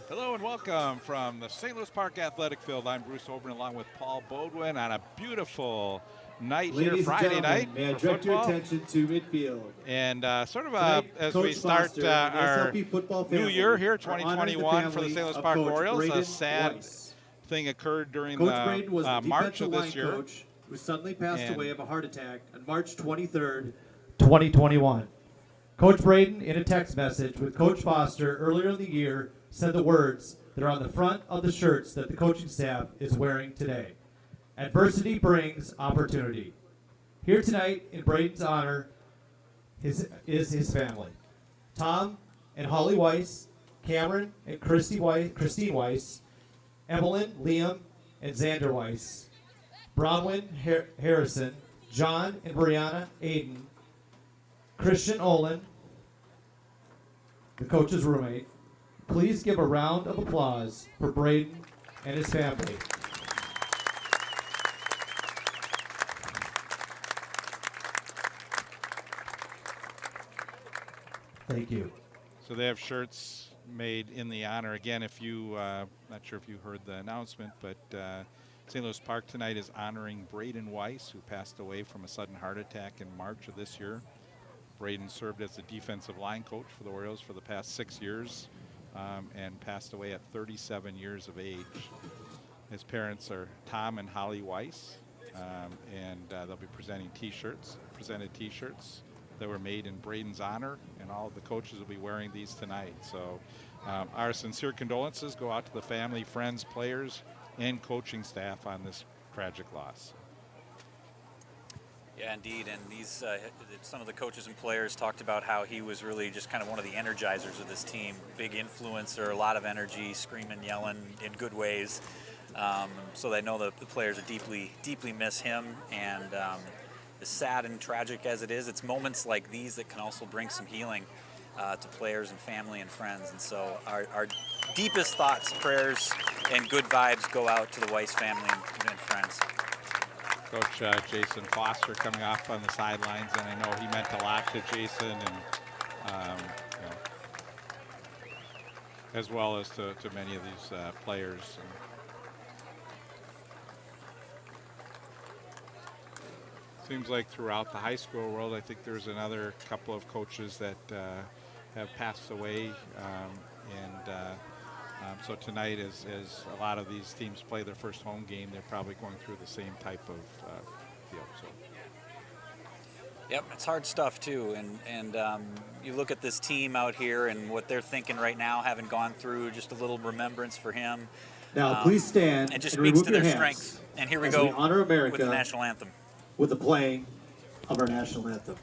Hello and welcome from the St. Louis Park Athletic Field. I'm Bruce Overton along with Paul Bodwin on a beautiful night here, Friday night may I for direct your football. attention to midfield. And Tonight, as Coach we start Foster and the our SLP football new family year here, are honoring the 2021 for the family St. Louis of Park Coach Orioles, a Braden sad Weiss. thing occurred during Coach Braden was the the March defensive of line this year. coach who suddenly passed away of a heart attack on March 23rd, 2021. Coach Braden, in a text message with Coach Foster earlier in the year, said the words that are on the front of the shirts that the coaching staff is wearing today. Adversity brings opportunity. Here tonight, in Braden's honor, is his family. Tom and Holly Weiss, Cameron and Christine Weiss, Evelyn, Liam, and Xander Weiss, Bronwyn Harrison, John and Brianna Aiden, Christian Olin, the coach's roommate. Please give a round of applause for Braden and his family. Thank you. So they have shirts made in the honor. Again, if you, not sure if you heard the announcement, but St. Louis Park tonight is honoring Braden Weiss, who passed away from a sudden heart attack in March of this year. Braden served as the defensive line coach for the Orioles for the past 6 years and passed away at 37 years of age. His parents are Tom and Holly Weiss, and they'll be presented T-shirts that were made in Braden's honor, and all of the coaches will be wearing these tonight. So our sincere condolences go out to the family, friends, players, and coaching staff on this tragic loss. Yeah, indeed, and these some of the coaches and players talked about how he was really just kind of one of the energizers of this team. Big influencer, a lot of energy, screaming, yelling in good ways. So they know that the players are deeply miss him, and as sad and tragic as it is, it's moments like these that can also bring some healing to players and family and friends. And so our deepest thoughts, prayers, and good vibes go out to the Weiss family and friends. Coach Jason Foster coming off on the sidelines, and I know he meant a lot to Jason, and you know, as well as to many of these players. Seems like throughout the high school world, I think there's another couple of coaches that have passed away, so tonight, as a lot of these teams play their first home game, they're probably going through the same type of deal. So. Yep, it's hard stuff too, and you look at this team out here and what they're thinking right now, having gone through just a little remembrance for him. Now, please stand and just and speaks remove to your their hands strength. And here we as go we honor America with the national anthem. with the playing of our national anthem.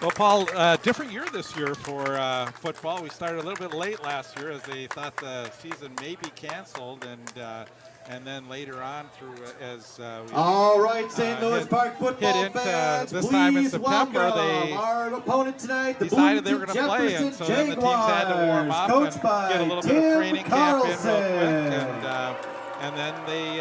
Well, Paul, different year this year for football. We started a little bit late last year as they thought the season may be canceled, and then later on through as we All right, St. Louis Park football fans, this time in please September, welcome they our opponent tonight, the decided they were Bloomington going to play, and Jefferson so then the teams had to warm up Jaguars, and coached by get a little bit Tim of training camp in real Carlson. quick, and then they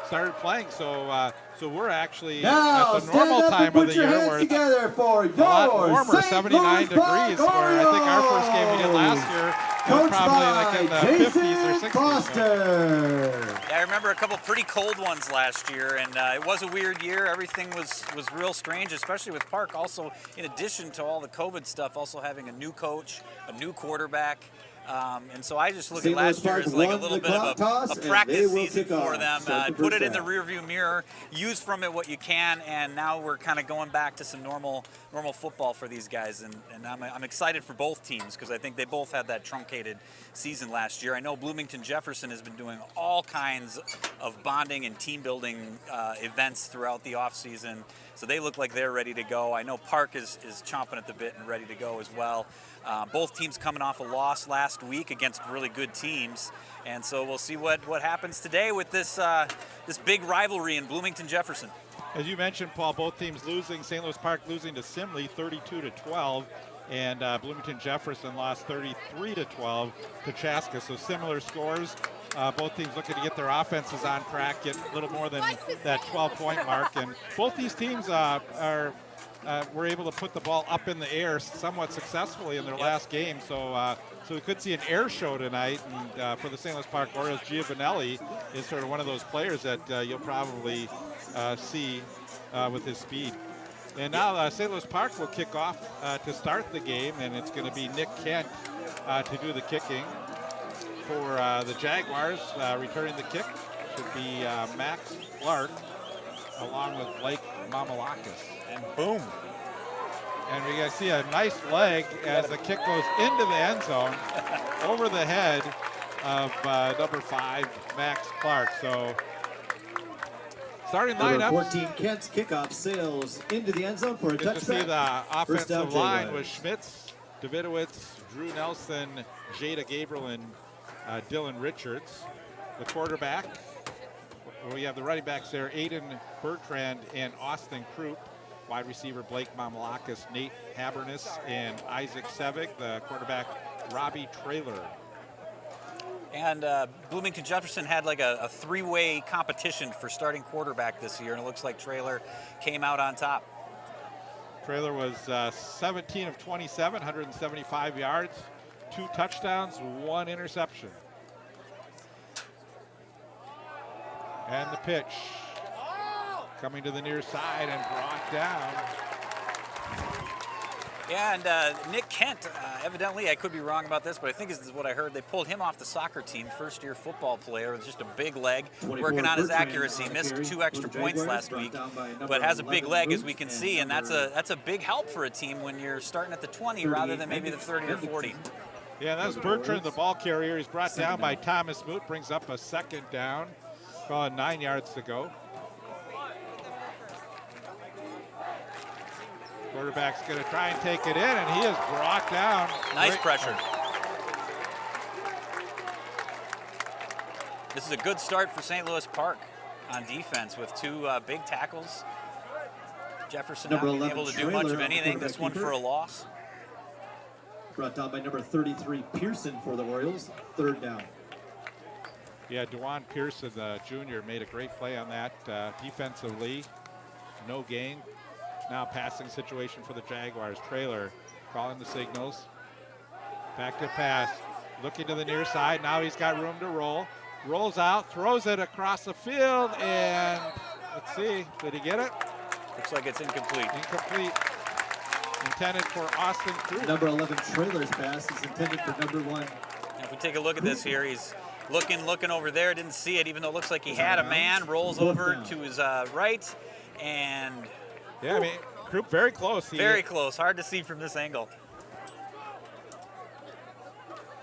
started playing. So so we're actually Now at the normal stand up time and put of the your year hands where it's together for a lot your warmer, St. 79 Louis degrees, where I think our first game we did last year was Coached probably by like in the Jason 50s or 60s. So. Foster. Yeah, I remember a couple pretty cold ones last year, and it was a weird year. Everything was real strange, especially with Park. Also, in addition to all the COVID stuff, also having a new coach, a new quarterback. And so I just look at St. Louis last year Park as like a won little the bit of toss, a and they practice will season kick for off. them. Start the Put first it in the half. rearview mirror, use from it what you can, and now we're kind of going back to some normal football for these guys. And I'm excited for both teams because I think they both had that truncated season last year. I know Bloomington Jefferson has been doing all kinds of bonding and team building events throughout the offseason. So they look like they're ready to go. I know Park is chomping at the bit and ready to go as well. Both teams coming off a loss last week against really good teams. And so we'll see what happens today with this big rivalry in Bloomington Jefferson. As you mentioned, Paul, both teams losing. St. Louis Park losing to Simley 32-12, and Bloomington Jefferson lost 33-12 to Chaska. So similar scores. Both teams looking to get their offenses on track, get a little more than that 12-point mark. And both these teams were able to put the ball up in the air somewhat successfully in their last game. So so we could see an air show tonight. And for the St. Louis Park Orioles, Giovanelli is sort of one of those players that you'll probably see with his speed. And now St. Louis Park will kick off to start the game, and it's going to be Nick Kent to do the kicking. For the Jaguars, returning the kick should be Max Clark, along with Blake Mamalakis. And boom. And we got to see a nice leg as the kick goes into the end zone over the head of number 5, Max Clark. So starting Number lineup. 14, Kent's kickoff sails into the end zone for a Good to touchback. see the First down, offensive line Jaguars. with Schmitz, Davidowitz, Drew Nelson, Jada Gabriel, and Dylan Richards. The quarterback, we have the running backs there, Aiden Bertrand and Austin Krupp. Wide receiver Blake Mamalakis, Nate Habernis, and Isaac Sevig. The quarterback, Robbie Traylor. And Bloomington Jefferson had like a three-way competition for starting quarterback this year, and it looks like Traylor came out on top. Traylor was 17 of 27, 175 yards, 2 touchdowns, 1 interception. And the pitch coming to the near side and brought down. Yeah, and Nick Kent, evidently, I could be wrong about this, but I think this is what I heard. They pulled him off the soccer team, first-year football player with just a big leg, working on his accuracy. Missed 2 extra points last week, but has a big leg, as we can see, and that's a big help for a team when you're starting at the 20 rather than maybe the 30 or 40. Yeah, that's Bertrand, the ball carrier. He's brought down by Thomas Moot, brings up a second down. Call it 9 yards to go. Quarterback's going to try and take it in, and he is brought down. Nice pressure. This is a good start for St. Louis Park on defense with 2 big tackles. Jefferson not being able to do much of anything. This one for a loss. Brought down by number 33, Pearson for the Orioles. Third down. Yeah, DeJuan Pearson, the junior, made a great play on that defensively. No gain. Now passing situation for the Jaguars. Traylor calling the signals. Back to pass. Looking to the near side. Now he's got room to roll. Rolls out, throws it across the field, and let's see, did he get it? Looks like it's incomplete. Incomplete. Intended for Austin Cruz. Number 11, Traylor's pass is intended for number 1. Now, if we take a look at this here, he's looking over there, didn't see it, even though it looks like he had a man, rolls over to his right, and yeah, I mean, Krupp very close. Very close, hard to see from this angle.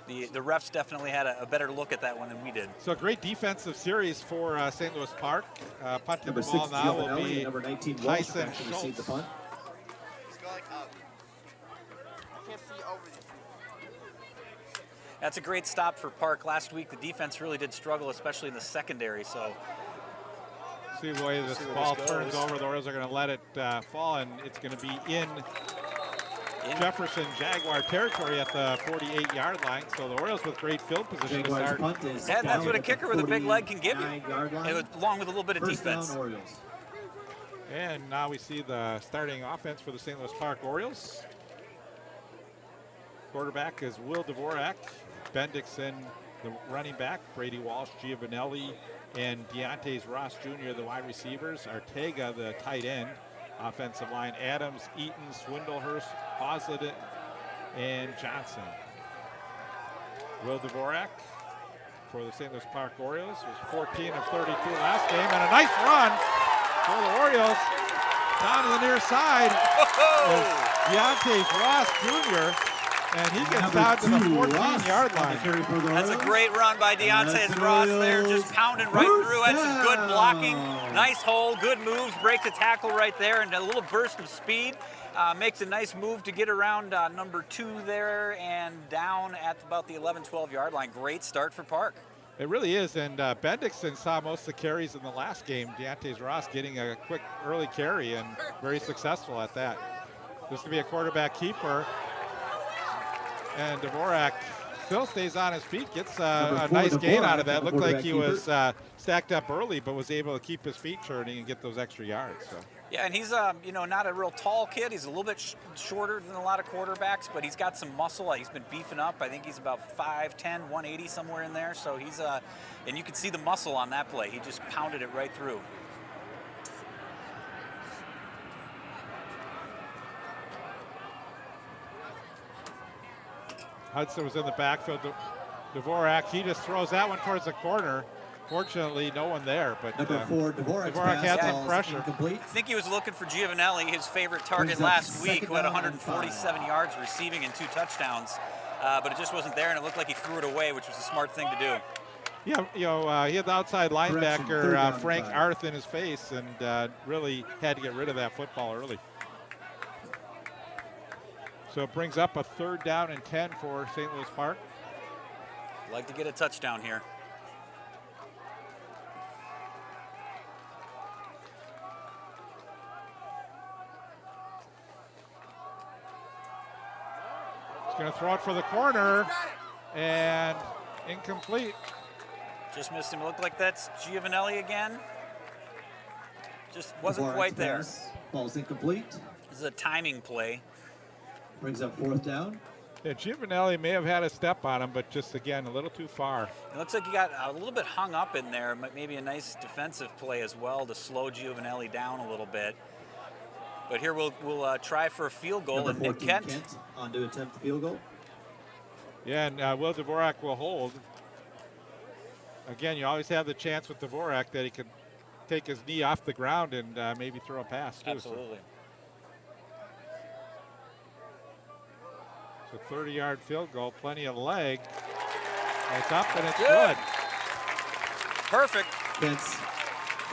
The refs definitely had a better look at that one than we did. So a great defensive series for St. Louis Park. Punting Number the ball 6, now will Giovanelli, be number 19, Walsh, Tyson to receive the Schultz. punt. That's a great stop for Park. Last week, the defense really did struggle, especially in the secondary. So See the way this ball turns over. The Orioles are going to let it fall, and it's going to be in Jefferson Jaguar territory at the 48-yard line. So the Orioles with great field position to Jaguars start. punt is And that's down what a at the kicker with a big leg can give you, 49-yard line. along with a little bit of First defense. down, Orioles. And now we see the starting offense for the St. Louis Park Orioles. Quarterback is Will Dvorak. Ben Dixon, the running back. Brady Walsh, Giovanelli, and Deontay Ross Jr., the wide receivers. Ortega, the tight end. Offensive line, Adams, Eaton, Swindlehurst, Hoslet, and Johnson. Will Dvorak for the St. Louis Park Orioles was 14 of 32 last game, and a nice run for the Orioles down to the near side. Deontay Ross Jr., and he gets down to the 14-yard line. That's a great run by Deontay Ross there, just pounding right through. Had some good blocking, nice hole, good moves, break the tackle right there, and a little burst of speed. Makes a nice move to get around number 2 there and down at about the 11, 12-yard line. Great start for Park. It really is, and Bendixson saw most of the carries in the last game. Deontay Ross getting a quick early carry and very successful at that. This could be a quarterback keeper. And Dvorak still stays on his feet, gets a nice gain out of that. Looked like he was stacked up early, but was able to keep his feet turning and get those extra yards. So. Yeah, and he's not a real tall kid. He's a little bit shorter than a lot of quarterbacks, but he's got some muscle. He's been beefing up. I think he's about 5'10", 180 somewhere in there. So he's and you can see the muscle on that play. He just pounded it right through. Hudson was in the backfield. Dvorak, he just throws that one towards the corner. Fortunately, no one there. But number 4, Dvorak had some pressure. Incomplete. I think he was looking for Giovanelli, his favorite target last week, who had 147 yards receiving and 2 touchdowns. But it just wasn't there, and it looked like he threw it away, which was a smart thing to do. Yeah, he had the outside linebacker, Frank Arth, in his face, and really had to get rid of that football early. So it brings up a 3rd down and 10 for St. Louis Park. Like to get a touchdown here. He's going to throw it for the corner, and incomplete. Just missed him. It looked like that's Giovanelli again. Just wasn't Dvorak's quite there. pass. Ball's incomplete. This is a timing play. Brings up 4th down. Yeah, Giovanelli may have had a step on him, but just, again, a little too far. It looks like he got a little bit hung up in there. Maybe a nice defensive play as well to slow Giovanelli down a little bit. But here we'll try for a field goal. Number 14, and Kent on to attempt the field goal. Yeah, and Will Dvorak will hold. Again, you always have the chance with Dvorak that he could take his knee off the ground and maybe throw a pass, too. Absolutely. So 30-yard field goal, plenty of leg. It's up and it's good. Perfect. Kent's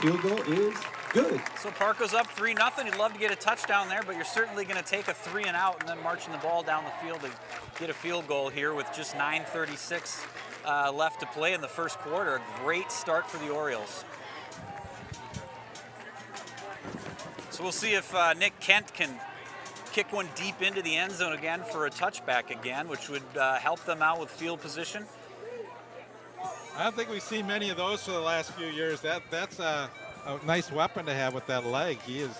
field goal is good. So Park goes up 3-0. You'd love to get a touchdown there, but you're certainly going to take a 3 and out and then marching the ball down the field to get a field goal here with just 9:36 left to play in the first quarter. A great start for the Orioles. So we'll see if Nick Kent can kick one deep into the end zone again for a touchback again, which would help them out with field position. I don't think we've seen many of those for the last few years. That's a nice weapon to have with that leg. He is.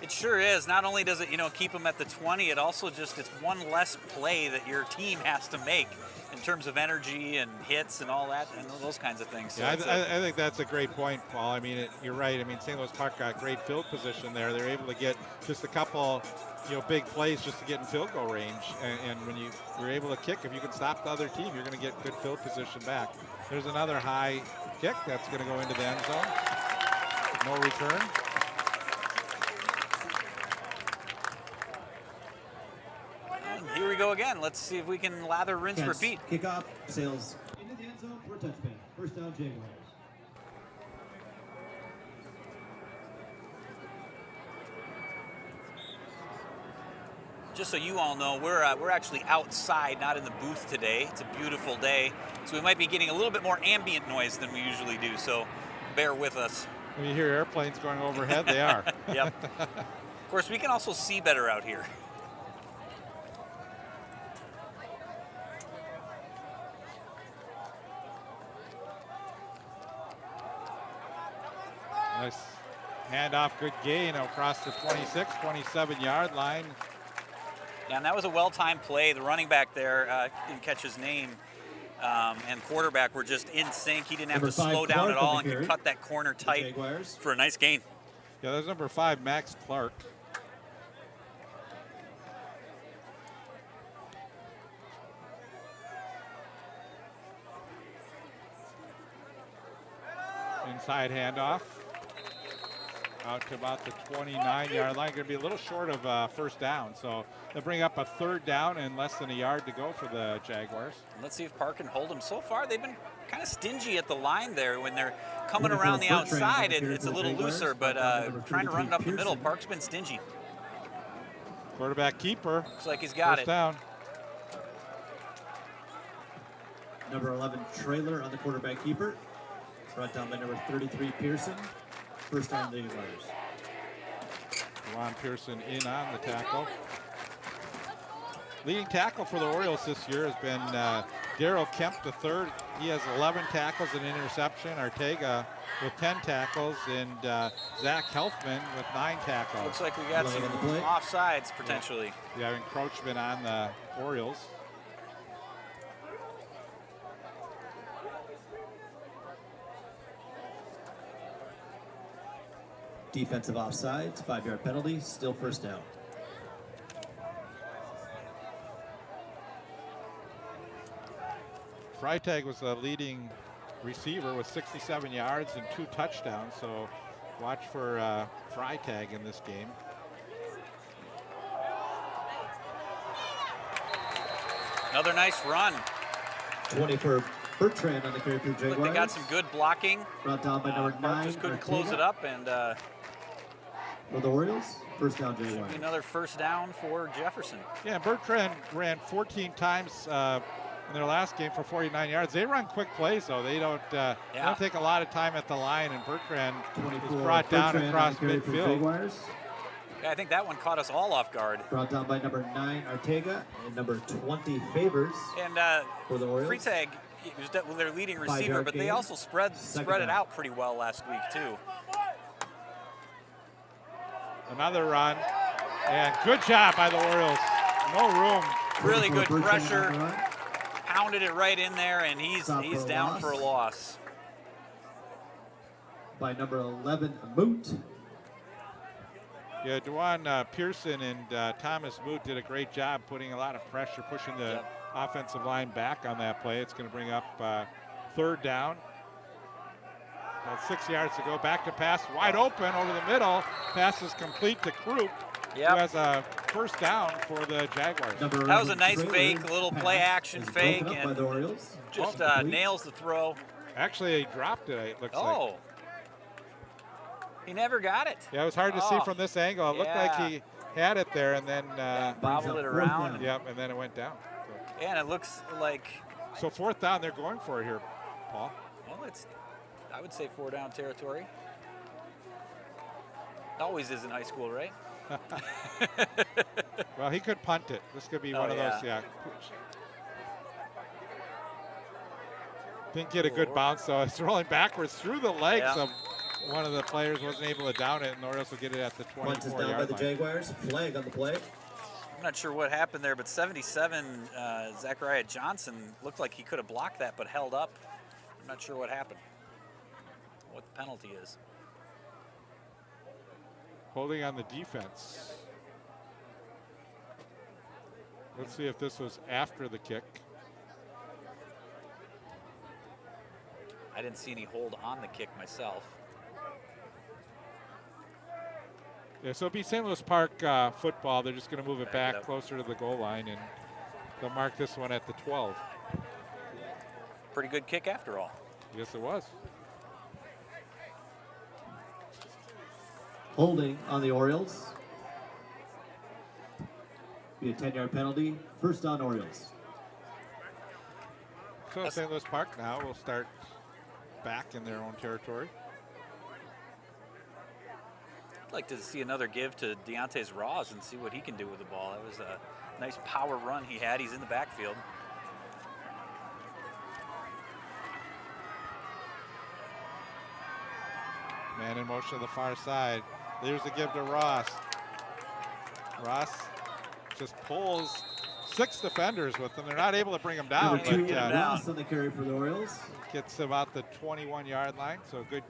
It sure is. Not only does it, keep him at the 20, it also just, it's one less play that your team has to make in terms of energy and hits and all that and those kinds of things. So yeah, I think that's a great point, Paul. I mean, you're right. I mean, St. Louis Park got great field position there. They're able to get just a couple, big plays just to get in field goal range. And when you're able to kick, if you can stop the other team, you're going to get good field position back. There's another high kick that's going to go into the end zone. No return. Here we go again. Let's see if we can lather, rinse, Kent's repeat. Kickoff, sails into the end zone for a touchback. First down, Jaguars. Just so you all know, we're actually outside, not in the booth today. It's a beautiful day, so we might be getting a little bit more ambient noise than we usually do, so bear with us. When you hear airplanes going overhead, they are. Yep. Of course, we can also see better out here. Nice handoff, good gain across the 26, 27-yard line. Yeah, and that was a well-timed play. The running back there didn't catch his name, and quarterback were just in sync. He didn't have to slow down at all and could cut that corner tight for a nice gain. Yeah, that's number 5, Max Clark. Inside handoff. Out to about the 29-yard line. Going to be a little short of first down. So they'll bring up a 3rd down and less than a yard to go for the Jaguars. Let's see if Park can hold them. So far, they've been kind of stingy at the line there. When they're coming around the outside, it's a little looser, but trying to run it up the middle, Park's been stingy. Quarterback keeper. Looks like he's got first it. Down. Number 11, Trailer on the quarterback keeper. Brought down by number 33, Pearson. First down, Jaguars. Ron Pearson in on the tackle. Leading tackle for the Orioles this year has been Darryl Kemp III. He has 11 tackles and interception. Ortega with 10 tackles, and Zach Helfman with 9 tackles. Looks like we got some offsides potentially. Yeah, encroachment on the Orioles. Defensive offsides, 5-yard penalty, still first down. Freitag was the leading receiver with 67 yards and 2 touchdowns, so watch for Freitag in this game. Another nice run. 20 for Bertrand on the carry for Jaguars. Look, they got some good blocking. Brought down by number 9. Park just couldn't close it up, and for the Orioles, first down Jaguars. another first down for Jefferson. Yeah, Bertrand ran 14 times in their last game for 49 yards. They run quick plays, though. They don't take a lot of time at the line, and Bertrand was brought down across midfield. Yeah, I think that one caught us all off guard. Brought down by number 9, Ortega, and number 20, Favors. And for the Orioles. Freitag was their leading receiver, but they also spread it out pretty well last week, too. Another run, and good job by the Orioles. No room. Really good pressure. Pounded it right in there, and he's down for a loss. By number 11, Moot. Yeah, Dewan Pearson and Thomas Moot did a great job putting a lot of pressure, pushing the offensive line back on that play. It's going to bring up 3rd down. About 6 yards to go. Back to pass, wide open over the middle. Pass is complete to Krupp, who has a first down for the Jaguars. That was a nice fake, a little play action fake, and just nails the throw. Actually, he dropped it, it looks like. He never got it. Yeah, it was hard to see from this angle. It looked like he had it there and then bobbled it around. Yep, and then it went down. So. Yeah, and it looks like. So 4th down, they're going for it here, Paul. Well, I would say 4-down territory. Always is in high school, right? Well, he could punt it. This could be one of those, Didn't get a good bounce, so it's rolling backwards through the legs of one of the players. Wasn't able to down it, and the Orioles will get it at the 24-yard line. Down by the Jaguars. Flag on the play. I'm not sure what happened there, but 77, Zachariah Johnson looked like he could have blocked that, but held up. I'm not sure what happened. What the penalty is. Holding on the defense. Let's see if this was after the kick. I didn't see any hold on the kick myself. Yeah, so it'll be St. Louis Park football. They're just going to move it back closer to the goal line, and they'll mark this one at the 12. Pretty good kick after all. Yes, it was. Holding on the Orioles. Be a 10-yard penalty. First down, Orioles. So St. Louis Park now will start back in their own territory. I'd like to see another give to Deontay's Ross and see what he can do with the ball. That was a nice power run he had. He's in the backfield. Man in motion to the far side. There's a give to Ross. Ross just pulls 6 defenders with them. They're not able to bring him down, Number 2, but Ross on the carry for the Orioles. gets about the 21-yard line, so a good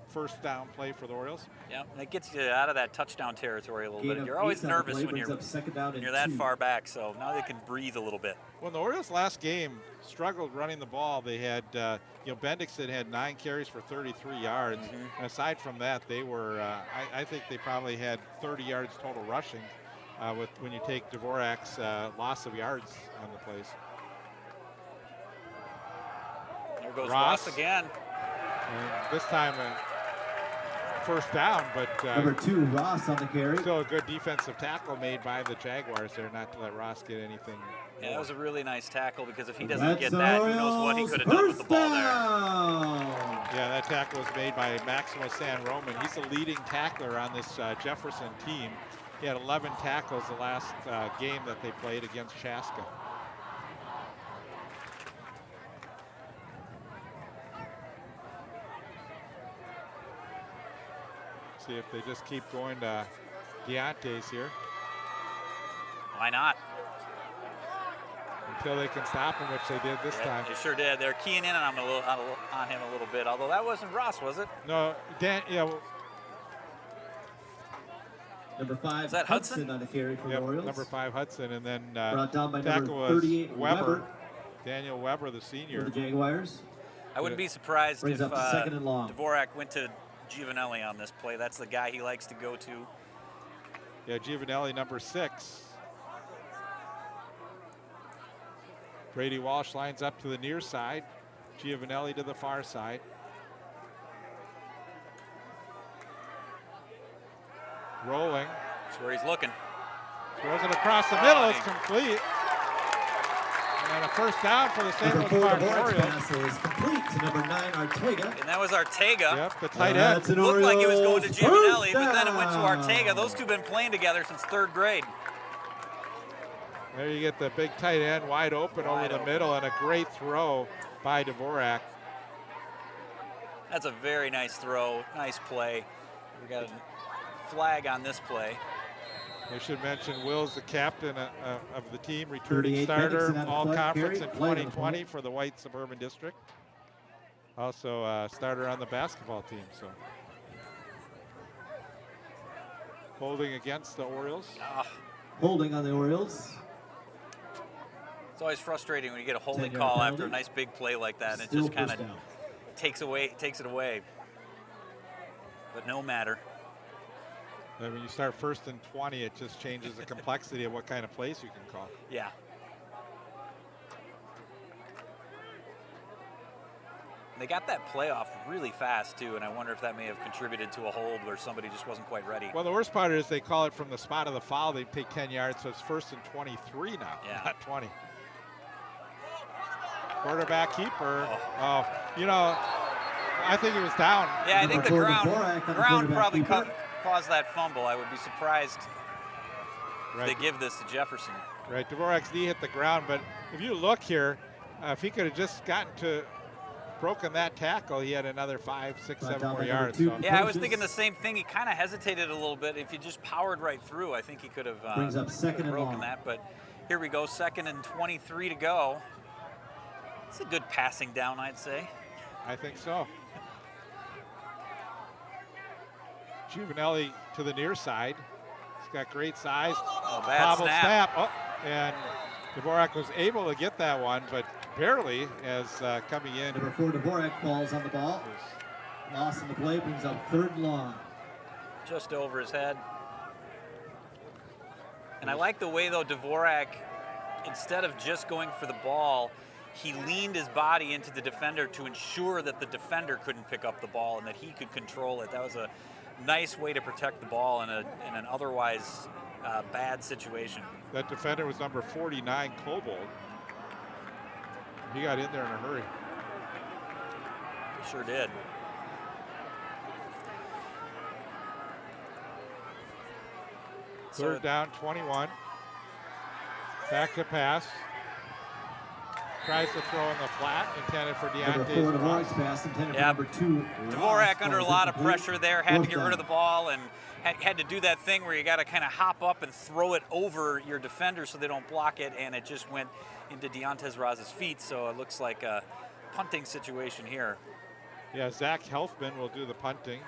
first down play for the Orioles. Yeah, that gets you out of that touchdown territory a little Gain bit. of You're always 8 on the nervous play, when brings up second down and you're that 2. far back, so now they can breathe a little bit. When the Orioles last game struggled running the ball, they had, Bendixson had 9 carries for 33 yards. And aside from that, they were, I think they probably had 30 yards total rushing when you take Dvorak's loss of yards on the plays. There goes Ross again. And this time, first down, but Number 2, Ross on the carry. still a good defensive tackle made by the Jaguars there, not to let Ross get anything. Yeah, that was a really nice tackle, because if he doesn't get that, who knows what he could have done with the ball there. Yeah, that tackle was made by Maximo San Roman. He's the leading tackler on this Jefferson team. He had 11 tackles the last game that they played against Chaska. See if they just keep going to Deontay's here. Why not? Until they can stop him, which they did this time. They sure did. They're keying in on him a little bit, although that wasn't Ross, was it? No, Number 5, Is that Hudson? on the carry for the Orioles. number 5 Hudson, and then brought down by tackle number was 38 Weber. Daniel Weber, the for senior. the Jaguars. I wouldn't be surprised Brings if up second and long. Dvorak went to Giovanelli on this play. That's the guy he likes to go to. Yeah, Giovanelli, number 6. Brady Walsh lines up to the near side. Giovanelli to the far side. Rolling. That's where he's looking. Throws it across the middle. It's complete. And a first down for the St. Number Louis 4, Park Dvorak's Orioles. pass is complete to number 9, Ortega. And that was Ortega. Yep, the tight end. That's an Looked like it was going to Orioles Giovanelli, first but then it went to down. Ortega. Those two have been playing together since 3rd grade. There you get the big tight end wide open over the middle, and a great throw by Dvorak. That's a very nice throw, nice play. We got a flag on this play. I should mention Will's the captain of the team, returning 38 starter, minutes in all that conference carry, in play on the 2020 for the White Suburban District. Also starter on the basketball team. So holding against the Orioles. Holding on the Orioles. It's always frustrating when you get a holding 10-yard call penalty. after a nice big play like that, and it Still just kind first of down. takes it away. But no matter. And when you start 1st and 20, it just changes the complexity of what kind of plays you can call. Yeah. They got that playoff really fast, too, and I wonder if that may have contributed to a hold where somebody just wasn't quite ready. Well, the worst part is they call it from the spot of the foul. They take 10 yards, so it's 1st and 23 now, not 20. Quarterback keeper. Oh, I think he was down. Yeah, I think the ground probably keeper. caused that fumble. I would be surprised Right. if they give this to Jefferson. Right, Dvorak's knee hit the ground, but if you look here, if he could have just broken that tackle, he had another 5, 6, 7 more yards. So. Yeah, I was thinking the same thing. He kind of hesitated a little bit. If he just powered right through, I think he could have Brings up second and broken long. that. But here we go, 2nd and 23 to go. It's a good passing down, I'd say. I think so. Giovanelli to the near side. He's got great size. Oh, bad Bobble snap. Oh, and Dvorak was able to get that one, but barely, as coming in. Number 4, Dvorak falls on the ball. Loss in the play, brings up 3rd and long. Just over his head. And I like the way, though, Dvorak, instead of just going for the ball, he leaned his body into the defender to ensure that the defender couldn't pick up the ball and that he could control it. That was a nice way to protect the ball in an otherwise bad situation. That defender was number 49, Kobold. He got in there in a hurry. Sure did. Third down, 21. Back to pass. Tries to throw in the flat, intended for Number 4, Deontay's Dvorak's Ross. pass intended for Yep. number 2. Dvorak under a lot of pressure there, had to get rid of the the ball and had to do that thing where you got to kind of hop up and throw it over your defender so they don't block it, and it just went into Deontay Roz's feet, so it looks like a punting situation here. Yeah, Zach Helfman will do the punting.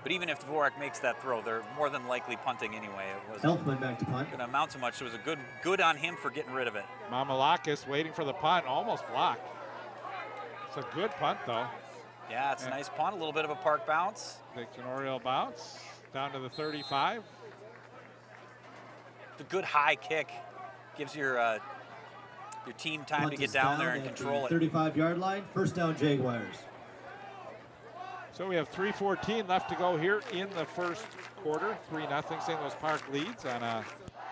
But even if Dvorak makes that throw, they're more than likely punting anyway. It wasn't Helfman back to punt. going to amount to much. So it was a good on him for getting rid of it. Mamalakis waiting for the punt, almost blocked. It's a good punt, though. Yeah, it's a nice punt, a little bit of a park bounce. Takes an Oriole bounce down to the 35. It's a good high kick. Gives your team time Punt to get is down there and at the control it. 35-yard line. First down, Jaguars. So we have 3:14 left to go here in the first quarter. 3-0. St. Louis Park leads on a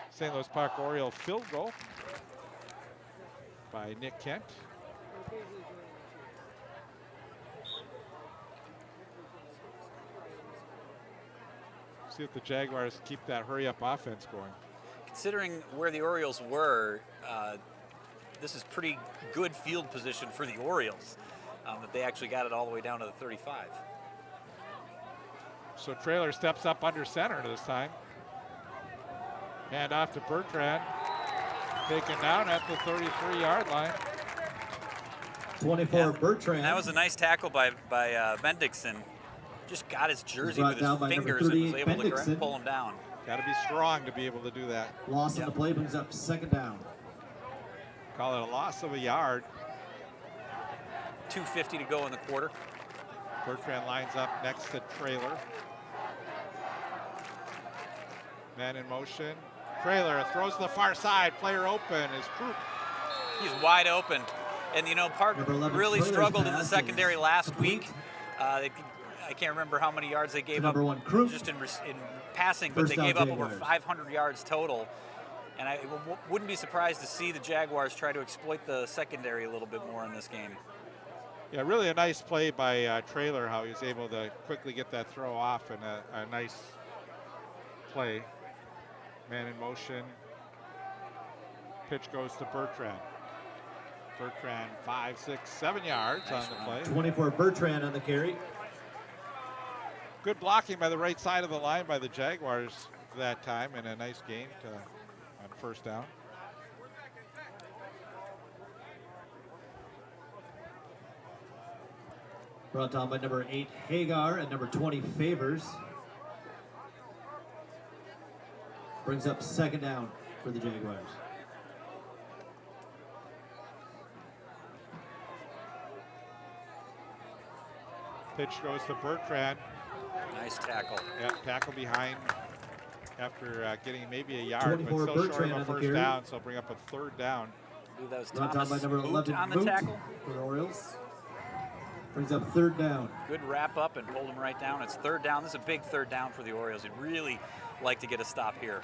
St. Louis Park Oriole field goal by Nick Kent. See if the Jaguars keep that hurry-up offense going. Considering where the Orioles were, this is pretty good field position for the Orioles, that they actually got it all the way down to the 35. So Traylor steps up under center this time. Hand off to Bertrand. Taken down at the 33-yard line. 24, Bertrand. That was a nice tackle by Bendixson. Just got his jersey with his fingers and was able to pull him down. Got to be strong to be able to do that. Loss on the play brings up second down. Call it a loss of a yard. 2:50 to go in the quarter. Bertrand lines up next to Traylor. Man in motion. Traylor throws to the far side. Player open is Croup. He's wide open. And you know, Park really struggled in the secondary last week. I can't remember how many yards they gave up just in passing, but they gave up over 500 yards total. And I wouldn't be surprised to see the Jaguars try to exploit the secondary a little bit more in this game. Yeah, really a nice play by Traylor, how he was able to quickly get that throw off, and a nice play. Man in motion. Pitch goes to Bertrand. Bertrand 5, 6, 7 yards on the play. 24, Bertrand on the carry. Good blocking by the right side of the line by the Jaguars that time, and a nice gain on first down. Brought down by number 8, Hagar, and number 20, Favors. Brings up second down for the Jaguars. Pitch goes to Bertrand. Nice tackle. Yeah, tackle behind after getting maybe a yard, but still Bertrand short of on a the first carry. down, so bring up a third down. I believe that was Brought down Thomas by number Moot 11, on the Moot tackle. for the Orioles. Brings up third down. Good wrap up and pulled him right down. It's third down. This is a big third down for the Orioles. They'd really like to get a stop here.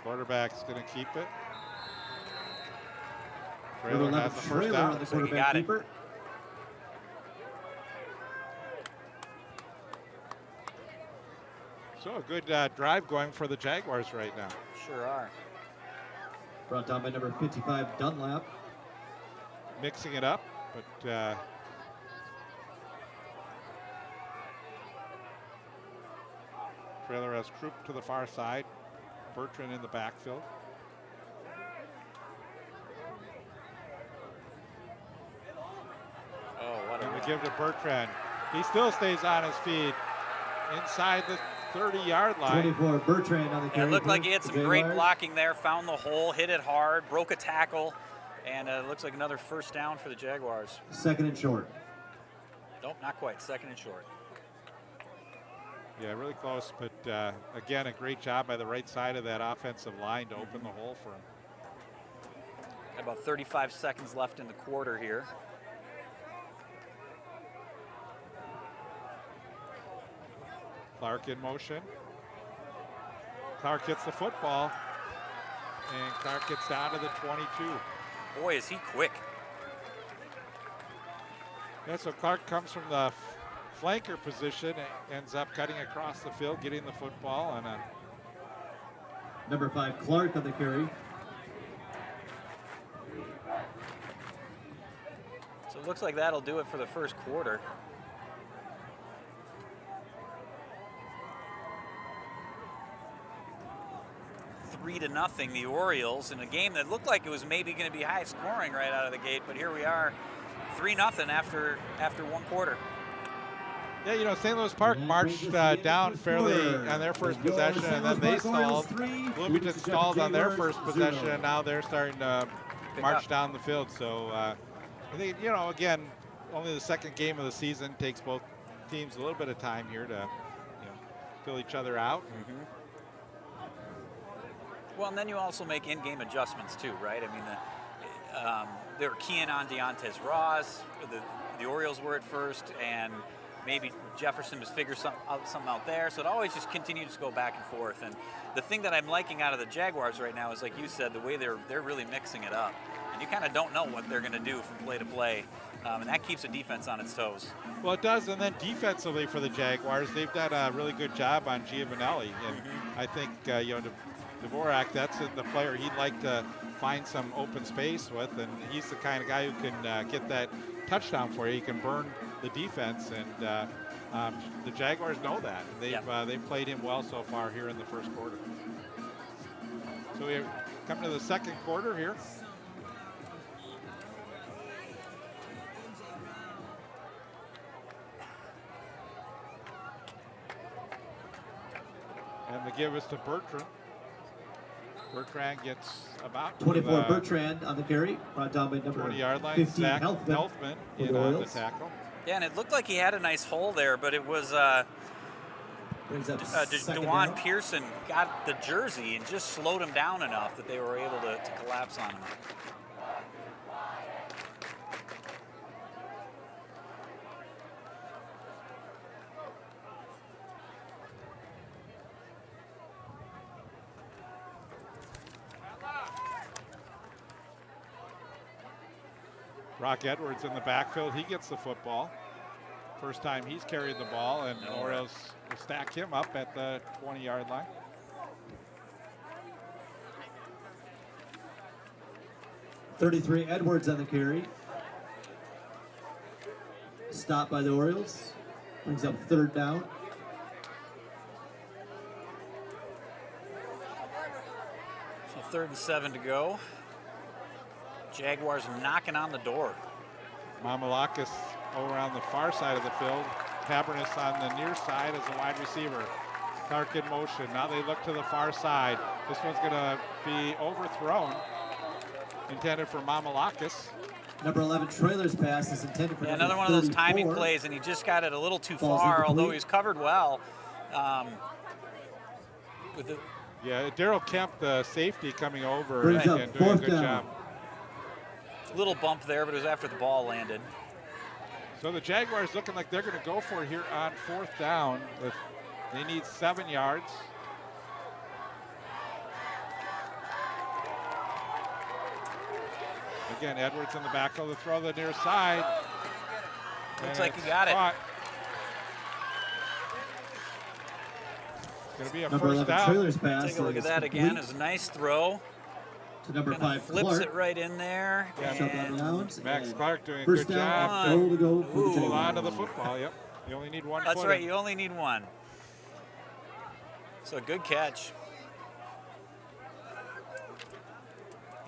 Quarterback's going to keep it. Number Traylor 11, has the first Traylor down. on the So he quarterback got it. keeper. So a good drive going for the Jaguars right now. Sure are. Brought down by number 55, Dunlap. Mixing it up, but Traylor has Croup to the far side. Bertrand in the backfield. Oh, what And we a give to Bertrand. He still stays on his feet inside the 30-yard line. 24, Bertrand on the Yeah, carry. it looked like he had for some the great Jaguars. blocking there, found the hole, hit it hard, broke a tackle, and it looks like another first down for the Jaguars. Second and short. Nope, not quite. Second and short. Yeah, really close, but again, a great job by the right side of that offensive line to open the hole for him. About 35 seconds left in the quarter here. Clark in motion. Clark gets the football, and Clark gets down to the 22. Boy, is he quick. Yeah, so Clark comes from the flanker position, ends up cutting across the field, getting the football, and Number 5, Clark on the carry. So it looks like that'll do it for the first quarter. Three to nothing, the Orioles, in a game that looked like it was maybe going to be high scoring right out of the gate, but here we are, 3-0 after one quarter. yeah, you know, St. Louis Park marched down fairly on their first possession, and then they stalled. Bloomington stalled on their first possession, and now they're starting to march down the field. So I think, you know, again, only the second game of the season, takes both teams a little bit of time here to, you know, fill each other out. Mm-hmm. Well, and then you also make in-game adjustments too, right? I mean, they were keying on Deontez Ross. The Orioles were at first, and maybe Jefferson was figuring something out there. So it always just continues to go back and forth. And the thing that I'm liking out of the Jaguars right now is, like you said, the way they're really mixing it up. And you kind of don't know what they're going to do from play to play. And that keeps the defense on its toes. Well, it does, and then defensively for the Jaguars, they've done a really good job on Giovanelli. And I think, you know, Dvorak, that's the player he'd like to find some open space with, and he's the kind of guy who can get that touchdown for you. He can burn the defense, and the Jaguars know that. They've played him well so far here in the first quarter. So we come to the second quarter here. And the give is to Bertrand. Bertrand gets about 24 Bertrand on the carry, brought down by number 20-yard line. 15 Zach Helfman Helfman in on the tackle. Yeah, and it looked like he had a nice hole there, but it was Brings up second DeJuan down. Pearson got the jersey and just slowed him down enough that they were able to collapse on him. Brock Edwards in the backfield. He gets the football. First time he's carried the ball, and Orioles will stack him up at the 20-yard line. .33 Edwards on the carry. Stopped by the Orioles. Brings up third down. So 3rd and 7 to go. Jaguars knocking on the door. Mamalakis over on the far side of the field. Cabernet on the near side as a wide receiver. Clark in motion. Now they look to the far side. This one's going to be overthrown. Intended for Mamalakis. Number 11 Trailer's pass is intended for another one of those timing plays, and he just got it a little too far, although he's covered well. Yeah, Daryl Kemp, the safety, coming over Brings and up doing a fourth good down. job. Little bump there, but it was after the ball landed. So the Jaguars looking like they're going to go for it here on 4th down. They need 7 yards. Again, Edwards in the backfield to throw the near side. Looks like he got it. It's going to be a Number first 11 down. Trailer's pass. Take a look at that again. It's a nice throw. To number Kinda 5 flips Clark. it right in there. Shut down the downs. Max and Clark doing a first good down, job. goal to go for the Hold Jaguars. on to the football, yep. You only need one That's foot right, in. you only need one. So good catch.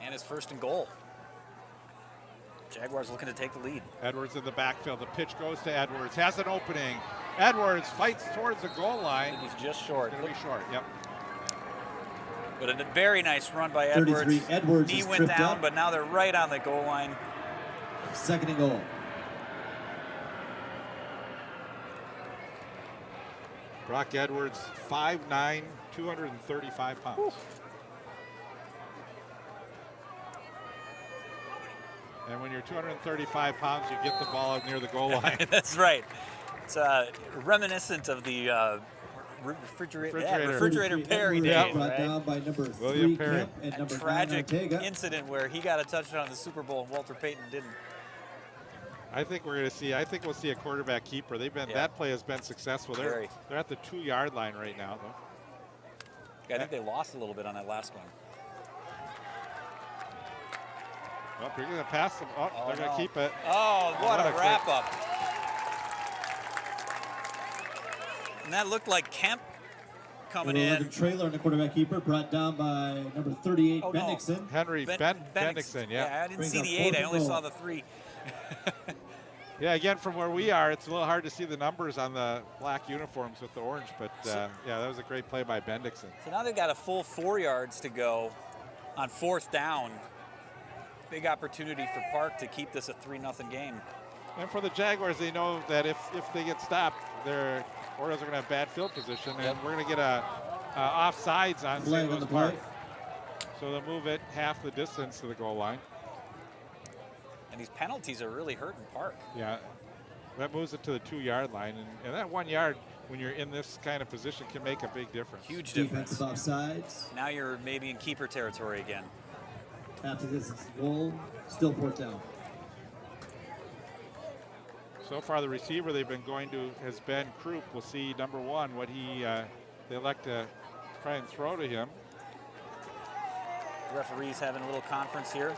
And it's 1st and goal. Jaguars looking to take the lead. Edwards in the backfield. The pitch goes to Edwards. Has an opening. Edwards fights towards the goal line. He's just short. It's going to be short, yep. But a very nice run by 33 Edwards. Edwards Knee is went tripped down, up. but now they're right on the goal line. 2nd and goal. Brock Edwards, 5'9", 235 pounds. Whew. And when you're 235 pounds, you get the ball up near the goal line. That's right. It's reminiscent of the refrigerator Perry days, Brought right? down by number William 3 Perry. Kemp and A number 9 tragic Ortega. incident where he got a touchdown in the Super Bowl and Walter Payton didn't. I think we're going to see. I think we'll see a quarterback keeper. They've been that play has been successful. They're at the 2-yard line right now, though. I think they lost a little bit on that last one. Well, you're going to pass them. Oh, they're going to keep it. Oh, what a wrap up! And that looked like Kemp coming in. Trailer on the quarterback keeper, brought down by number 38, Bendixson. Henry Bendixson, I didn't see the 8. I only saw the 3. Yeah, again, from where we are, it's a little hard to see the numbers on the black uniforms with the orange, but yeah, that was a great play by Bendixson. So now they've got a full 4 yards to go on 4th down. Big opportunity for Park to keep this a 3-0 game. And for the Jaguars, they know that if they get stopped, their Orioles are going to have bad field position, and we're going to get a offsides on St. Louis Park. So they'll move it half the distance to the goal line. And these penalties are really hurting Park. Yeah, that moves it to the 2-yard line, and that 1 yard when you're in this kind of position can make a big difference. Huge difference. Defensive offsides. Now you're maybe in keeper territory again. After this, it's goal, still 4th down. So far, the receiver they've been going to has been Krupp. We'll see number 1 what they elect to try and throw to him. The referee's having a little conference here.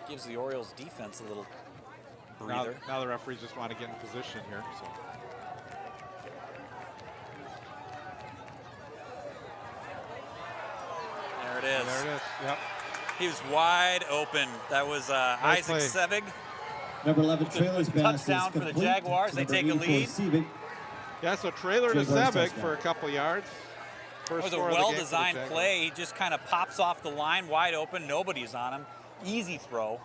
Gives the Orioles defense a little breather. Now the referees just want to get in position here. So. There it is. There it is. Yep. He was wide open. That was Isaac play. Sevig. Number 11, Trailer's pass Touchdown for the Jaguars. They take a lead. Yeah, so trailer to Sevig for a couple yards. It was a well-designed play. He just kind of pops off the line wide open. Nobody's on him. Easy throw.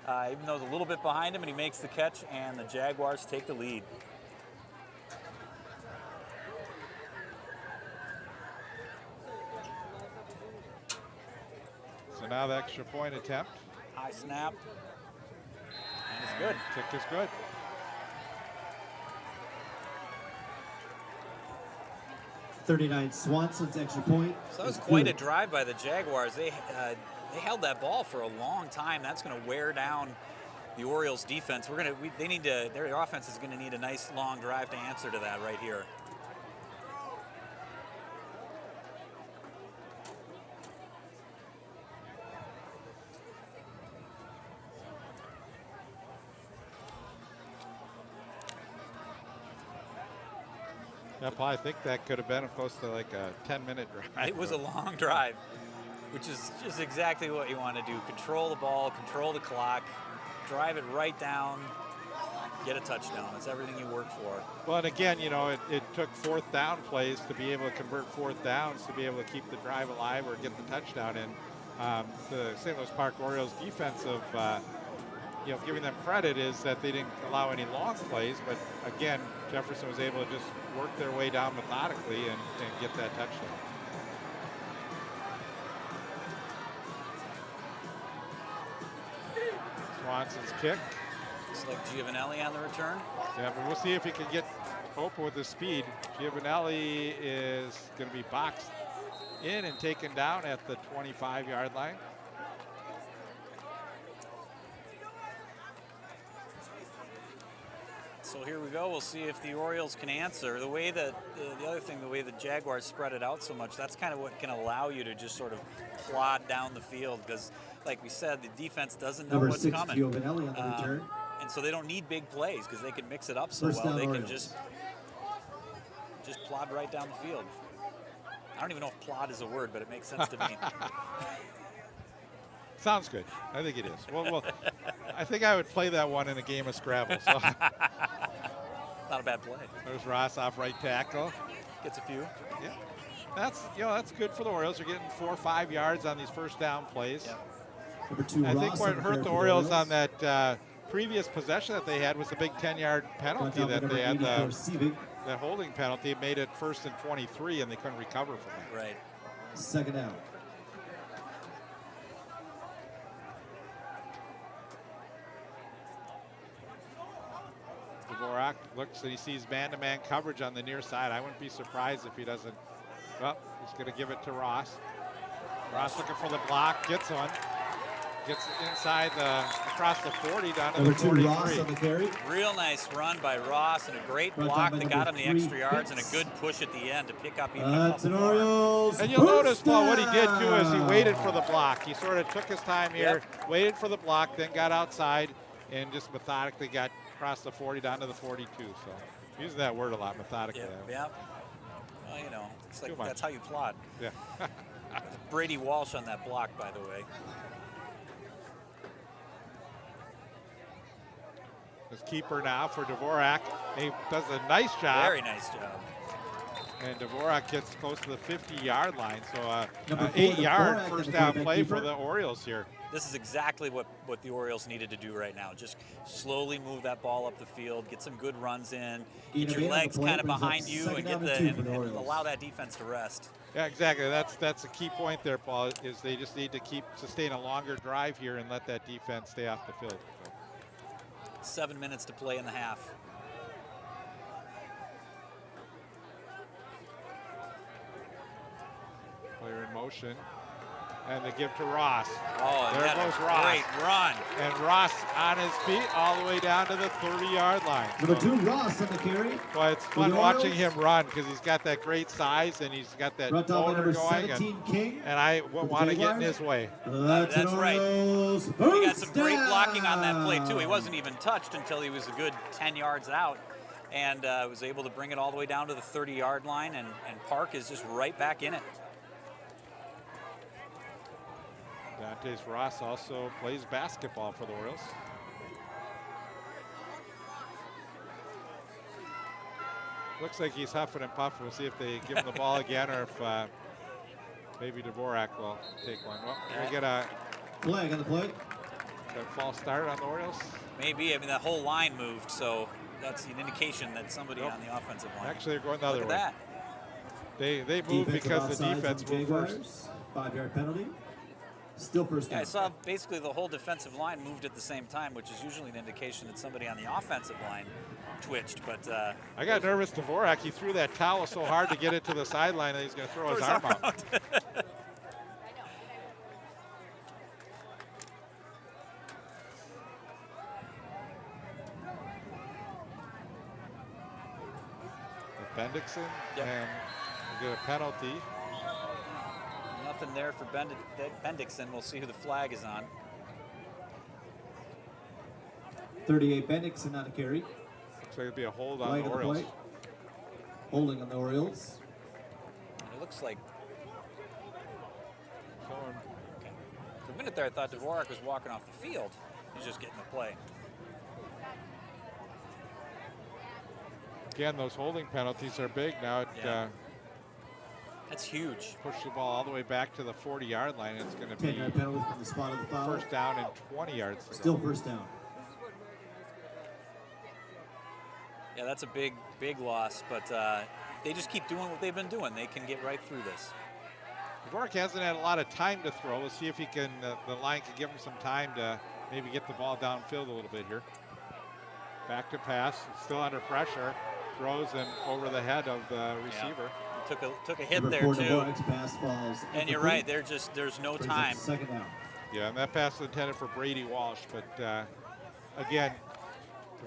Even though it's a little bit behind him, and he makes the catch, and the Jaguars take the lead. So now the extra point attempt. High snap. And it's good. Kick is good. .39 Swanson's extra point. So that was quite a drive by the Jaguars. They held that ball for a long time. That's going to wear down the Orioles defense. Their offense is going to need a nice long drive to answer to that right here. Yeah, Paul, I think that could have been close to like a 10-minute drive. It was a long drive, which is just exactly what you want to do. Control the ball, control the clock, drive it right down, get a touchdown. That's everything you work for. Well, and again, you know, it took 4th down plays to be able to convert 4th downs to be able to keep the drive alive or get the touchdown in. The St. Louis Park Orioles defensive, you know, giving them credit is that they didn't allow any long plays, but again, Jefferson was able to just work their way down methodically and get that touchdown. Swanson's kick. Looks like Giovanelli on the return. Yeah, but we'll see if he can get open with his speed. Giovanelli is going to be boxed in and taken down at the 25-yard line. So here we go. We'll see if the Orioles can answer. The way that the other thing, the way the Jaguars spread it out so much, that's kind of what can allow you to just sort of plod down the field because, like we said, the defense doesn't know what's coming. Giovanelli on the return. And so they don't need big plays because they can mix it up so well. They can just plod right down the field. I don't even know if plod is a word, but it makes sense to me. Sounds good. I think it is. Well, I think I would play that one in a game of Scrabble. So. Not a bad play. There's Ross off right tackle. Gets a few. Yeah. That's good for the Orioles. They're getting 4 or 5 yards on these first down plays. Yeah. Number 2, I think what hurt the Orioles on that previous possession that they had was the big 10-yard penalty that they had. That holding penalty made it 1st and 23, and they couldn't recover from that. Right. 2nd down. Dvorak looks that he sees man-to-man coverage on the near side. I wouldn't be surprised if he doesn't Well, he's going to give it to Ross. Ross looking for the block, gets one. Gets inside across the 40 down to Number the 2, 43. Ross on the carry. Real nice run by Ross and a great Brought block down by that got him number the 3, extra yards and a Pitts. good push at the end to pick up even a That's couple an more. Orioles. And you'll notice, first Paul, what he did too is he down. waited for the block. He sort of took his time here, Yep. waited for the block, then got outside and just methodically got across the 40 down to the 42. So using that word a lot, methodically. Yeah. Well, you know, it's like Too much. that's how you plod. Yeah. Brady Walsh on that block, by the way. His keeper now for Dvorak. He does a nice job. Very nice job. And Dvorak gets close to the 50-yard line. So Number 4, 8-yard Dvorak, first the down quarterback play for keeper. the Orioles here. This is exactly what the Orioles needed to do right now. Just slowly move that ball up the field, get some good runs in, get Ian your Abate on the legs play kind of brings up behind you and second get down the and 2 for the and Orioles. allow that defense to rest. Yeah, exactly. That's a key point there, Paul, is they just need to sustain a longer drive here and let that defense stay off the field. So. 7 minutes to play in the half. Player in motion. And they give to Ross. Oh, There and goes a Ross. great run. And Ross on his feet all the way down to the 30-yard line. Number 2, Ross on the carry. Well, it's For fun the watching Orioles. him run because he's got that great size and he's got that Brought down by motor number going. 17, King. And I the want to get in Jaguars. his way. That's an That's right. Orioles He got some first great blocking on that play, too. He down. wasn't even touched until he was a good 10 yards out and was able to bring it all the way down to the 30-yard line, and Park is just right back in it. Dantes Ross also plays basketball for the Orioles. Looks like he's huffing and puffing. We'll see if they give him the ball again or if maybe Dvorak will take one. Well, we get a Flag on the play. false start on the Orioles. Maybe. I mean, that whole line moved, so that's an indication that somebody on the offensive line. Actually, they're going the other Look way. at that. They move Defensive because the offsides on defense the moved Jaguars. first. 5-yard penalty. Still first down. Yeah, I saw basically the whole defensive line moved at the same time, which is usually an indication that somebody on the offensive line twitched. But I got nervous. Dvorak, he threw that towel so hard to get it to the sideline that he's going to throw his arm out. Bendixson, Yep. and we get a penalty. nothing there for Bendixson. We'll see who the flag is on. 38, Bendixson on the carry. Looks like it'd be a hold on Flag the on the Orioles. play. Holding on the Orioles. It looks like Someone- for a minute there, I thought Dvorak was walking off the field. He's just getting the play. Again, those holding penalties are big. Now it Yeah. That's huge. pushed the ball all the way back to the 40-yard line. It's going to 10-yard be penalty from the spot of the foul. first down and 20 yards to go. Still first down. Yeah, that's a big loss, but they just keep doing what they've been doing. They can get right through this. Dvorak hasn't had a lot of time to throw. We'll see if he can. The line can give him some time to maybe get the ball downfield a little bit here. Back to pass, still under pressure. Throws and over the head of the receiver. He took a hit Number there 4, too. Dvorak's pass falls. And you're right. There's no Brings up time. second down. Yeah, and that pass was intended for Brady Walsh, but again,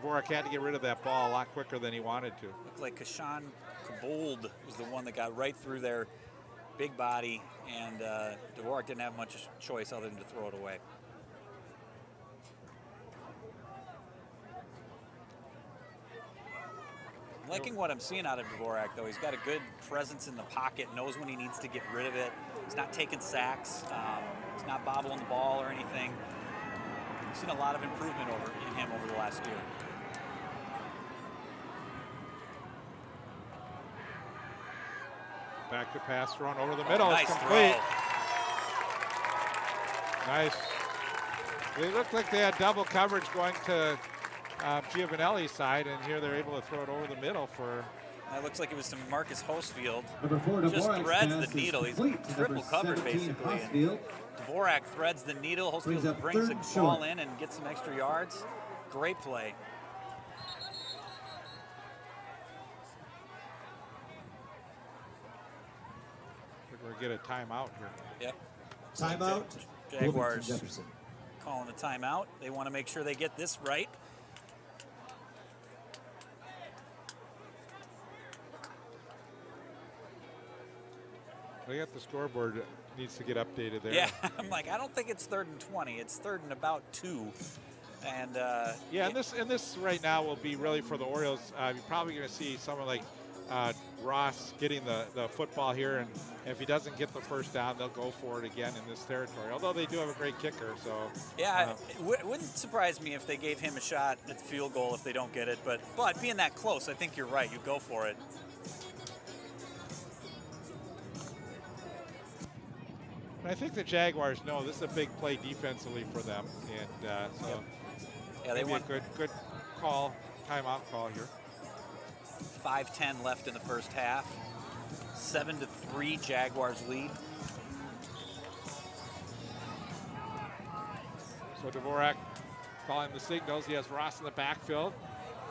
Dvorak had to get rid of that ball a lot quicker than he wanted to. Looked like Kashan Kabold was the one that got right through their big body, and Dvorak didn't have much choice other than to throw it away. I'm liking what I'm seeing out of Dvorak, though. He's got a good presence in the pocket, knows when he needs to get rid of it. He's not taking sacks. He's not bobbling the ball or anything. I've seen a lot of improvement in him over the last year. Back to pass run over the middle. Nice It's complete. throw. Nice. They looked like they had double coverage going to Giovanelli's side, and here they're able to throw it over the middle for. That looks like it was to Marcus Hosfield. Number 4, Just Dvorak's threads pass the needle. is He's complete to triple number covered, 17, basically. Hosfield. Dvorak threads the needle. Brings Hosfield up brings the third and ball short. in and gets some extra yards. Great play. we'll get a timeout here. Yep. Timeout. Jaguars Bloomington Jefferson. calling a timeout. They want to make sure they get this right. We got the scoreboard needs to get updated there. Yeah, I'm like, I don't think it's 3rd and 20. It's 3rd and about 2. And yeah, and this right now will be really for the Orioles. You're probably going to see someone like Ross getting the football here, and if he doesn't get the first down, they'll go for it again in this territory. Although they do have a great kicker, so yeah, it wouldn't surprise me if they gave him a shot at the field goal if they don't get it. But being that close, I think you're right. You go for it. I think the Jaguars know this is a big play defensively for them, and so yeah, they want a good call, timeout call here. 5:10 left in the first half. 7-3 Jaguars lead. So Dvorak calling the signals. He has Ross in the backfield.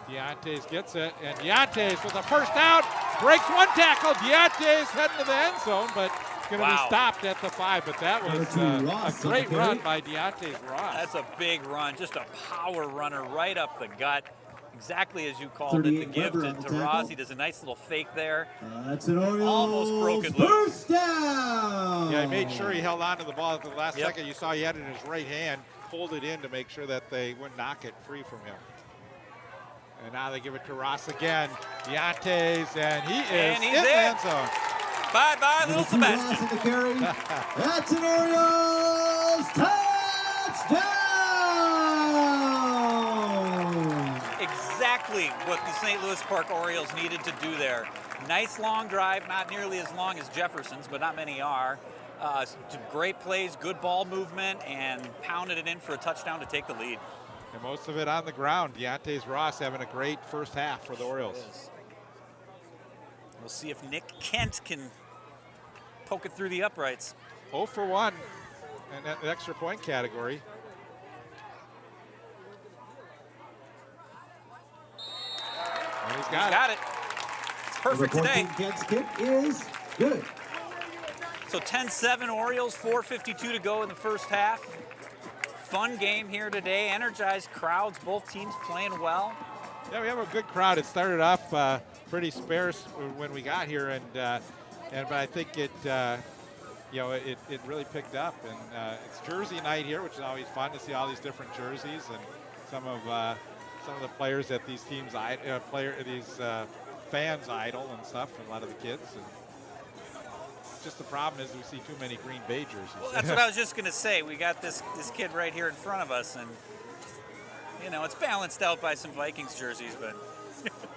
Deontay's gets it, and Deontay's with a first down, breaks one tackle. Deontay's heading to the end zone, but going to be stopped at the 5. But that was a great run by Deontay's Ross. That's a big run, just a power runner right up the gut. Exactly as you called it, the gift to Ross. He does a nice little fake there. That's an Orioles almost broken loose. First down. Yeah, he made sure he held on to the ball at the last second. You saw he had it in his right hand, pulled it in to make sure that they wouldn't knock it free from him. And now they give it to Ross again. Deontay's, and he is in the end zone. Bye-bye, little Sebastian. The carry. That's an Orioles touchdown. Exactly what the St. Louis Park Orioles needed to do there. Nice long drive, not nearly as long as Jefferson's, but not many are. Some great plays, good ball movement, and pounded it in for a touchdown to take the lead. And most of it on the ground. Deontay's Ross having a great first half for the Orioles. We'll see if Nick Kent can poke it through the uprights. 0 for 1 in that extra point category. And he's got it. It's perfect today. Kent's kick is good. So 10-7 Orioles, 4:52 to go in the first half. Fun game here today. Energized crowds, both teams playing well. Yeah, we have a good crowd. It started off pretty sparse when we got here, but I think it really picked up. And it's Jersey night here, which is always fun to see all these different jerseys and some of the players that these teams fans idol and stuff, and a lot of the kids. And just the problem is we see too many Green Bay jerseys. Well, that's what I was just going to say. We got this kid right here in front of us, and it's balanced out by some Vikings jerseys, but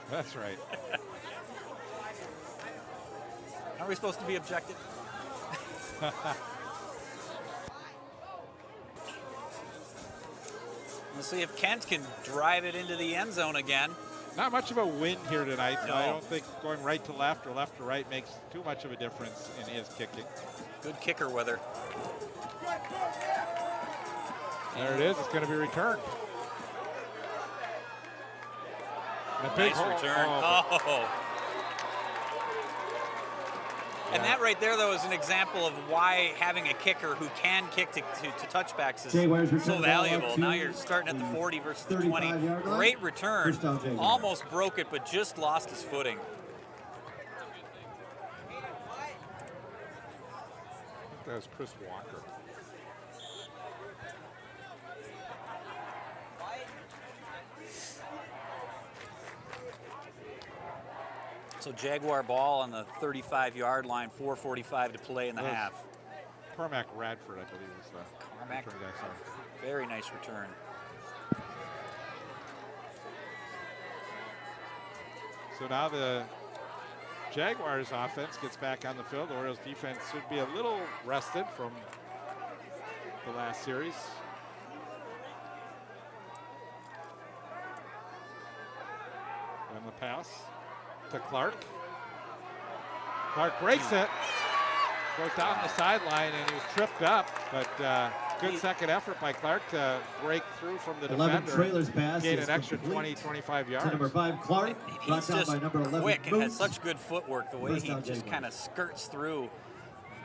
that's right. Are we supposed to be objective? We'll see if Kent can drive it into the end zone again. Not much of a wind here tonight, so No. I don't think going right to left or left to right makes too much of a difference in his kicking. Good kicker weather. There it is. It's going to be returned. And a big Nice hole. return. Oh. And that right there, though, is an example of why having a kicker who can kick to touchbacks is so valuable. Now you're starting at the 40 versus the 20. Great return. Almost broke it, but just lost his footing. I think that was Chris Walker. So Jaguar ball on the 35-yard line, 4:45 to play in the half. Cormac Radford, I believe, was the Cormac, return guy, sorry. very nice return. So now the Jaguars offense gets back on the field. The Orioles defense should be a little rested from the last series. And the pass to Clark. Clark breaks it, goes down the sideline, and he was tripped up, but good second effort by Clark to break through from the 11 defender. trailers pass Gain is an extra complete. 20-25 yards. To number 5, Clark. He's Brought down just by number 11, quick and has Boots. such good footwork. The way First he down, just Jaguars. kind of skirts through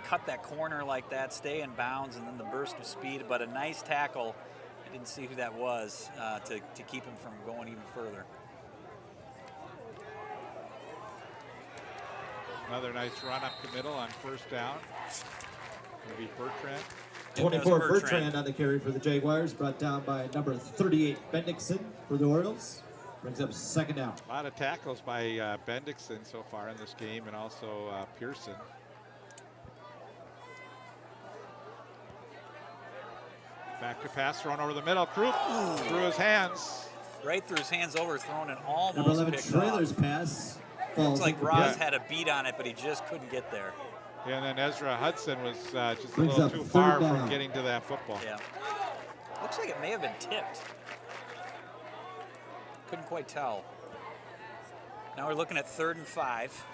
cut that corner like that, stay in bounds, and then the burst of speed. But a nice tackle. I didn't see who that was to keep him from going even further. Another nice run up the middle on first down. It'll be Bertrand. 24 Bertrand on the carry for the Jaguars, brought down by number 38 Bendixson for the Orioles. Brings up second down. A lot of tackles by Bendixson so far in this game, and also Pearson. Back to pass, thrown over the middle. Croup through his hands. Right through his hands, overthrown, and almost Number 11 picked Trailer's off. pass. Looks like Roz had a beat on it, but he just couldn't get there. Yeah, and then Ezra Hudson was just a Brings little up too third far down. from getting to that football. Yeah. Looks like it may have been tipped. Couldn't quite tell. Now we're looking at 3rd and 5.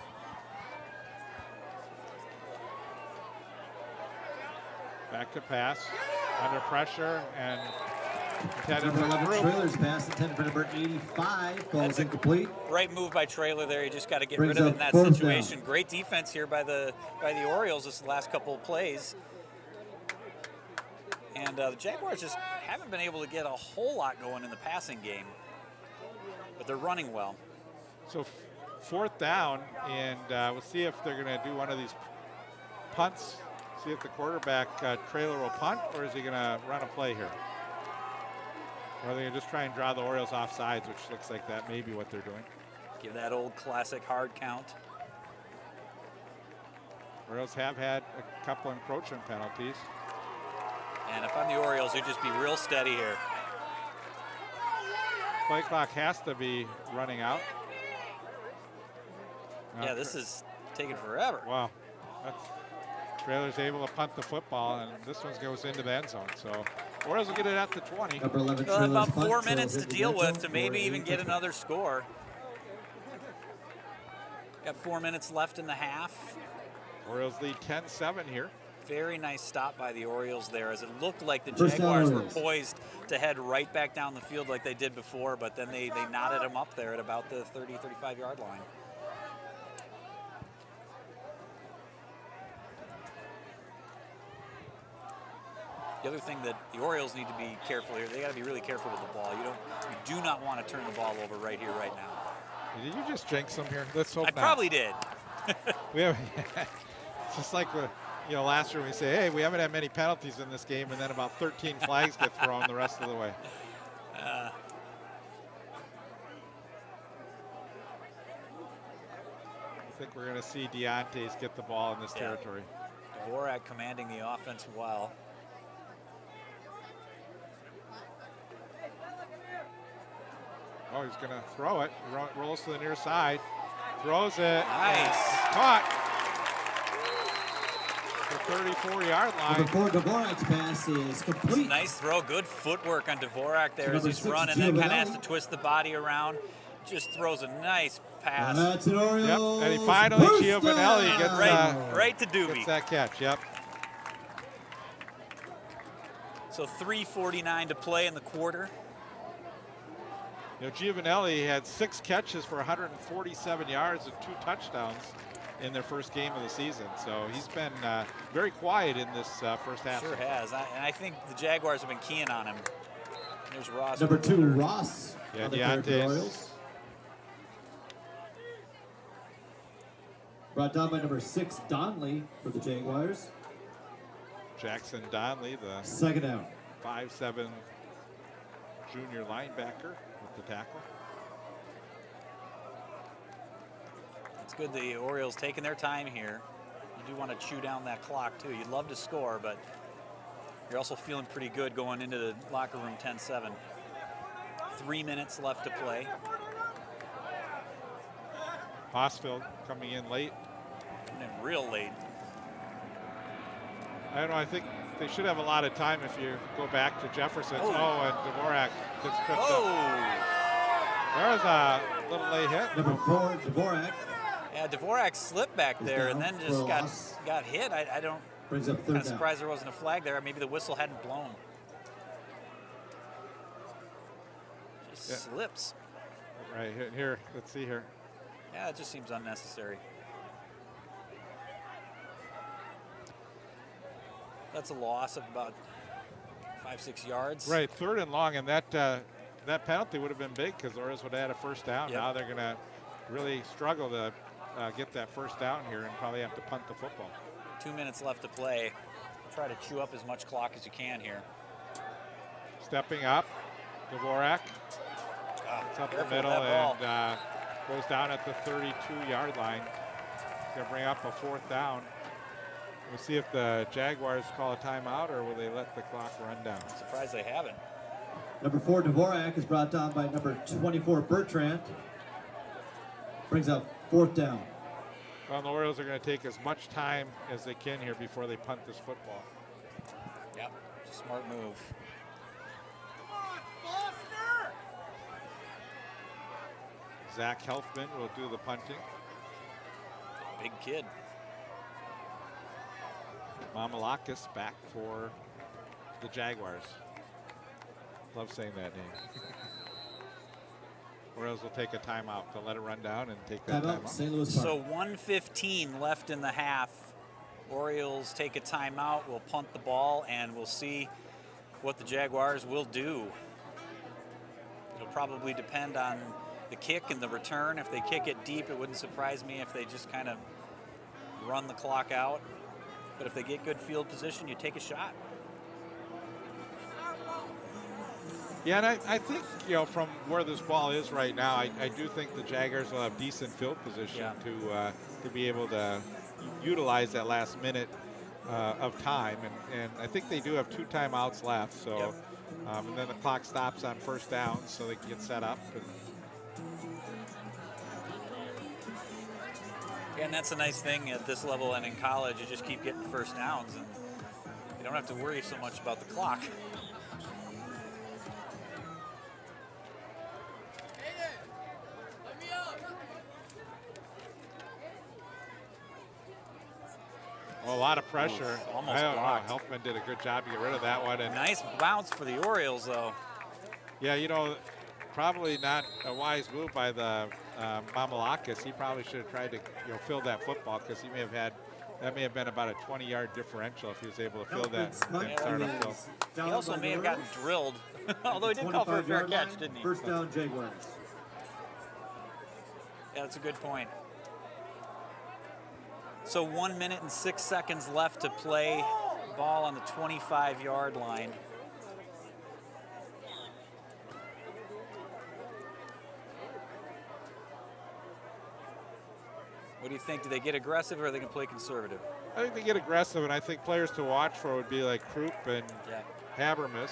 Back to pass, under pressure, and intended Number for 11 Croup. Trailer's pass intended for number 85. Falls incomplete. Right move by Trailer there. You just got to get Brings rid of it up in that fourth situation. down. Great defense here by the Orioles this last couple of plays. And the Jaguars just haven't been able to get a whole lot going in the passing game. But they're running well. So 4th down, and we'll see if they're going to do one of these punts. See if the quarterback Trailer will punt, or is he going to run a play here? Or are they going to just try and draw the Orioles off sides, which looks like that may be what they're doing. Give that old classic hard count. Orioles have had a couple encroachment penalties. And if I'm the Orioles, you'd just be real steady here. Play clock has to be running out. Yeah, this is taking forever. Wow. Trailer's able to punt the football, and this one goes into the end zone. So Orioles will get it at the 20. Number 11 Well, Trailer's about punt, 4 so minutes to hit the deal end with zone to for maybe a even get touchdown. another score. Got 4 minutes left in the half. Orioles lead 10-7 here. Very nice stop by the Orioles there, as it looked like the First down, Jaguars were Orioles. poised to head right back down the field like they did before, but then they knotted them up there at about the 30, 35-yard line. The other thing that the Orioles need to be careful here, they got to be really careful with the ball. You do not want to turn the ball over right here, right now. Did you just jinx them here? Let's hope I not. probably did. We have, it's just like last year we say, hey, we haven't had many penalties in this game, and then about 13 flags get thrown the rest of the way. I think we're going to see Deontay's get the ball in this territory. Dvorak commanding the offense well. Oh, he's going to throw it. He rolls to the near side. Throws it. Nice. Caught. The 34-yard line. Number 4 Dvorak's pass is complete. Nice throw. Good footwork on Dvorak there So as he's number 6, running, then kind of has Giovanelli. to twist the body around. Just throws a nice pass. That's an Orioles. Yep, and he finally, first Giovanelli down. gets right to Doobie. gets that catch, yep. So 3:49 to play in the quarter. Giovanelli had 6 catches for 147 yards and 2 touchdowns in their first game of the season. So he's been very quiet in this first half. Sure has. And I think the Jaguars have been keying on him. There's Ross. Number 2 Ross. Yeah, on the carry for the Deontay's. Orioles. Brought down by number 6 Donley for the Jaguars. Jackson Donnelly, the Second down. 5'7" junior linebacker with the tackle. It's good the Orioles taking their time here. You do want to chew down that clock too. You'd love to score, but you're also feeling pretty good going into the locker room 10-7. 3 minutes left to play. Hossfield coming in late. And then real late. I don't know, I think they should have a lot of time if you go back to Jefferson. Oh. And Dvorak gets tripped up. Oh! There was a little late hit. Number 4 Dvorak Yeah, Dvorak slipped back He's there and down then for just a loss. got hit. I don't. brings up Kind third of down. surprised there wasn't a flag there. Maybe the whistle hadn't blown. Just Yeah. slips. Right here, let's see here. Yeah, it just seems unnecessary. That's a loss of about 5-6 yards. Right, 3rd and long, and that penalty would have been big because the Orioles would have had a first down. Yep. Now they're going to really struggle to get that first down here and probably have to punt the football. 2 minutes left to play. Try to chew up as much clock as you can here. Stepping up, Dvorak. It's up the middle and goes down at the 32-yard line. Going to bring up a 4th down. We'll see if the Jaguars call a timeout or will they let the clock run down. I'm surprised they haven't. Number 4, Dvorak, is brought down by number 24, Bertrand. Brings up 4th down. Well, the Orioles are going to take as much time as they can here before they punt this football. Yep, smart move. Zach Helfman will do the punting. Big kid. Mamalakis back for the Jaguars. Love saying that name. Orioles will take a timeout. They'll let it run down and take that timeout. St. Louis Park. So 1:15 left in the half. Orioles take a timeout. We'll punt the ball, and we'll see what the Jaguars will do. It'll probably depend on the kick and the return. If they kick it deep, it wouldn't surprise me if they just kind of run the clock out. But if they get good field position, you take a shot. Yeah, and I think, from where this ball is right now, I do think the Jaguars will have decent field position to be able to utilize that last minute of time. And I think they do have 2 timeouts left. So, and then the clock stops on 1st down so they can get set up. And that's a nice thing at this level and in college. You just keep getting first downs, and you don't have to worry so much about the clock. Well, a lot of pressure. Oof, almost I don't blocked. know. Helfman did a good job to get rid of that one. And Nice bounce for the Orioles, though. yeah, probably not a wise move by the Mamalakis. He probably should have tried to fill that football because that may have been about a 20-yard differential if he was able to fill that startup field. He also may have gotten drilled, although he did call for a fair catch, didn't he? First down, Jaguars. Yeah, that's a good point. So 1 minute and 6 seconds left to play. Ball on the 25-yard line. What do you think? Do they get aggressive or are they going to play conservative? I think they get aggressive, and I think players to watch for would be like Krupp and Habermas.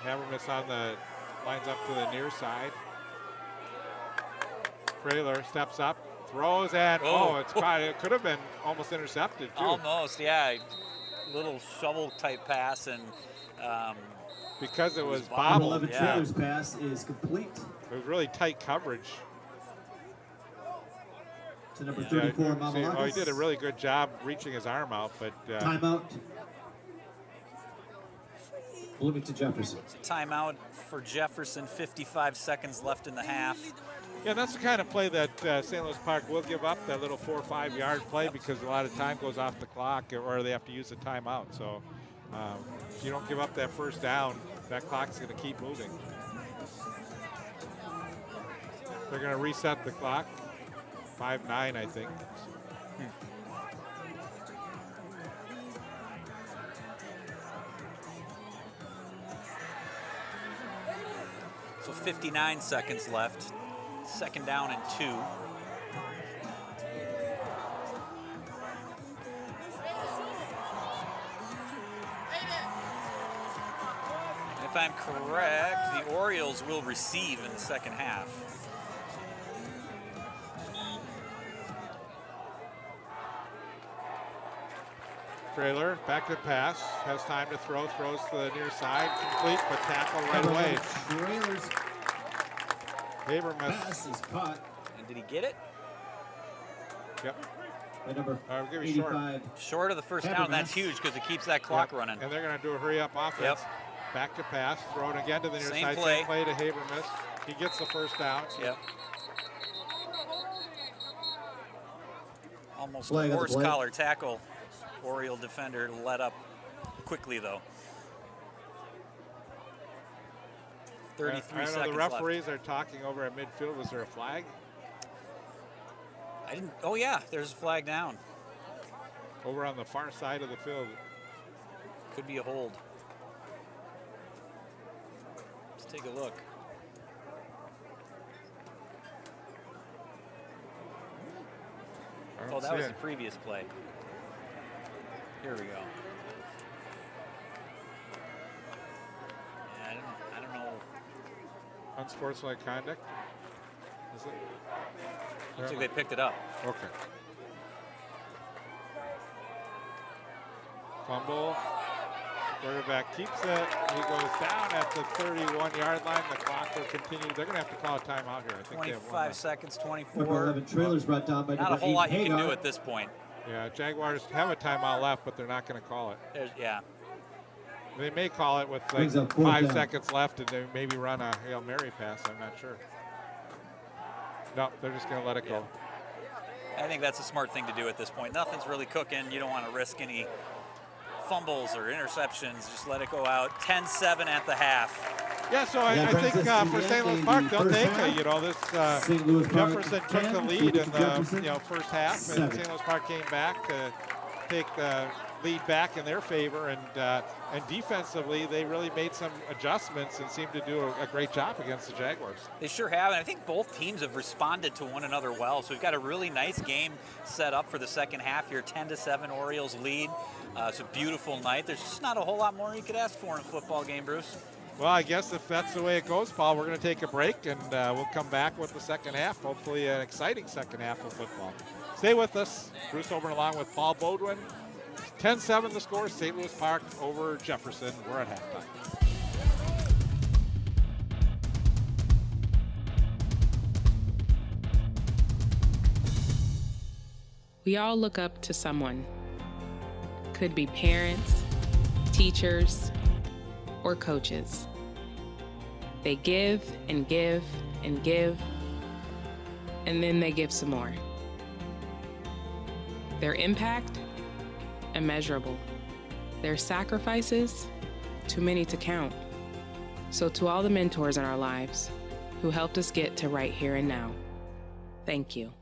Habermas lines up to the near side. Frailer steps up, throws, and it's caught. It could have been almost intercepted too. Almost, yeah. Little shovel-type pass, and because it was Number bobbled. 11 Trailer's pass is complete It was really tight coverage. to number 34, Mamalakis. He did a really good job reaching his arm out, but Timeout. Bloomington Jefferson. it's a timeout for Jefferson. 55 seconds left in the half. yeah, that's the kind of play that St. Louis Park will give up, that little 4 or 5 yard play, because a lot of time goes off the clock or they have to use a timeout. So if you don't give up that first down, that clock's going to keep moving. They're going to reset the clock. 5-9, I think. So 59 seconds left. 2nd down and 2. And if I'm correct, the Orioles will receive in the second half. Trailer, back to pass, has time to throws to the near side, complete, but tackle right away. Trailer's Habermas. pass is caught And did he get it? Yep. by number I'll give you short. 85. Short of the first down. That's huge because it keeps that clock Yep. running. And they're going to do a hurry-up offense. Back to pass, throw it again to the near Same side. play. Same play to Habermas. He gets the first down. Yep. Almost Flag a on the horse play. collar tackle Oriole defender let up quickly, though. 33 I know seconds the left. referees are talking over at midfield. Was there a flag? I didn't. Oh yeah, there's a flag down. Over on the far side of the field. Could be a hold. Let's take a look. I don't Oh, that see was it. the previous play. Here we go. Yeah, I don't know. Unsportsmanlike conduct? Is it? Looks like they picked it up. Okay. Fumble. Quarterback keeps it. He goes down at the 31-yard line. The clock will continue. They're going to have to call a timeout here. I think they have 25 seconds, Number 24. 11 trailers brought down by Not a number whole 8 lot you Hagar. can do at this point. Yeah, Jaguars have a timeout left, but they're not going to call it. Yeah. They may call it with like Brings up fourth 5 down. seconds left and they maybe run a Hail Mary pass. I'm not sure. No, they're just going to let it go. I think that's a smart thing to do at this point. Nothing's really cooking. You don't want to risk any fumbles or interceptions. Just let it go out. 10-7 at the half. Yeah, so That I brings think us to for the St. end Louis of Park, the they'll first take half. this. St. Louis Park Jefferson took 10, the lead in Bloomington the Jefferson first half, 7. and St. Louis Park came back to take the lead back in their favor. And defensively, they really made some adjustments and seemed to do a great job against the Jaguars. They sure have, and I think both teams have responded to one another well. So we've got a really nice game set up for the second half here. 10-7 Orioles lead. It's a beautiful night. There's just not a whole lot more you could ask for in a football game, Bruce. Well, I guess if that's the way it goes, Paul, we're going to take a break, and we'll come back with the second half. Hopefully an exciting second half of football. Stay with us. Bruce Oberman along with Paul Bodwin. 10-7 the score, St. Louis Park over Jefferson. We're at halftime. We all look up to someone. Could be parents, teachers, or coaches. They give and give and give, and then they give some more. Their impact, immeasurable. Their sacrifices, too many to count. So to all the mentors in our lives who helped us get to right here and now, thank you.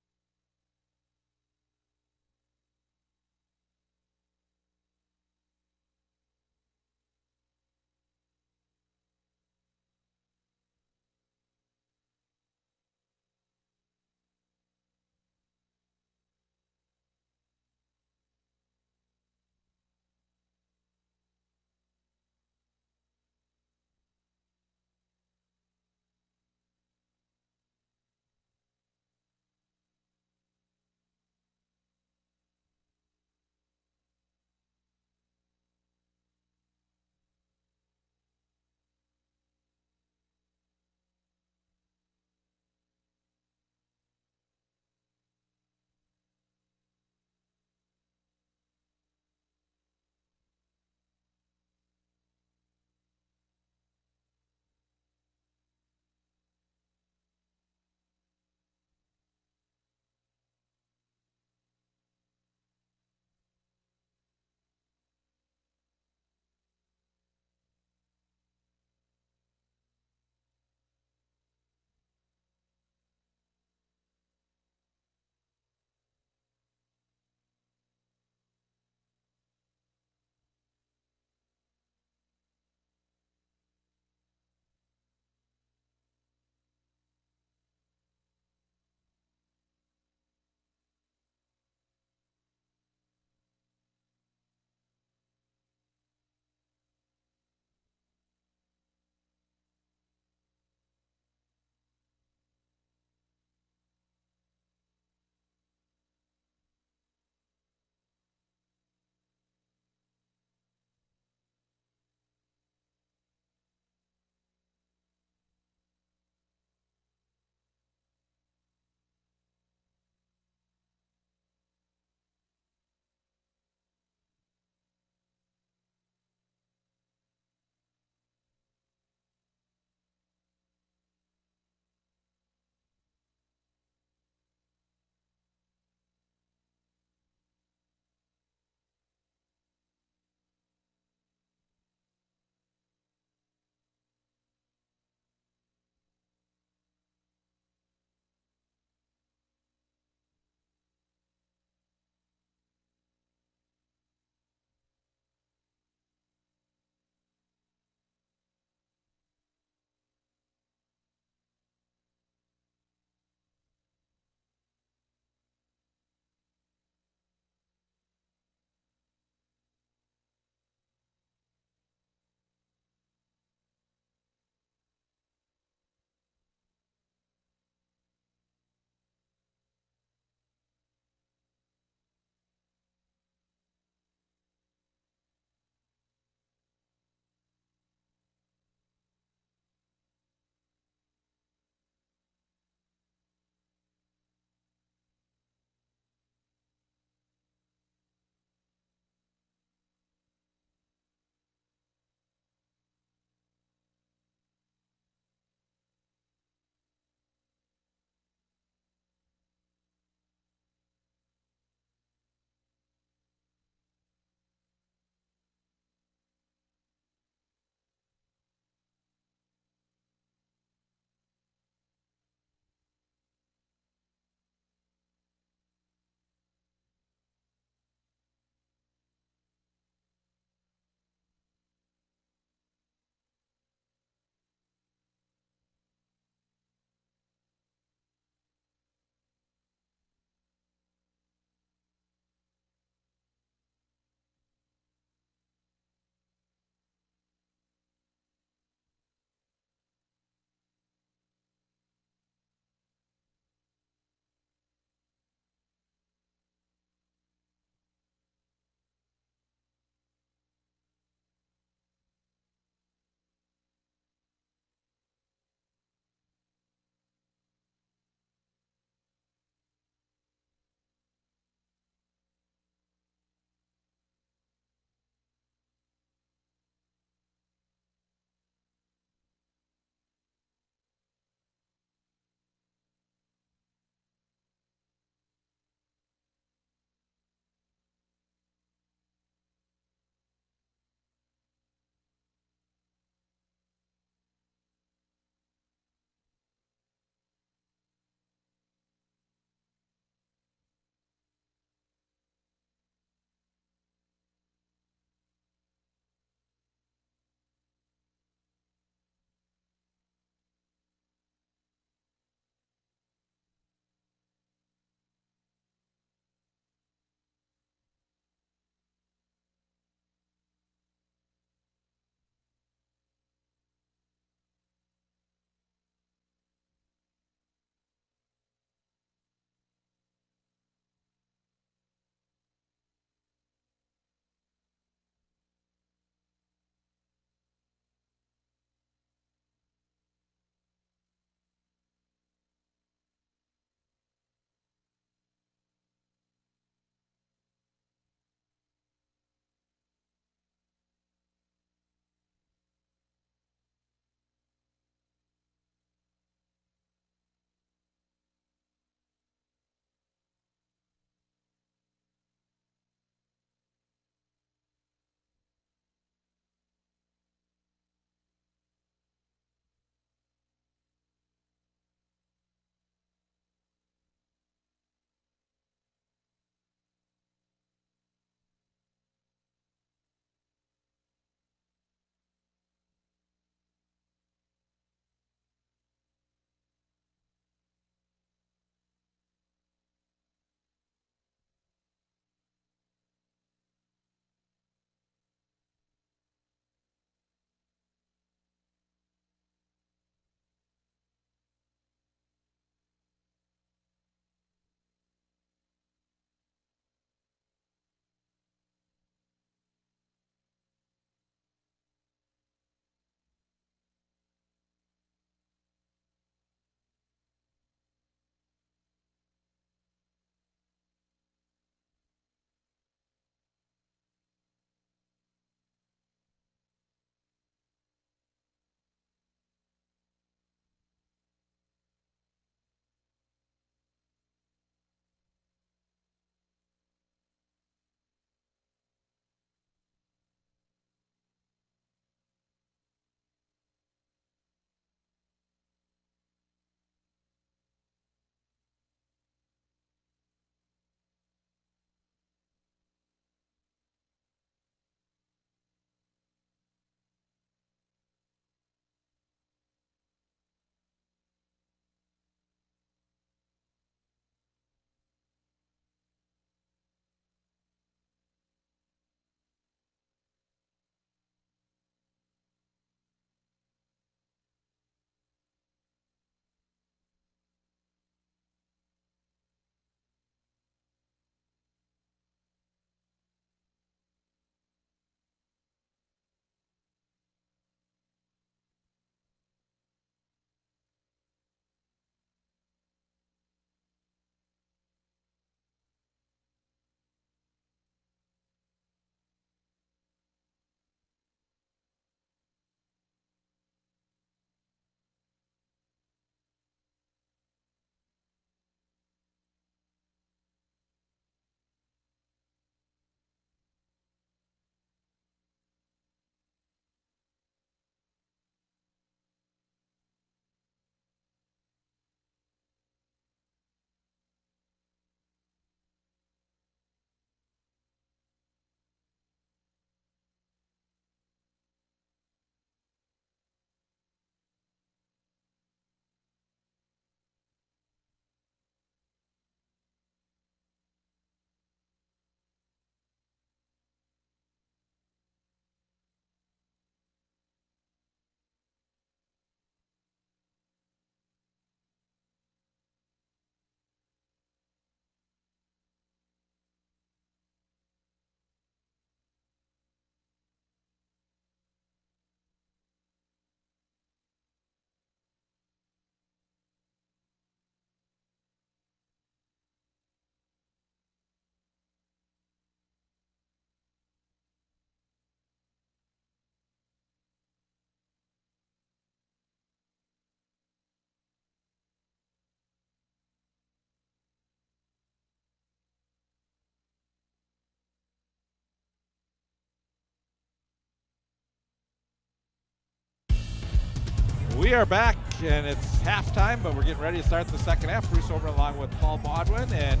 We are back, and it's halftime, but we're getting ready to start the second half. Bruce over along with Paul Baudwin. And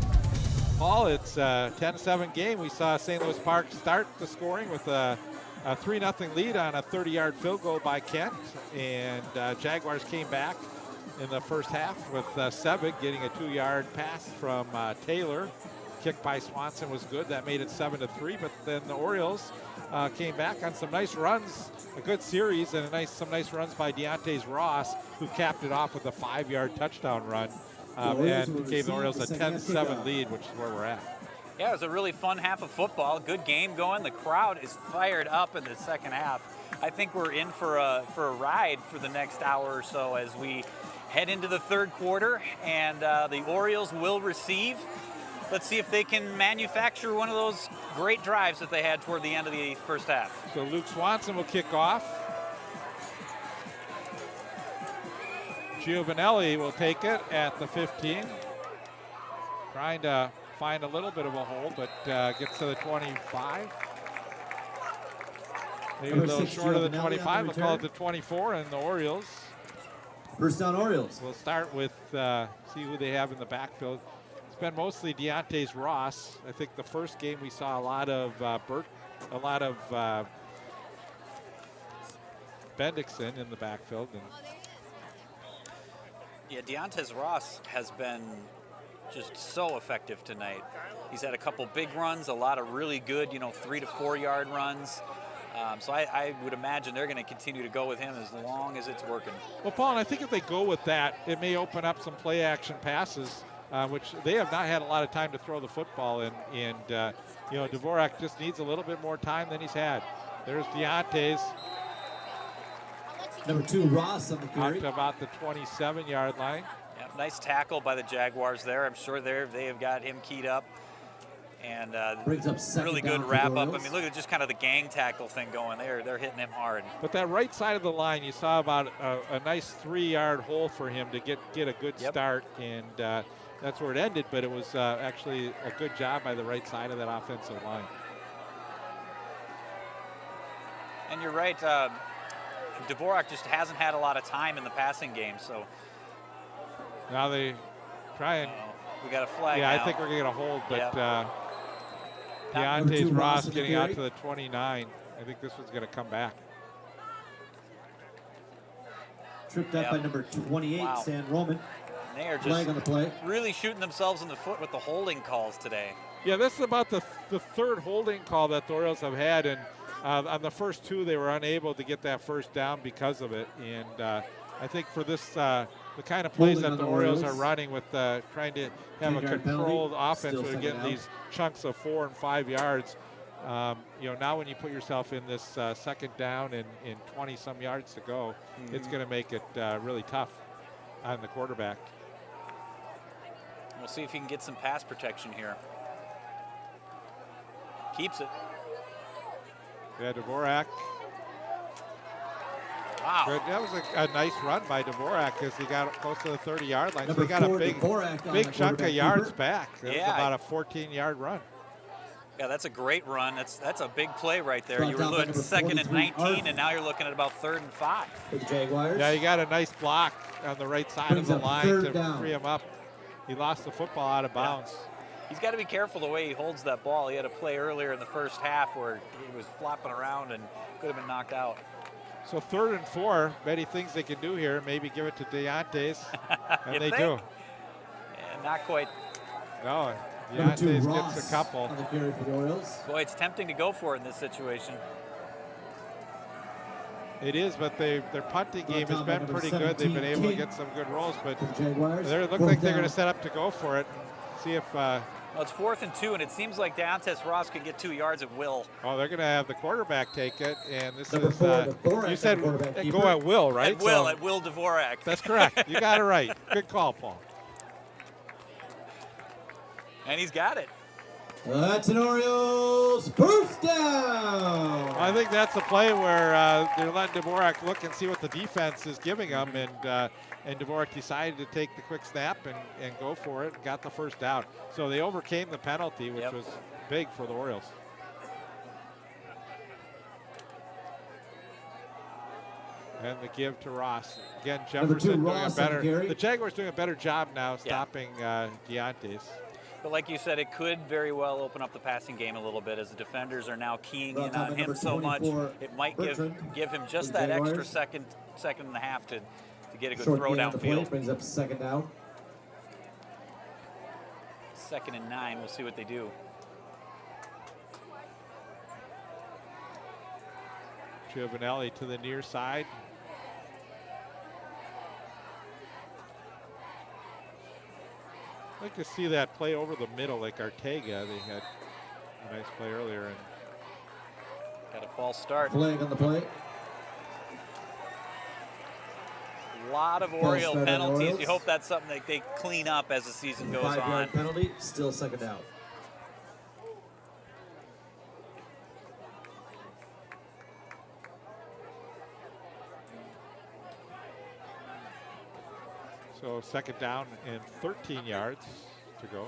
Paul, it's a 10-7 game. We saw St. Louis Park start the scoring with a 3-0 lead on a 30-yard field goal by Kent. And Jaguars came back in the first half with Sept getting a 2-yard pass from Taylor. Kick by Swanson was good. That made it 7-3. But then the Orioles came back on some nice runs, a good series, and some nice runs by Deontay Ross, who capped it off with a 5-yard touchdown run and gave the Orioles a 10-7 lead, which is where we're at. Yeah, it was a really fun half of football. Good game going. The crowd is fired up in the second half. I think we're in for a ride for the next hour or so as we head into the third quarter, and the Orioles will receive. Let's see if they can manufacture one of those great drives that they had toward the end of the first half. So Luke Swanson will kick off. Giovanelli will take it at the 15. Trying to find a little bit of a hole, but gets to the 25. Maybe a little short of the 25. We'll call it the 24, and the Orioles. First down, Orioles. We'll start with see who they have in the backfield. Been mostly Deontay Ross. I think the first game we saw a lot of Bendixson in the backfield. And yeah, Deontay Ross has been just so effective tonight. He's had a couple big runs, a lot of really good, 3 to 4 yard runs. So I would imagine they're going to continue to go with him as long as it's working. Well, Paul, and I think if they go with that, it may open up some play action passes. Which they have not had a lot of time to throw the football in. And Dvorak just needs a little bit more time than he's had. There's Deontay's. Number 2, Ross on the carry. Out to about the 27-yard line. Yeah, nice tackle by the Jaguars there. I'm sure they have got him keyed up. And brings up really good wrap up. I mean, look at just kind of the gang tackle thing going. They're hitting him hard. But that right side of the line, you saw about a nice 3-yard hole for him to get a good start. And that's where it ended, but it was actually a good job by the right side of that offensive line. And you're right, Dvorak just hasn't had a lot of time in the passing game, so. Now they try and. We got a flag Yeah, now. I think we're going to get a hold, but Deontay Ross getting out to the 29. I think this one's going to come back. Tripped up by number 28, San Roman. They are flag on the play. Really shooting themselves in the foot with the holding calls today. Yeah, this is about the third holding call that the Orioles have had, and on the first 2 they were unable to get that first down because of it. And I think for this, the kind of plays that the Orioles are running with trying to have a controlled offense, where they're getting these chunks of 4 and 5 yards. Now when you put yourself in this second down and 20-some yards to go, it's going to make it really tough on the quarterback. We'll see if he can get some pass protection here. Keeps it. Yeah, Dvorak. Wow. Good. That was a nice run by Dvorak as he got close to the 30-yard line. So he got a big chunk of yards back. That was about a 14-yard run. Yeah, that's a great run. That's a big play right there. You were looking 2nd and 19, and now you're looking at about 3rd and 5. For the Jaguars. Yeah, you got a nice block on the right side of the line to free him up. He lost the football out of bounds. He's got to be careful the way he holds that ball. He had a play earlier in the first half where he was flopping around and could have been knocked out. So 3rd and 4, many things they can do here. Maybe give it to Deontay's, and they do. Yeah, not quite. No, Deontay's gets a couple. On the carry for the Orioles. Boy, it's tempting to go for it in this situation. It is, but their punting game has been pretty good. They've been able to get some good rolls, but they look like they're going to set up to go for it. See if. Well, it's 4th and 2, and it seems like Deontay Ross can get 2 yards at will. Oh, they're going to have the quarterback take it, and this Number is. 4, Dvorak, you said go at will, right? At will Dvorak. That's correct. You got it right. Good call, Paul. And he's got it. That's an Orioles first down. I think that's a play where they're letting Dvorak look and see what the defense is giving them, and Dvorak decided to take the quick snap and go for it, got the first down. So they overcame the penalty, which was big for the Orioles. And the give to Ross. Again, Number 2, Jefferson doing a Ross on the better. carry. The Jaguars doing a better job now stopping Deontay's. But like you said, it could very well open up the passing game a little bit as the defenders are now keying Brought in down on by him number so much. 24, It might Bertrand give him just for the that extra Jaguars. second and a half to get a good Short throw gain on the play, downfield. brings up 2nd down. 2nd and 9. We'll see what they do. Giovanelli to the near side. I'd like to see that play over the middle like Ortega. They had a nice play earlier. And Got a false start. Flag on the play. A lot of False Oriole start on penalties. Orioles. You hope that's something that they clean up as the season goes 5-yard on. penalty, still 2nd down. so 2nd down and 13 yards to go.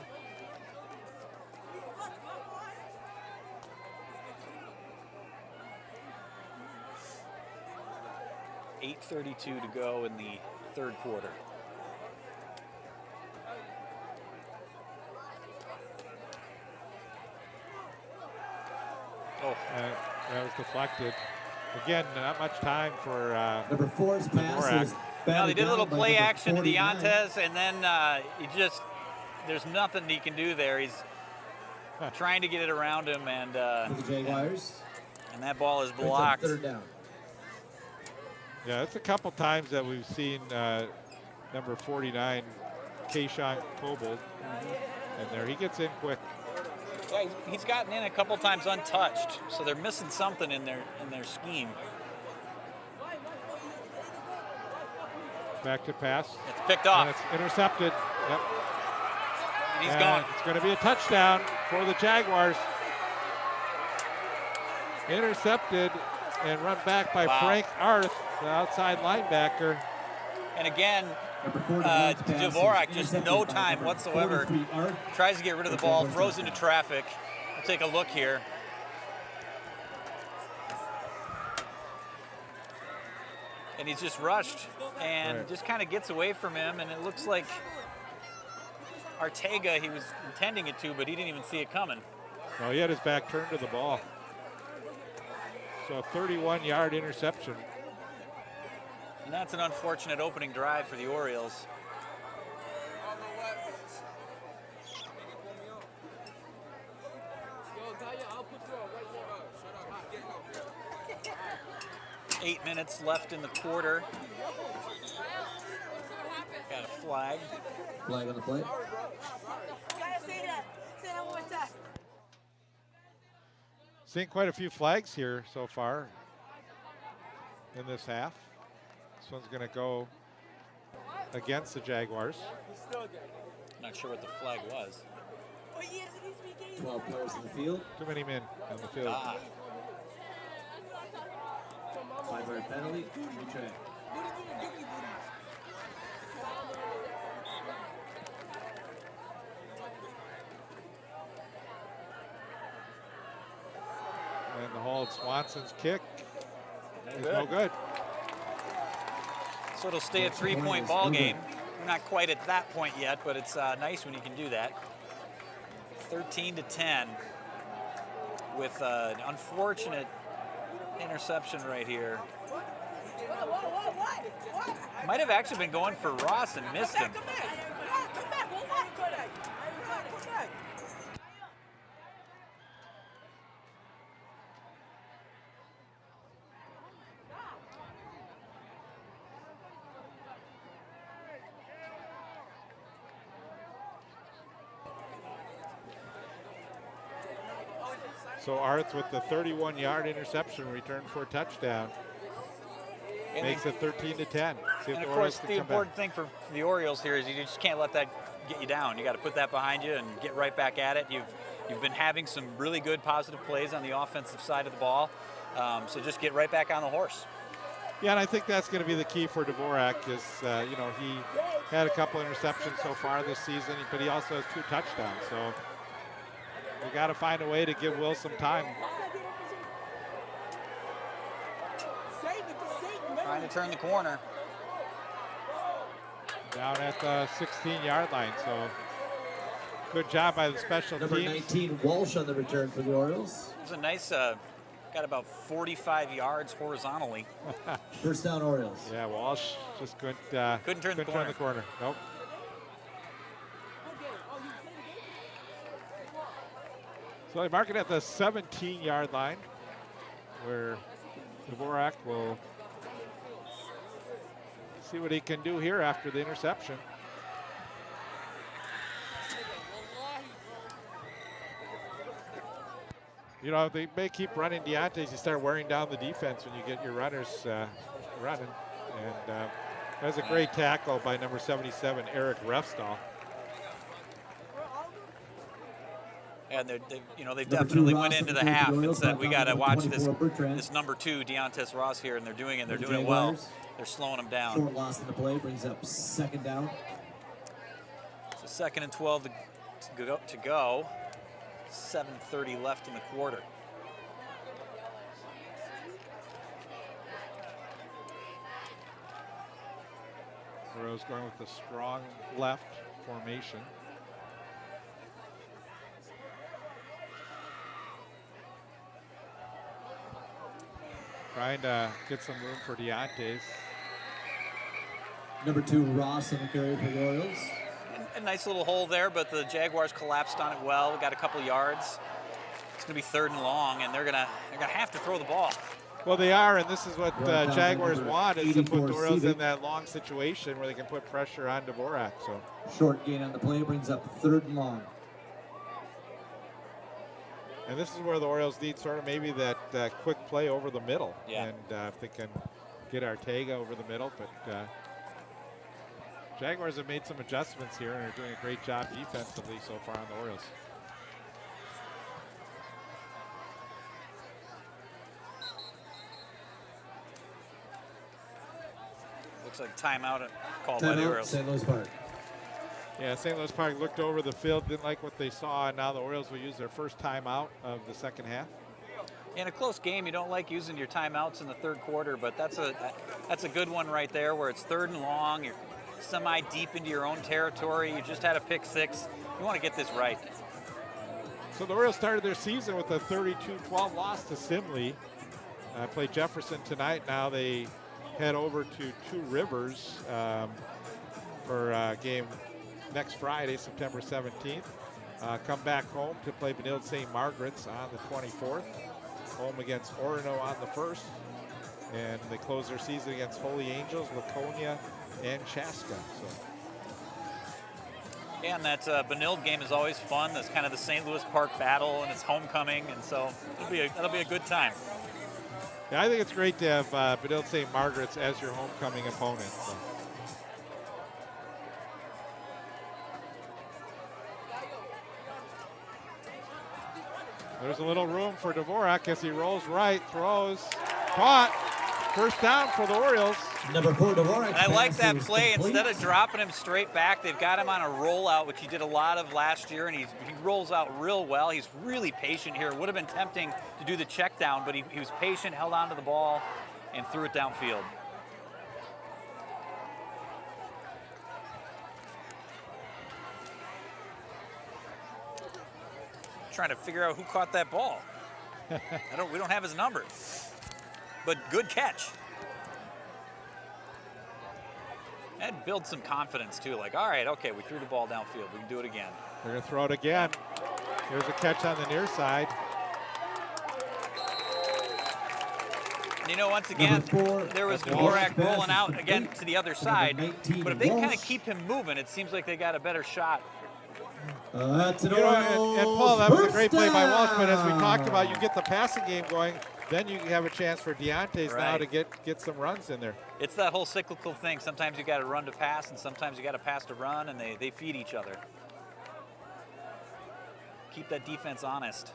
.8:32 to go in the 3rd quarter. Oh, That was deflected. Again, not much time for Number 4's pass Dvorak. is now they batted did a little down by play number action to 49. Deontez, and then there's nothing he can do there. He's trying to get it around him, and For the Jaguars. that ball is Brings up blocked. 3rd down. Yeah, it's a couple times that we've seen number 49, Kayshawn Cobold, and there he gets in quick. Yeah, he's gotten in a couple times untouched, so they're missing something in their scheme. Back to pass. It's picked And off. it's intercepted. Yep. And he's And gone. it's going to be a touchdown for the Jaguars. Intercepted and run back by Wow. Frank Arth, the outside linebacker. And again, Number 49's pass is Dvorak, just intercepted no by time number whatsoever. 43 Art. Tries to get rid of the ball, throws into traffic. We'll take a look here. And he's just rushed and Right. just kind of gets away from him, and it looks like Ortega, he was intending it to, but he didn't even see it coming. No, he had his back turned to the ball. So a 31-yard interception. And that's an unfortunate opening drive for the Orioles. Eight minutes left in the quarter. Got a flag. Flag on the play. Seeing quite a few flags here so far in this half. This one's going to go against the Jaguars. Not sure what the flag was. 12 players in the field. Too many men on the field. Ah, 5-yard penalty. Retrack. And the hold, Swanson's kick is no good. so it'll stay a 3-point ball game. We're not quite at that point yet, but it's nice when you can do that. 13-10 with an unfortunate interception right here. Might have actually been going for Ross and missed him. So Arth with the 31-yard interception return for a touchdown. And Makes it 13-10. See if And the of Orioles course, can the come back. important thing for the Orioles here is you just can't let that get you down. You got to put that behind you and get right back at it. You've been having some really good positive plays on the offensive side of the ball, so just get right back on the horse. Yeah, and I think that's going to be the key for Dvorak is, he had a couple interceptions so far this season, but he also has 2 touchdowns. So we got to find a way to give Will some time. All trying to turn the corner. Down at the 16-yard line, so good job by the special Number teams. 19, Walsh on the return for the Orioles. It was a nice, got about 45 yards horizontally. First down, Orioles. Yeah, Walsh just couldn't turn the corner. Nope. So they mark it at the 17-yard line, where Dvorak will see what he can do here after the interception. You know, they may keep running Deontay's. You start wearing down the defense when you get your runners running. And that was a great tackle by number 77, Eric Refstall. And they've definitely went into the half and said, we got to watch this number 2, Deontay Ross here, and they're doing it. They're doing it well. They're slowing him down. Short loss in the play brings up second down. So 2nd and 12 to go. 7:30 left in the quarter. Burrow's going with the strong left formation. Trying to get some room for Deontay's. Number 2, Ross on the carry for the Orioles. A nice little hole there, but the Jaguars collapsed on it well. We got a couple yards. It's going to be 3rd and long, and they're gonna have to throw the ball. Well, they are, and this is what Jaguars want, is to put the Orioles in that long situation where they can put pressure on Dvorak. So short gain on the play brings up 3rd and long. And this is where the Orioles need sort of maybe that quick play over the middle. Yeah. And if they can get Arteaga over the middle, but Jaguars have made some adjustments here and are doing a great job defensively so far on the Orioles. Looks like timeout called by the Orioles. St. Louis Park. Yeah, St. Louis Park looked over the field, didn't like what they saw, and now the Orioles will use their first timeout of the second half. In a close game, you don't like using your timeouts in the 3rd quarter, but that's a good one right there where it's 3rd and long. You're semi-deep into your own territory. You just had a pick 6. You want to get this right. So the Orioles started their season with a 32-12 loss to Simley. Play Jefferson tonight. Now they head over to Two Rivers for a game next Friday, September 17th. Come back home to play Benilde St. Margaret's on the 24th. Home against Orono on the 1st. And they close their season against Holy Angels, Laconia, and Chaska. So. Yeah, and that Benilde game is always fun. That's kind of the St. Louis Park battle, and it's homecoming, and so that'll be a good time. Yeah, I think it's great to have Benilde St. Margaret's as your homecoming opponent. So. There's a little room for Dvorak as he rolls right, throws, caught. First down for the Orioles. Number 4, Dvorak. And I like that play. Instead of dropping him straight back, they've got him on a rollout, which he did a lot of last year, and he rolls out real well. He's really patient here. It would have been tempting to do the check down, but he was patient, held on to the ball, and threw it downfield. Trying to figure out who caught that ball. We don't have his number. But good catch. That builds some confidence too. Like, all right, okay, we threw the ball downfield. We can do it again. They're going to throw it again. Here's a catch on the near side. And you know, once again, there was Dvorak rolling out again to the other side. But if they can kind of keep him moving, it seems like they got a better shot. That's an and Paul, that was a great play by Walsh, but as we talked about, you get the passing game going, then you have a chance for Deontay's now to get some runs in there. It's that whole cyclical thing. Sometimes you got to run to pass, and sometimes you got to pass to run, and they feed each other. Keep that defense honest.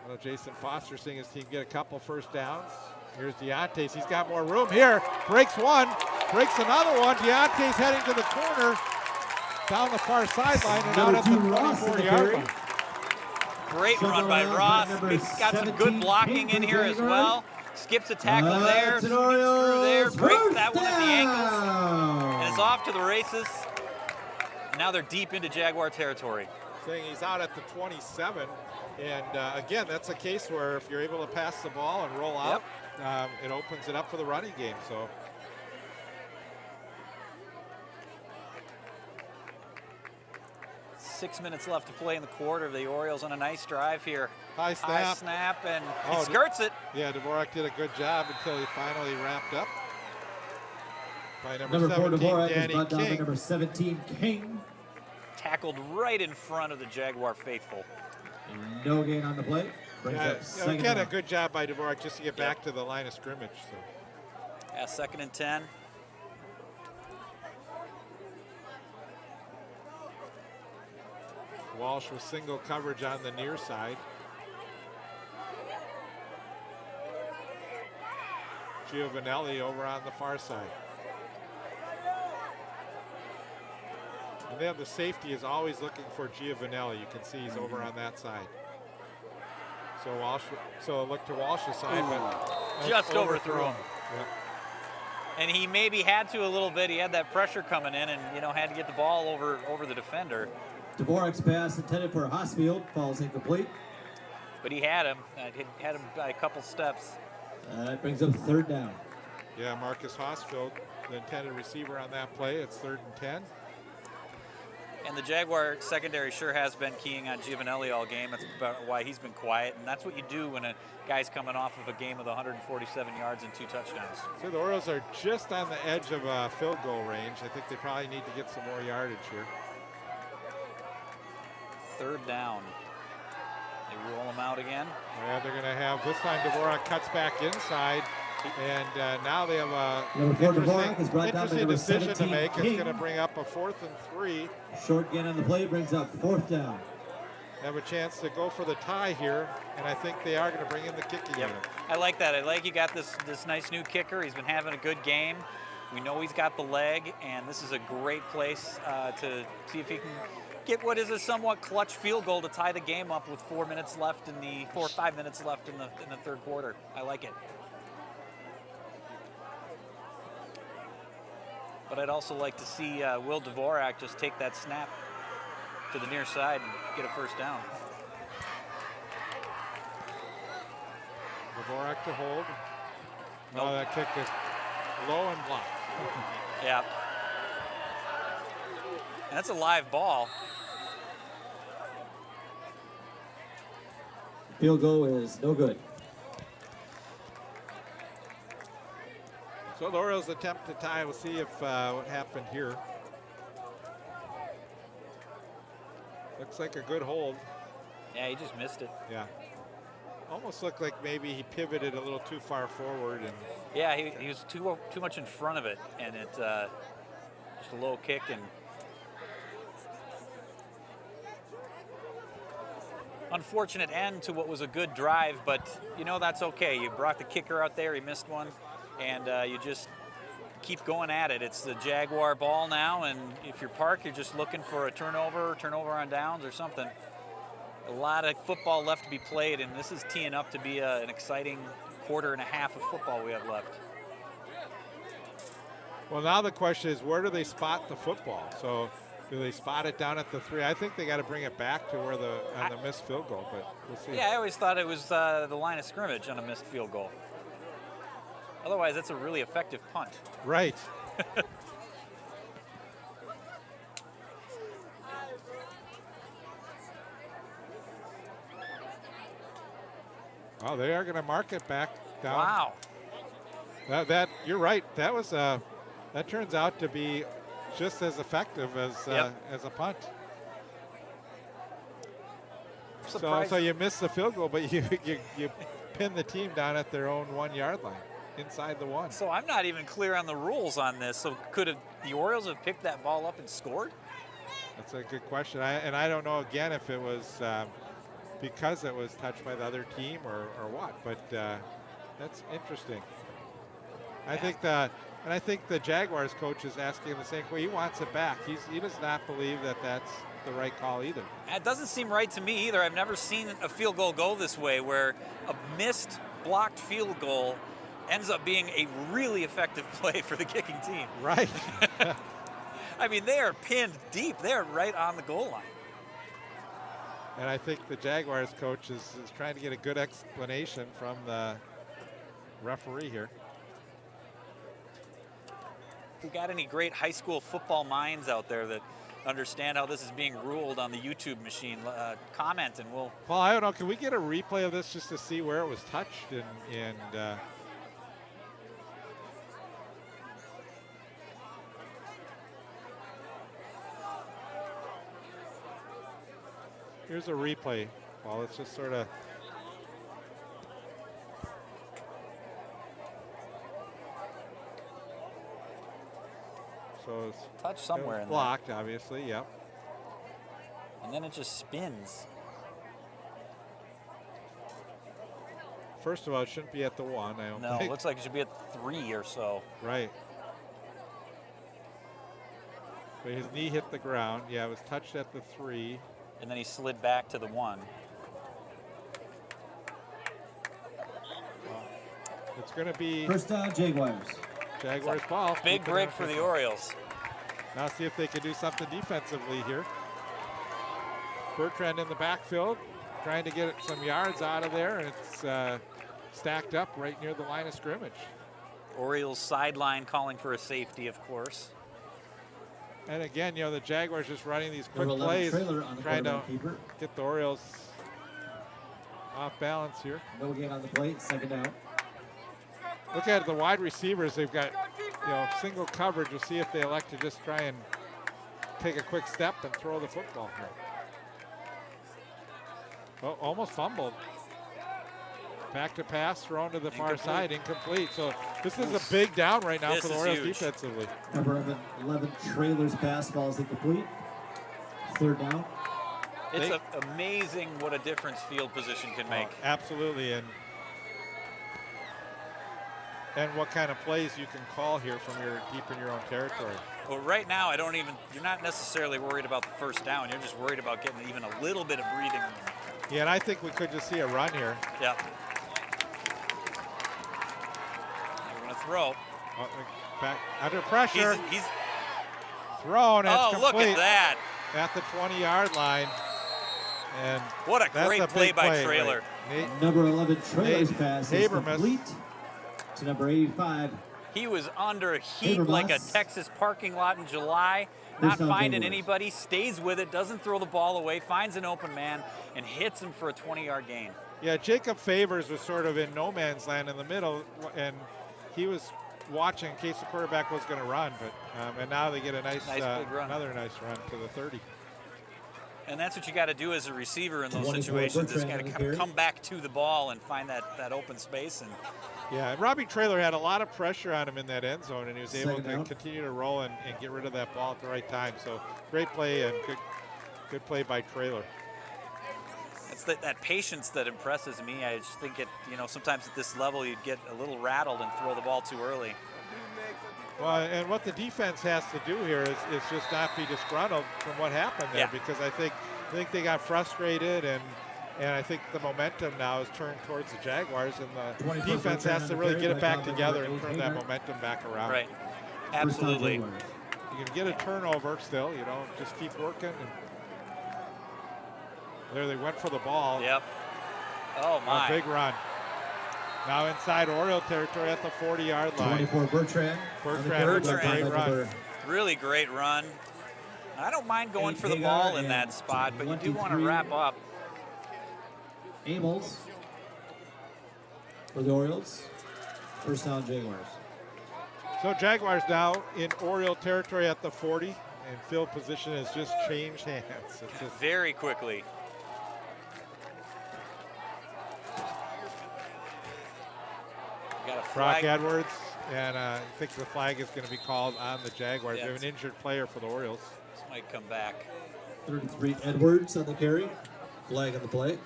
Well, Jason Foster seeing his team get a couple first downs. Here's Deontay's. He's got more room here. Breaks one, breaks another one. Deontay's heading to the corner, down the far sideline, and out at the 24-yard line. Great run by Ross. Got some good blocking in here as well. skips a tackle there, It's an sneaks through there, Orioles breaks that first one at the ankles, down. and is off to the races. Now they're deep into Jaguar territory. Saying he's out at the 27. And again, that's a case where if you're able to pass the ball and roll out, it opens it up for the running game. So 6 minutes left to play in the quarter. The Orioles on a nice drive here. high snap. High snap, and Oh, he skirts it. Yeah, Dvorak did a good job until he finally wrapped up. By Number 4, 17, Dvorak, is Danny brought down by King. number 17, King. Tackled right in front of the Jaguar faithful. No gain on the play. Brings up second Again, a down. good job by Dvorak just to get back to the line of scrimmage. So. Yeah, 2nd and 10. Walsh with single coverage on the near side. Giovanelli over on the far side. And then the safety is always looking for Giovanelli. You can see he's over on that side. So Walsh, so look to Walsh's side, but Just overthrew him. Yep. And he maybe had to a little bit. He had that pressure coming in, and had to get the ball over the defender. Dvorak's pass intended for Hosfield falls incomplete. But he had him. He had him by a couple steps. That brings up 3rd down. Yeah, Marcus Hosfield, the intended receiver on that play. It's 3rd and 10. And the Jaguar secondary sure has been keying on Giovanelli all game. That's about why he's been quiet. And that's what you do when a guy's coming off of a game with 147 yards and 2 touchdowns. So the Orioles are just on the edge of field goal range. I think they probably need to get some more yardage here. 3rd down. They roll him out again. Yeah, they're going to have, this time Dvorak cuts back inside. And now they have Number 4, an Dvorak is brought down by interesting number decision to 17, make. It's King. going to bring up a 4th and 3. Short gain on the play brings up 4th down. They have a chance to go for the tie here, and I think they are going to bring in the kicking unit. I like that. I like you got this nice new kicker. He's been having a good game. We know he's got the leg, and this is a great place to see if he can get what is a somewhat clutch field goal to tie the game up with 4 minutes left in the 4 or 5 minutes left in the 3rd quarter. I like it. But I'd also like to see Will Dvorak just take that snap to the near side and get a 1st down. Dvorak to hold. Nope. Oh, that kick is low and blocked. Yeah. And that's a live ball. Field goal is no good. So the Orioles attempt to tie. We'll see if what happened here. Looks like a good hold. Yeah, he just missed it. Yeah. Almost looked like maybe he pivoted a little too far forward. And Yeah, he was too much in front of it, and it just a low kick and unfortunate end to what was a good drive, but that's okay. You brought the kicker out there, he missed one, and you just keep going at it. It's the Jaguar ball now, and if you're Park, you're just looking for a turnover on downs or something. A lot of football left to be played, and this is teeing up to be an exciting quarter and a half of football we have left. well, now the question is, where do they spot the football? So do they spot it down at the 3? I think they got to bring it back to where on the missed field goal, but we'll see. Yeah, I always thought it was the line of scrimmage on a missed field goal. Otherwise, that's a really effective punt. Right. Oh, they are going to mark it back down. Wow. That you're right. That was that turns out to be just as effective as a punt. So you miss the field goal, but you pin the team down at their own 1 yard line, inside the 1. So I'm not even clear on the rules on this. So could the Orioles have picked that ball up and scored? That's a good question. I don't know again if it was because it was touched by the other team or what, but that's interesting. I think And I think the Jaguars coach is asking the same way. He wants it back. He does not believe that that's the right call either. It doesn't seem right to me either. I've never seen a field goal go this way, where a missed blocked field goal ends up being a really effective play for the kicking team. Right. I mean, they are pinned deep. They're right on the goal line. And I think the Jaguars coach is trying to get a good explanation from the referee here. If we got any great high school football minds out there that understand how this is being ruled on the YouTube machine, comment and we'll... Paul, I don't know, can we get a replay of this just to see where it was touched? Here's a replay. Well, it's just sort of... So it's touch somewhere in blocked, obviously, yep. And then it just spins. First of all, it shouldn't be at the 1, I don't think. No, it looks like it should be at 3 or so. Right. But his knee hit the ground. Yeah, it was touched at the 3. And then he slid back to the 1. It's going to be... First down, Jaguars. Jaguars ball. Big break for the Orioles. Now see if they can do something defensively here. Bertrand in the backfield, trying to get some yards out of there, and it's stacked up right near the line of scrimmage. Orioles sideline calling for a safety, of course. And again, you know, the Jaguars just running these quick Number 11 plays, trailer on the trying to quarterback keeper. get the Orioles off balance here. No gain on the plate, second down. Look at the wide receivers. They've got, you know, single coverage. We'll see if they elect to just try and take a quick step and throw the football here. Oh, almost fumbled. Back to pass, thrown to the far side, incomplete. So this is a big down right now for the Orioles defensively. Number 11 trailers pass ball is incomplete. Third down. It's amazing what a difference field position can make. Absolutely, and what kind of plays you can call here from your deep in your own territory. Well, right now, you're not necessarily worried about the first down. You're just worried about getting even a little bit of breathing room. Yeah, and I think we could just see a run here. Yeah. We're going to throw. Back under pressure. He's thrown. And it's look complete at that. At the 20-yard line. And what a great play by Trailer. Right. Number 11 trailers pass is Habermas. complete to number 85. He was under heat like a Texas parking lot in July, not finding anybody, stays with it, doesn't throw the ball away, finds an open man, and hits him for a 20-yard gain. Yeah, Jacob Favors was sort of in no man's land in the middle, and he was watching in case the quarterback was going to run. But and now they get a nice another nice run to the 30. And that's what you got to do as a receiver in those situations. Just got to come back to the ball and find that open space. And yeah, and Robbie Traylor had a lot of pressure on him in that end zone, and he was able to continue to roll and get rid of that ball at the right time. So great play and good play by Traylor. It's that patience that impresses me. I just think sometimes at this level you'd get a little rattled and throw the ball too early. Well, and what the defense has to do here is just not be disgruntled from what happened there, because I think they got frustrated, and I think the momentum now is turned towards the Jaguars, and the defense has to really get it back together and turn that momentum back around. Right, absolutely. You can get a turnover still, just keep working. And there they went for the ball. Yep. Oh, my. A big run. Now inside Oriole territory at the 40-yard line. 24 Bertrand. Great run. Really great run. I don't mind going for the ball in that spot, but you do want to wrap up. Amos for the Orioles. First down, Jaguars. So Jaguars now in Oriole territory at the 40, and field position has just changed hands. It's just very quickly. Brock Edwards, and I think the flag is going to be called on the Jaguars. They have an injured player for the Orioles. This might come back. 33 Edwards on the carry. Flag on the play.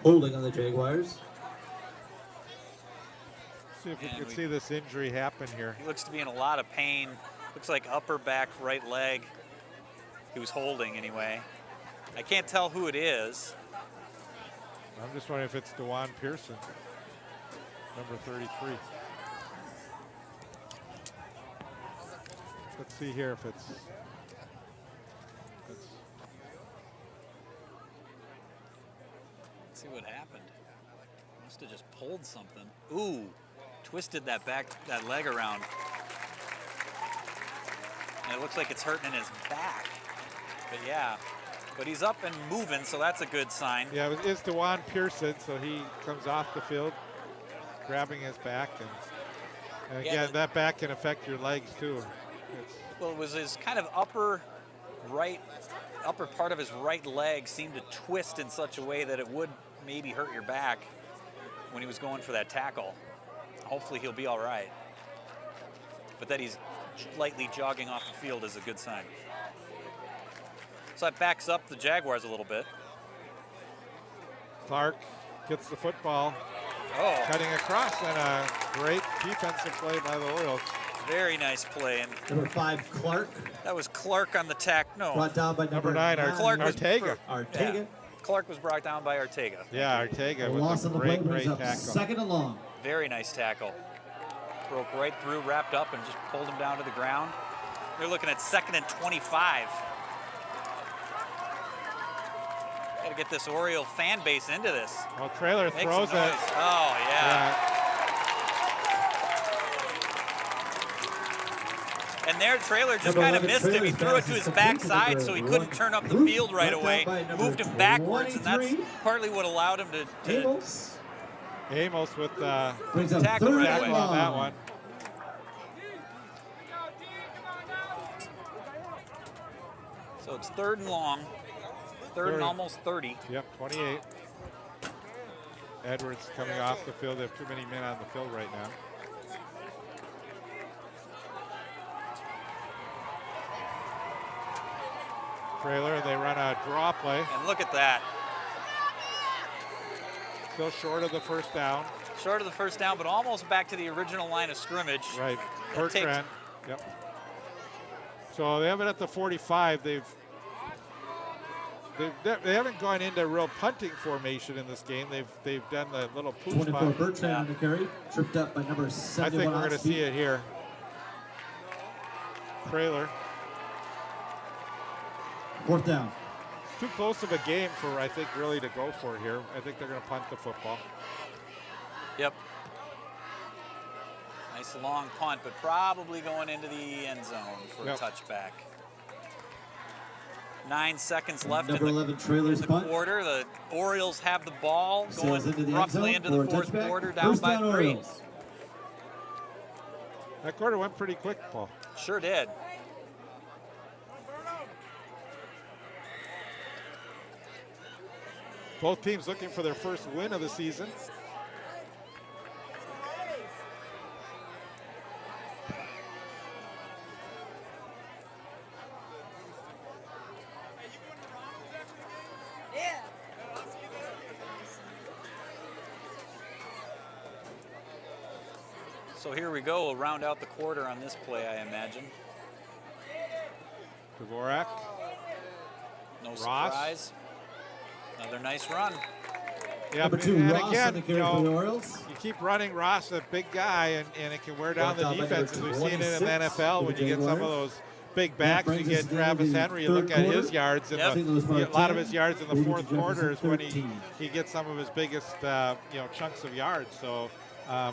Holding on the Jaguars. See if we And can see this injury happen here. He looks to be in a lot of pain. Looks like upper back right leg. He was holding anyway. I can't tell who it is. I'm just wondering if it's DeJuan Pearson, number 33. Let's see here if it's Let's see what happened. Must have just pulled something. Ooh, twisted that leg around. And it looks like it's hurting in his back. But yeah, but he's up and moving, so that's a good sign. Yeah, it's DeJuan Pearson, so he comes off the field, grabbing his back, and again, that back can affect your legs too. Well, it was his kind of upper part of his right leg seemed to twist in such a way that it would maybe hurt your back when he was going for that tackle. Hopefully he'll be all right. But that he's lightly jogging off the field is a good sign. So that backs up the Jaguars a little bit. Clark gets the football, cutting across, and a great defensive play by the Orioles. Very nice play. And Number 5, Clark. that was Clark on the tack. No. Brought down by Number 9, Artega. Artega. Yeah. Clark was brought down by Ortega. Yeah, Artega Loss with on a the play great brings up tackle. 2nd and long. Very nice tackle. Broke right through, wrapped up, and just pulled him down to the ground. They're looking at 2nd and 25. Got to get this Oriole fan base into this. Well, Trailer Make throws some it. noise. Oh, yeah. And their Trailer just kind of missed him. He threw it to his backside, so he couldn't turn up the field right away. Moved him backwards, and that's partly what allowed him to Amos with brings up tackle 3rd right and away. on that long. one. So it's 3rd and long. 3rd and almost 30. Yep, 28. Edwards coming off the field. They have too many men on the field right now. Trailer, they run a draw play. And look at that. Still short of the first down. Short of the first down, but almost back to the original line of scrimmage. Right, That takes- Bertrand. Yep. So they have it at the 45. They haven't gone into real punting formation in this game. They've done the little pooch 24 punt. Bertrand on the carry. Tripped up by number 71. I think we're going to Oxby. see it here. Trailer. 4th down. It's too close of a game for, I think, really to go for here. I think they're going to punt the football. Yep. Nice long punt, but probably going into the end zone for a touchback. 9 seconds left Number in 11 Trailer's the punt. quarter. The Orioles have the ball Sails into going the end roughly zone into for the a 4th touchback. quarter, down First by down 3. Orioles. That quarter went pretty quick, Paul. Sure did. Both teams looking for their first win of the season. So here we go. We'll round out the quarter on this play, I imagine. Dvorak. No Ross. surprise. Another nice run. Yeah, Number 2 and Ross again, on the carry for the Orioles. you keep running Ross, a big guy, and it can wear down the Brought down by defenses. number We've seen it in the 26 NFL for when the you get some of Jaguars. those big backs. You brings us get to the Travis end of Henry. You the look third at his quarter. yards in Yep. St. Louis a lot of 10, his yards in the Bloomington fourth quarter is Jefferson when 13. he gets some of his biggest chunks of yards. So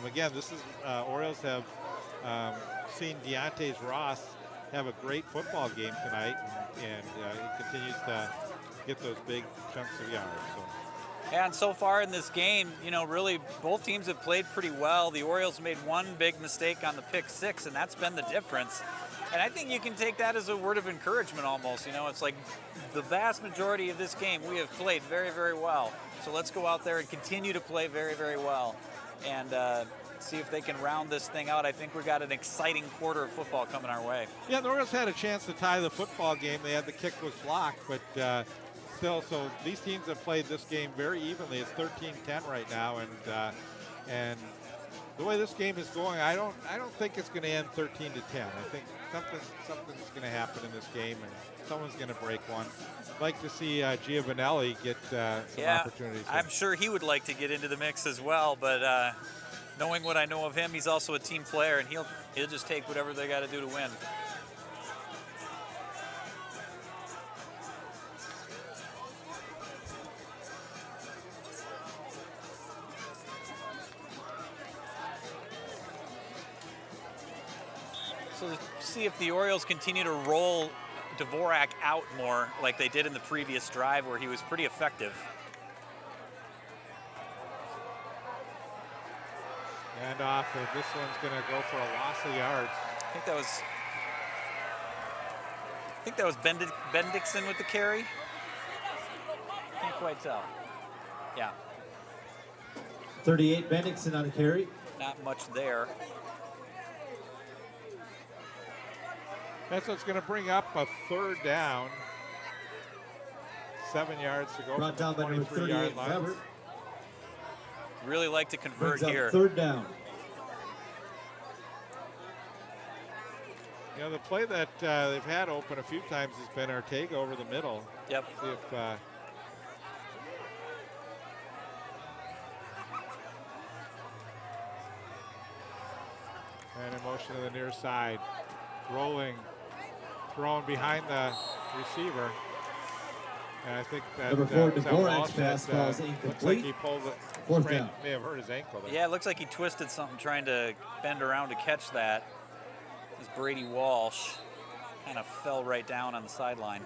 again, this is Orioles have seen Deontay's Ross have a great football game tonight, and he continues to get those big chunks of yards. So. Yeah, and so far in this game, really both teams have played pretty well. The Orioles made one big mistake on the pick 6, and that's been the difference. And I think you can take that as a word of encouragement almost. It's like the vast majority of this game we have played very, very well. So let's go out there and continue to play very, very well and see if they can round this thing out. I think we got an exciting quarter of football coming our way. Yeah, the Orioles had a chance to tie the football game. They had the kick was blocked, but still, so these teams have played this game very evenly. It's 13-10 right now, and the way this game is going, I don't think it's going to end 13-10. I think something's going to happen in this game, and someone's going to break one. I'd like to see Giovanelli get some opportunities. I'm sure he would like to get into the mix as well, but knowing what I know of him, he's also a team player, and he'll just take whatever they got to do to win. So see if the Orioles continue to roll Dvorak out more like they did in the previous drive where he was pretty effective. And off, and this one's going to go for a loss of yards. I think that was Bendixson with the carry. Can't quite tell. Yeah. 38, Bendixson on the carry. Not much there. That's what's going to bring up a third down. 7 yards to go Brought from the down by number 23-yard 38, line. Weber. Really like to convert Brings up here. third down. You know, the play that they've had open a few times has been Ortega over the middle. Yep. See if and in motion to the near side, rolling, thrown behind the receiver. And I think that Number 4, that Dvorak's Walsh pass had, falls looks like incomplete. he pulled it, Fourth sprained, down. may have hurt his ankle there. Yeah, it looks like he twisted something trying to bend around to catch that. As Brady Walsh kind of fell right down on the sideline.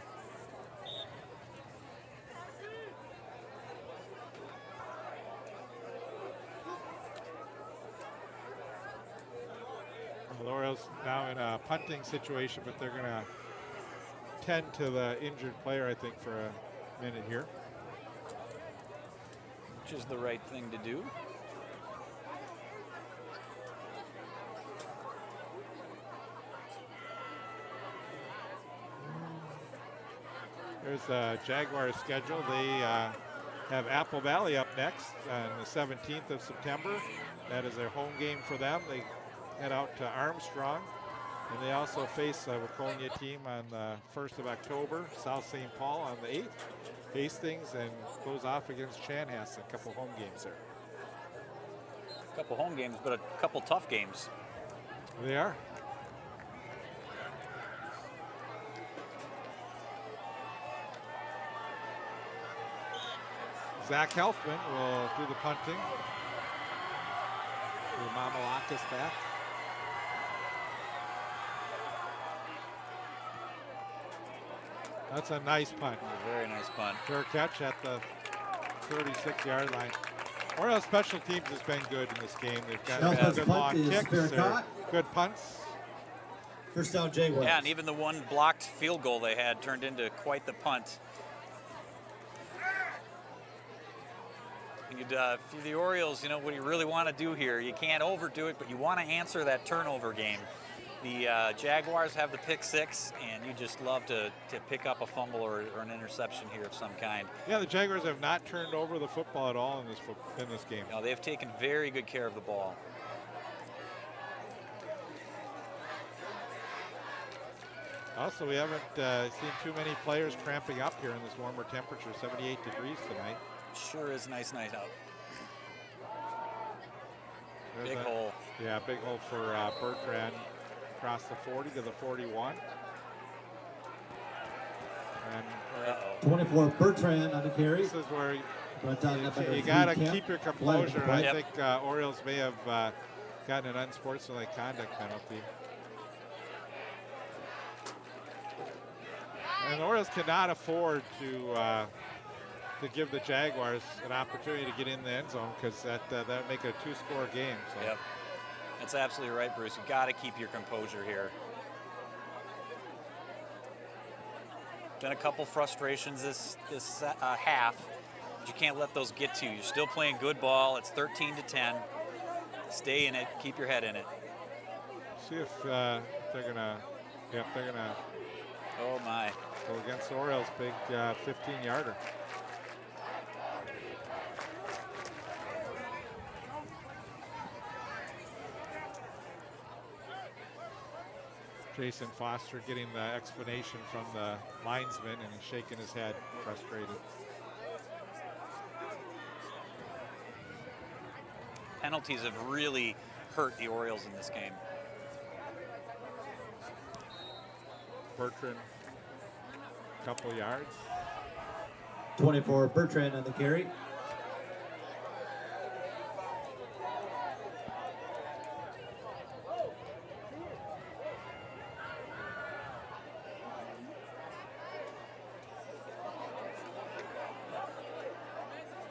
The Orioles now in a punting situation, but they're going to tend to the injured player, I think, for a minute here. Which is the right thing to do. There's the Jaguars schedule. They have Apple Valley up next on the 17th of September. That is their home game for them. They head out to Armstrong, and they also face a Waconia team on the 1st of October, South St. Paul on the 8th, Hastings, and goes off against Chanhassen, a couple home games there. A couple home games, but a couple tough games. They are. Zach Helfman will do the punting. Mamalakis back. That's a nice punt. A very nice punt. Fair catch at the 36-yard line. Orioles special teams has been good in this game. They've got Helfman's good punt long is kicks. fair They're caught. good punts. First down, Jaguars. Yeah, and even the one blocked field goal they had turned into quite the punt. For the Orioles, you know, what you really want to do here, you can't overdo it, but you want to answer that turnover game. The Jaguars have the pick six, and you just love to pick up a fumble or an interception here of some kind. Yeah, the Jaguars have not turned over the football at all in this game. No, they've taken very good care of the ball. Also, we haven't seen too many players cramping up here in this warmer temperature, 78 degrees tonight. Sure is nice night out. There's Big hole. Yeah, big hole for Bertrand across the 40 to the 41. And 24, Bertrand on the carry. this is where Brought down by number you got to 3, Kemp. keep your Flag composure. at the I plate. think Orioles may have gotten an unsportsmanlike conduct penalty. And the Orioles cannot afford to give the Jaguars an opportunity to get in the end zone, because that would make it a 2-score game. So. Yep. That's absolutely right, Bruce. You got to keep your composure here. Been a couple frustrations this half, but you can't let those get to you. You're still playing good ball. It's 13-10. Stay in it. Keep your head in it. See if they're gonna. Yep, they're gonna. Oh my. Go against the Orioles, big 15-yarder. Jason Foster getting the explanation from the linesman and he's shaking his head, frustrated. Penalties have really hurt the Orioles in this game. Bertrand, couple yards. 24, Bertrand on the carry.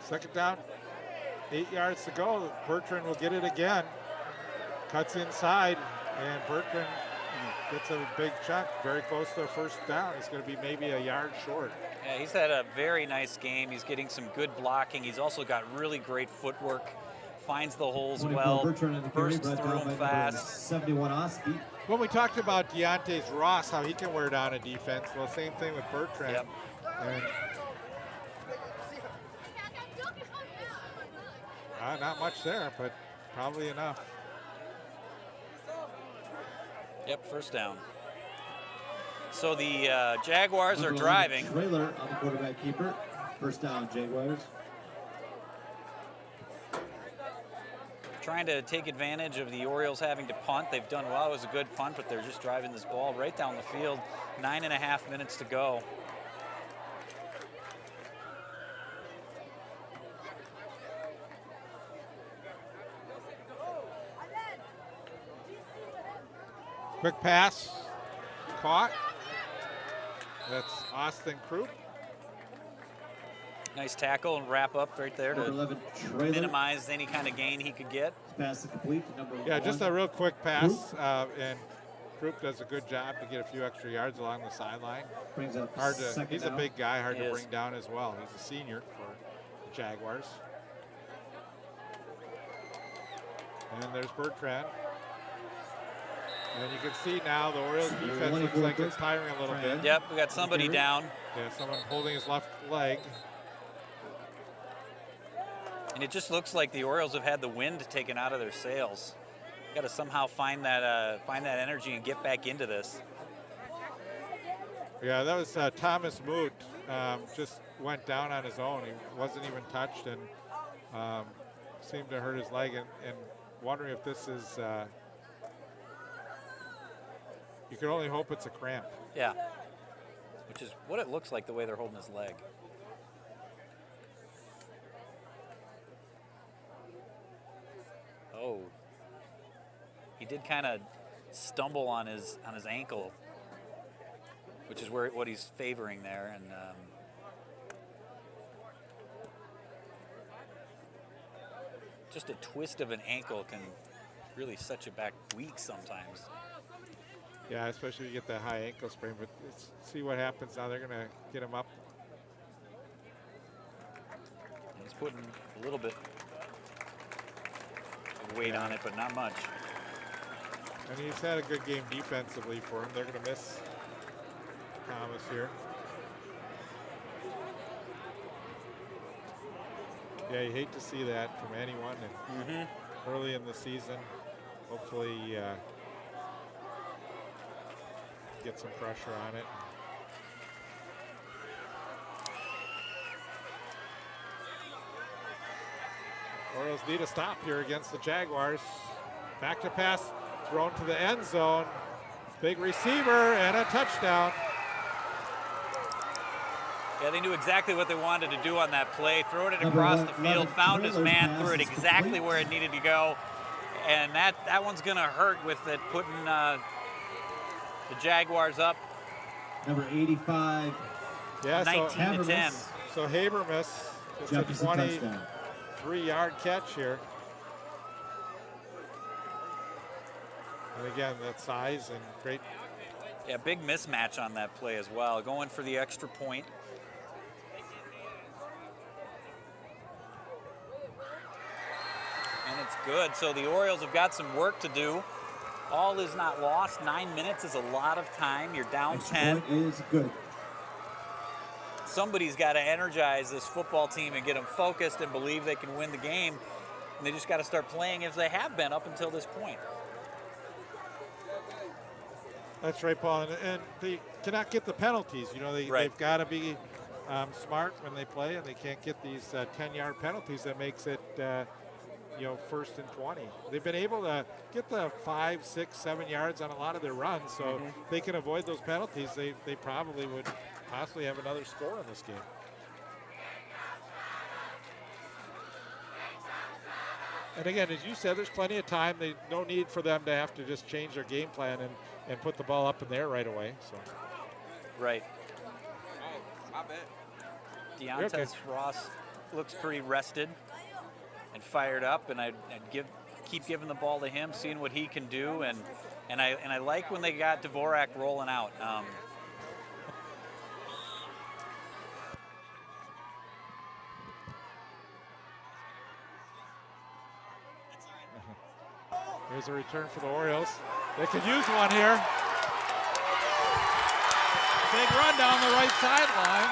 Second down, 8 yards to go. Bertrand will get it again. Cuts inside, and Bertrand gets a big chunk, very close to a first down. He's going to be maybe a yard short. Yeah, he's had a very nice game. He's getting some good blocking. He's also got really great footwork. Finds the holes well, bursts through them fast. 71 Osby. When we talked about Deontay's Ross, how he can wear down a defense, well, same thing with Bertrand. Yep. And not much there, but probably enough. Yep, first down. So the Jaguars are driving. Trailer on the quarterback keeper. First down, Jaguars. Trying to take advantage of the Orioles having to punt. They've done well. It was a good punt, but they're just driving this ball right down the field. 9.5 minutes to go. Quick pass, caught. That's Austin Krupp. Nice tackle and wrap up right there Number to 11, Trailer. minimize any kind of gain he could get. Pass complete to number 1. Yeah, just a real quick pass, and Krupp does a good job to get a few extra yards along the sideline. Brings up Hard to, second he's down. a big guy, hard He to is. bring down as well. He's a senior for the Jaguars. And there's Bertrand. And you can see now the Orioles defense looks like it's tiring a little bit. Yep, we got somebody down. Yeah, someone holding his left leg. And it just looks like the Orioles have had the wind taken out of their sails. Got to somehow find that energy and get back into this. Yeah, that was Thomas Moot. Just went down on his own. He wasn't even touched and seemed to hurt his leg. And wondering if this is, you can only hope it's a cramp. Yeah, which is what it looks like the way they're holding his leg. Oh, he did kind of stumble on his ankle, which is what he's favoring there, and just a twist of an ankle can really set you back weeks sometimes. Yeah, especially if you get that high ankle sprain. But let's see what happens now. They're going to get him up. He's putting a little bit of weight on it, but not much. And he's had a good game defensively for him. They're going to miss Thomas here. Yeah, you hate to see that from anyone. And early in the season, hopefully get some pressure on it. Orioles need a stop here against the Jaguars. Back to pass, thrown to the end zone. Big receiver and a touchdown. Yeah, they knew exactly what they wanted to do on that play. Throw it across the field, found his man, threw it exactly where it needed to go. And that one's going to hurt with it putting the Jaguars up. Number 85. Yeah, 19 to 10. So Habermas gets a Jefferson touchdown. 23-yard catch here. And again, that size and great. Yeah, big mismatch on that play as well. Going for the extra point. And it's good. So the Orioles have got some work to do. All is not lost. 9 minutes is a lot of time. You're down 10. Point is good. Somebody's got to energize this football team and get them focused and believe they can win the game. And they just got to start playing as they have been up until this point. That's right, Paul. And they cannot get the penalties. You know, they've got to be smart when they play, and they can't get these 10-yard penalties that makes it, you know, 1st and 20. They've been able to get the 5, 6, 7 yards on a lot of their runs, so if they can avoid those penalties, they probably would possibly have another score in this game. And again, as you said, there's plenty of time. No need for them to have to just change their game plan and put the ball up in there right away. So. Right. Oh, my bad. Deontay Ross looks pretty rested and fired up, and I'd keep giving the ball to him, seeing what he can do, and I like when they got Dvorak rolling out. Here's a return for the Orioles. They could use one here. Big run down the right sideline.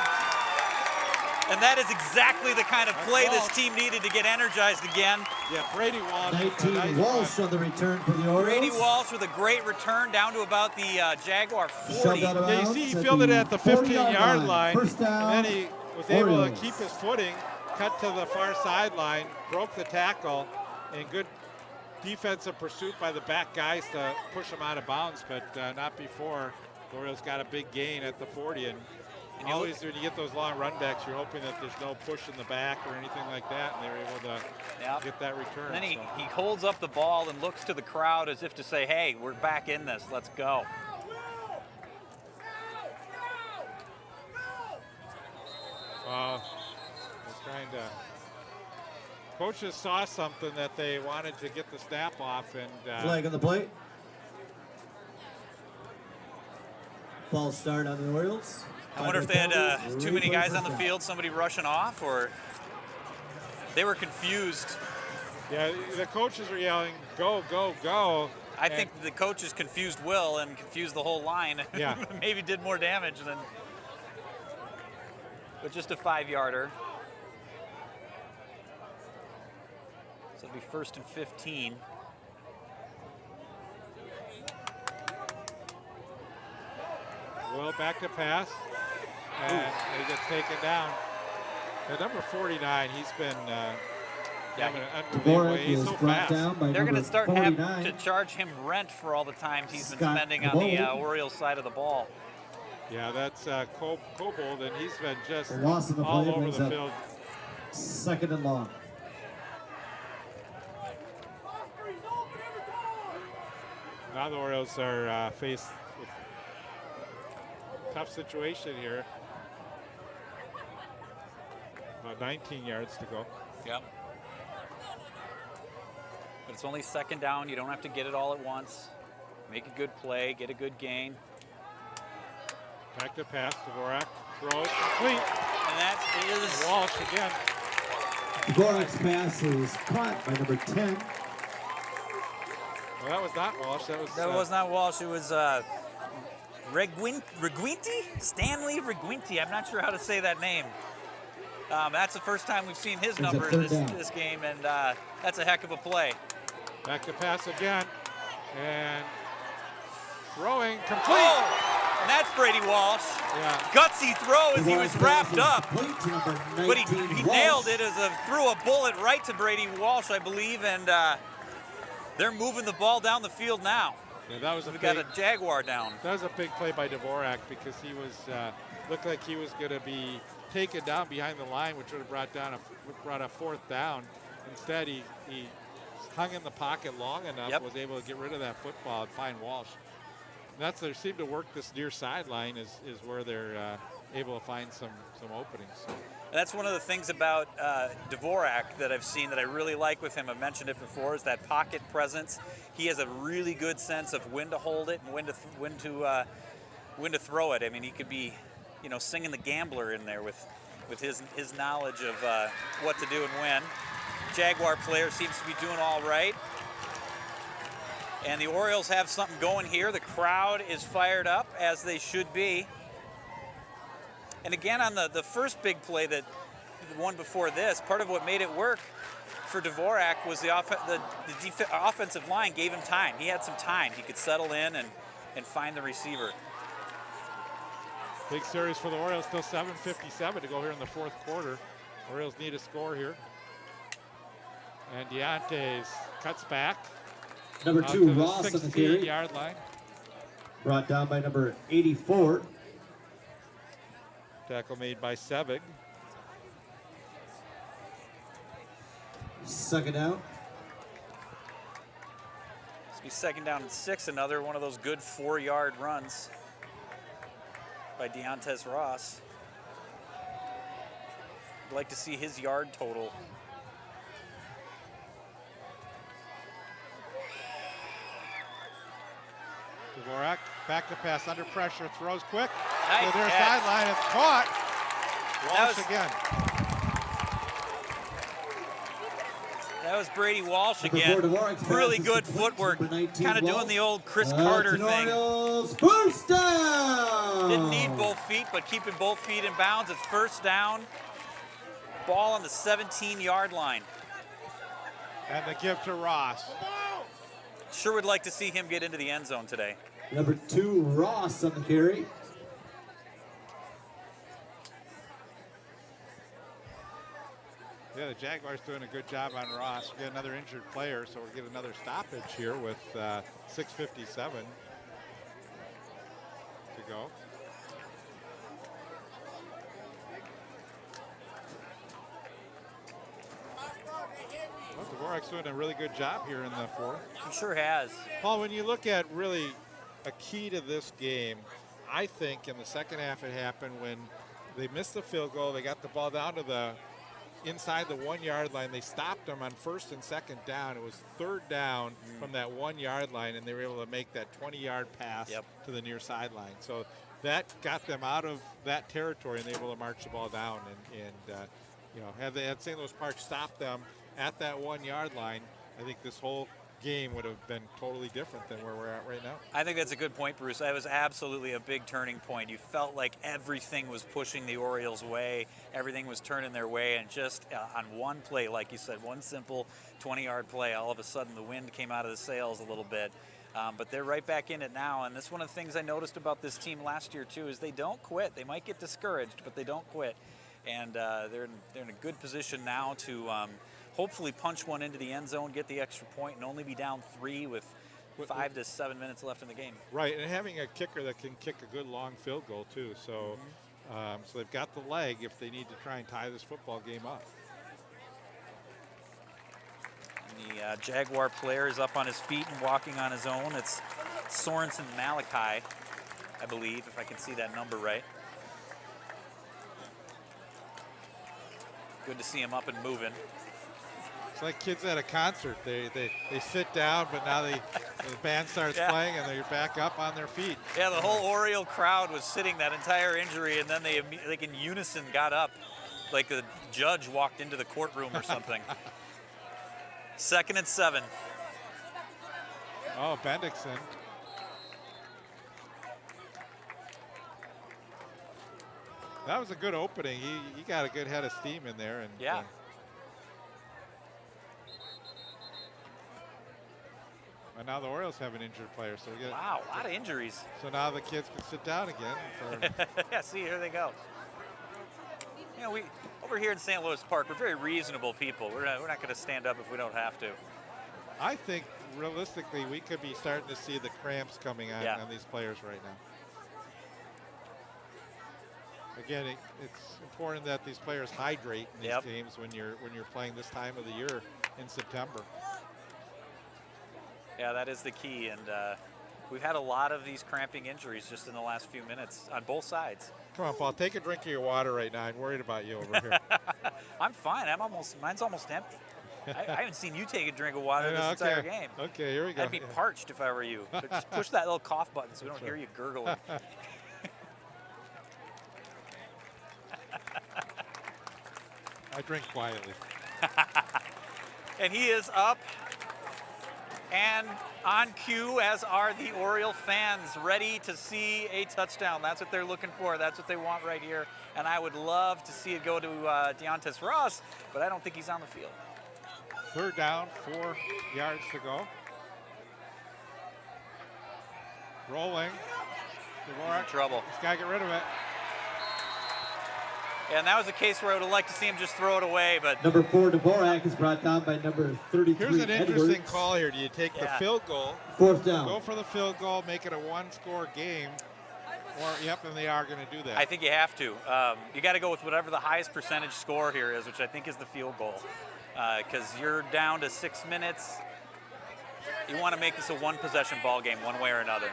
And that is exactly the kind of play this team needed to get energized again. Yeah, Brady Walsh. 19 Walsh on the return for the Orioles. Brady Walsh with a great return down to about the Jaguar 40. Yeah, you see he fielded it at the 15-yard line, and then he was able to keep his footing, cut to the far sideline, broke the tackle, and good defensive pursuit by the back guys to push him out of bounds, but not before. The Orioles got a big gain at the 40, and always when you get those long run backs, you're hoping that there's no push in the back or anything like that, and they were able to get that return. And then he holds up the ball and looks to the crowd as if to say, hey, we're back in this, let's go. They're trying to. Coaches saw something that they wanted to get the snap off, and flag on the plate. False start on the Orioles. I wonder if they had too many guys on the field, somebody rushing off, or they were confused. Yeah, the coaches were yelling, go, go, go. I think the coaches confused Will and confused the whole line. Yeah. Maybe did more damage than. But just a 5-yarder. So it'll be 1st and 15. Will back to pass, and he gets taken down. The number 49, he's been having an unbelievable. He's so fast. They're going to start having to charge him rent for all the times he's been spending on the Orioles side of the ball. Yeah, that's Cobold, and he's been just the all over the field. 2nd and long. Now the Orioles are faced with a tough situation here. About 19 yards to go. Yep. But it's only 2nd down. You don't have to get it all at once. Make a good play, get a good gain. Back to pass, Dvorak throws, complete. And that is Walsh again. Dvorak's pass is caught by number 10. Well, that was not Walsh. That was not Walsh. It was Reguinti? Stanley Reguinti. I'm not sure how to say that name. That's the first time we've seen his number in this game, and that's a heck of a play. Back to pass again, and throwing complete. Oh, and that's Brady Walsh. Yeah. Gutsy throw as he was wrapped up, but he nailed it as threw a bullet right to Brady Walsh, I believe, and they're moving the ball down the field now. Yeah, that was We've got a Jaguar down. That was a big play by Dvorak because he was looked like he was going to be taken down behind the line, which would have brought a 4th down. Instead, he hung in the pocket long enough, was able to get rid of that football and find Walsh. And they seem to work this near sideline is where they're able to find some openings. That's one of the things about Dvorak that I've seen that I really like with him. I've mentioned it before, is that pocket presence. He has a really good sense of when to hold it and when to throw it. I mean, he could be, singing the gambler in there with his knowledge of what to do and when. Jaguar player seems to be doing all right. And the Orioles have something going here. The crowd is fired up, as they should be. And again, on the first big play, the one before this, part of what made it work for Dvorak was the offensive line gave him time. He had some time. He could settle in and find the receiver. Big series for the Orioles, still 7:57 to go here in the fourth quarter. Orioles need a score here. And Deontay's cuts back. Number out 2, to the Ross on the carry. 16-yard line. Brought down by number 84. Tackle made by Sebig. Second down. This will be second down and 6, another one of those good 4-yard runs by Deontay Ross. I'd like to see his yard total. Dvorak back to pass under pressure, throws quick. Nice to their catch. sideline, it's caught. Walsh again. That was Brady Walsh Number again. 4, Dvorak's Really pass is good complete. footwork. Number 19, Kind of doing Walsh. the old Chris Carter It's an thing. Orioles first down. Didn't need both feet, but keeping both feet in bounds. It's first down. Ball on the 17-yard line. And the give to Ross. Sure would like to see him get into the end zone today. Number 2, Ross on the carry. Yeah, the Jaguars doing a good job on Ross. We get another injured player, so we'll get another stoppage here with 6:57 to go. Well, Dvorak's doing a really good job here in the fourth. He sure has. Paul, when you look at really a key to this game, I think in the second half it happened when they missed the field goal. They got the ball down to the inside the 1-yard line. They stopped them on first and second down. It was third down from that 1-yard line, and they were able to make that 20-yard pass to the near sideline. So that got them out of that territory, and they were able to march the ball down. And you know, had St. Louis Park stopped them at that 1-yard line, I think this whole game would have been totally different than where we're at right now. I think that's a good point, Bruce. That was absolutely a big turning point. You felt like everything was pushing the Orioles' way. Everything was turning their way. And just on one play, like you said, one simple 20-yard play, all of a sudden the wind came out of the sails a little bit. But they're right back in it now. And that's one of the things I noticed about this team last year, too, is they don't quit. They might get discouraged, but they don't quit. And they're in a good position now to hopefully punch one into the end zone, get the extra point, and only be down 3 with 5 to 7 minutes left in the game. Right, and having a kicker that can kick a good long field goal too. So, so they've got the leg if they need to try and tie this football game up. And the Jaguar player is up on his feet and walking on his own. It's Sorensen Malachi, I believe, if I can see that number right. Good to see him up and moving. It's like kids at a concert. They sit down, but now the band starts playing and they're back up on their feet. Yeah, the whole Oriole crowd was sitting that entire injury, and then they like in unison got up, like the judge walked into the courtroom or something. 2nd and 7. Oh, Bendixson. That was a good opening. He got a good head of steam in there. And yeah. And now the Orioles have an injured player, so we get wow, a lot of injuries. So now the kids can sit down again. Yeah, see, here they go. You know, we over here in St. Louis Park, we're very reasonable people. We're not going to stand up if we don't have to. I think realistically, we could be starting to see the cramps coming on these players right now. Again, it's important that these players hydrate in these games when you're playing this time of the year in September. Yeah, that is the key, and we've had a lot of these cramping injuries just in the last few minutes on both sides. Come on, Paul, take a drink of your water right now. I'm worried about you over here. I'm fine. Mine's almost empty. I haven't seen you take a drink of water this entire game. Okay, here we go. I'd be parched if I were you. But just push that little cough button so we don't hear you gurgling. I drink quietly. And he is up and on cue, as are the Oriole fans, ready to see a touchdown. That's what they're looking for. That's what they want right here. And I would love to see it go to Deontay Ross, but I don't think he's on the field. 3rd down, 4 yards to go. Rolling. He's in trouble. He's got to get rid of it. Yeah, and that was a case where I would have liked to see him just throw it away, but Number 4, Dvorak, is brought down by number 33, Here's an interesting Edwards. call here. Do you take the field goal, 4th down. go for the field goal, make it a one-score game, or, yep, and they are going to do that. I think you have to. You got to go with whatever the highest percentage score here is, which I think is the field goal. Because you're down to 6 minutes. You want to make this a one-possession ball game one way or another.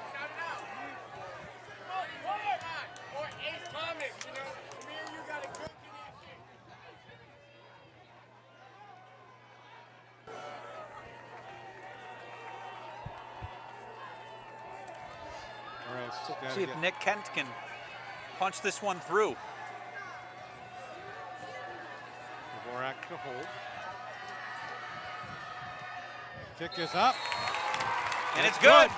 See if Nick Kent can punch this one through. Dvorak to hold. Kick is up. And it's good.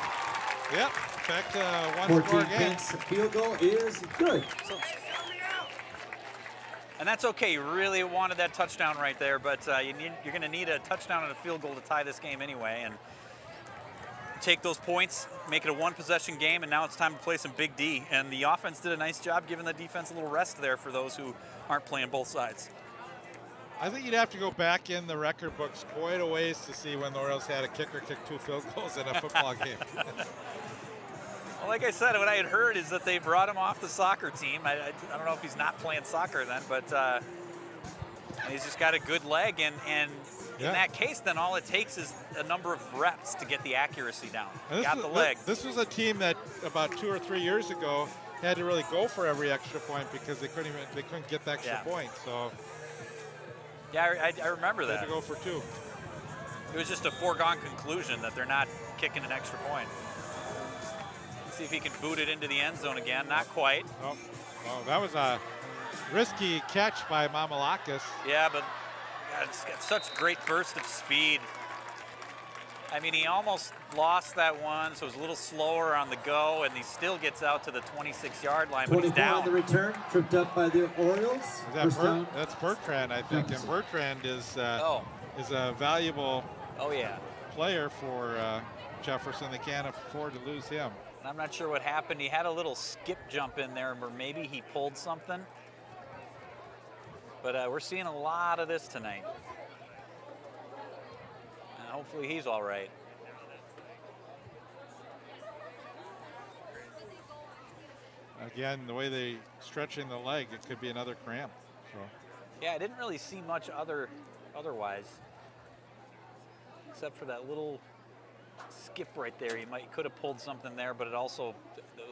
Yep, back to one score 14 again. Kent's field goal is good. And that's okay. You really wanted that touchdown right there, but you're going to need a touchdown and a field goal to tie this game anyway. And take those points, make it a one-possession game, and now it's time to play some big D. And the offense did a nice job giving the defense a little rest there for those who aren't playing both sides. I think you'd have to go back in the record books quite a ways to see when the Orioles had a kicker kick 2 field goals in a football game. Well, like I said, what I had heard is that they brought him off the soccer team. I don't know if he's not playing soccer then, but he's just got a good leg. And in that case, then all it takes is a number of reps to get the accuracy down. Got the leg. This was a team that about 2 or 3 years ago had to really go for every extra point because they couldn't get the extra point. So yeah, I remember that. They had to go for 2. It was just a foregone conclusion that they're not kicking an extra point. Let's see if he can boot it into the end zone again. Not quite. Oh, that was a risky catch by Mamalakis. Yeah, but it's got such great burst of speed. I mean, he almost lost that one, so it was a little slower on the go, and he still gets out to the 26-yard line, but he's 24 down. on the return, tripped up by the Orioles. That's Bertrand, I think, and Bertrand is a valuable player for Jefferson. They can't afford to lose him. I'm not sure what happened. He had a little skip jump in there where maybe he pulled something. But we're seeing a lot of this tonight. And hopefully he's all right. Again, the way they stretching the leg, it could be another cramp. So. Yeah, I didn't really see much otherwise, except for that little skip right there. He could have pulled something there, but it also,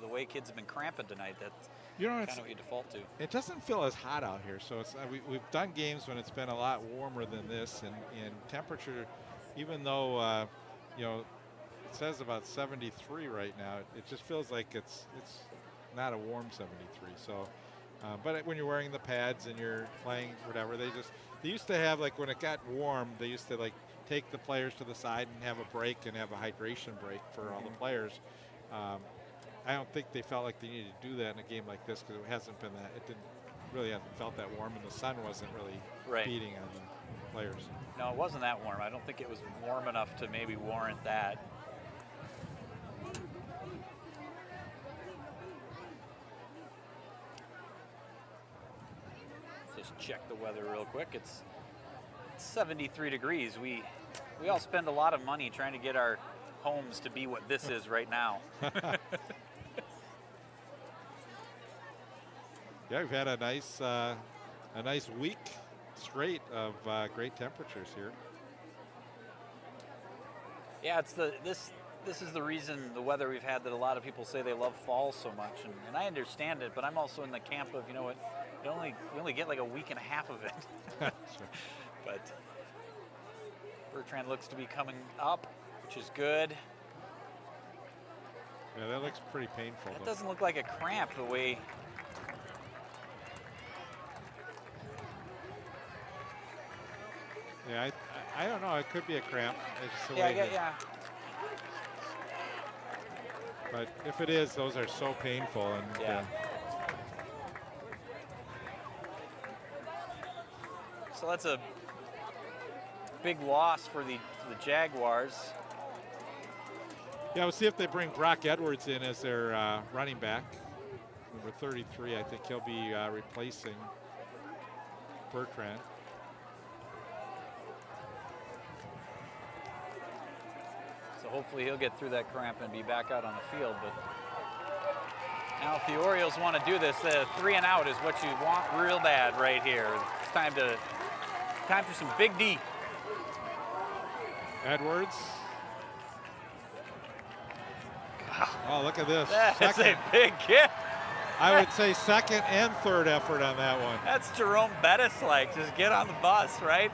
the way kids have been cramping tonight, that's kind of what you default to. It doesn't feel as hot out here, so it's we've done games when it's been a lot warmer than this, and temperature, even though it says about 73 right now, it just feels like it's not a warm 73. So, but when you're wearing the pads and you're playing whatever, they used to have, like, when it got warm, they used to, like, take the players to the side and have a break and have a hydration break for all the players. I don't think they felt like they needed to do that in a game like this because it hasn't felt that warm, and the sun wasn't really beating on the players. No, it wasn't that warm. I don't think it was warm enough to maybe warrant that. Just check the weather real quick. It's 73 degrees. We all spend a lot of money trying to get our homes to be what this is right now. Yeah, we've had a nice week straight of great temperatures here. Yeah, this is the reason the weather we've had that a lot of people say they love fall so much, and I understand it, but I'm also in the camp of, we only get like a week and a half of it. Sure. But Bertrand looks to be coming up, which is good. Yeah, that looks pretty painful. That doesn't look like a cramp the way. Yeah, I don't know. It could be a cramp. It's the Yeah. But if it is, those are so painful. And so that's a big loss for the Jaguars. Yeah, we'll see if they bring Brock Edwards in as their running back. Number 33, I think he'll be replacing Bertrand. So hopefully he'll get through that cramp and be back out on the field. But now if the Orioles want to do this, 3 and out is what you want real bad right here. It's time for some big D. Edwards. Oh, look at this. That's a big kick. I would say second and third effort on that one. That's Jerome Bettis-like. Just get on the bus, right?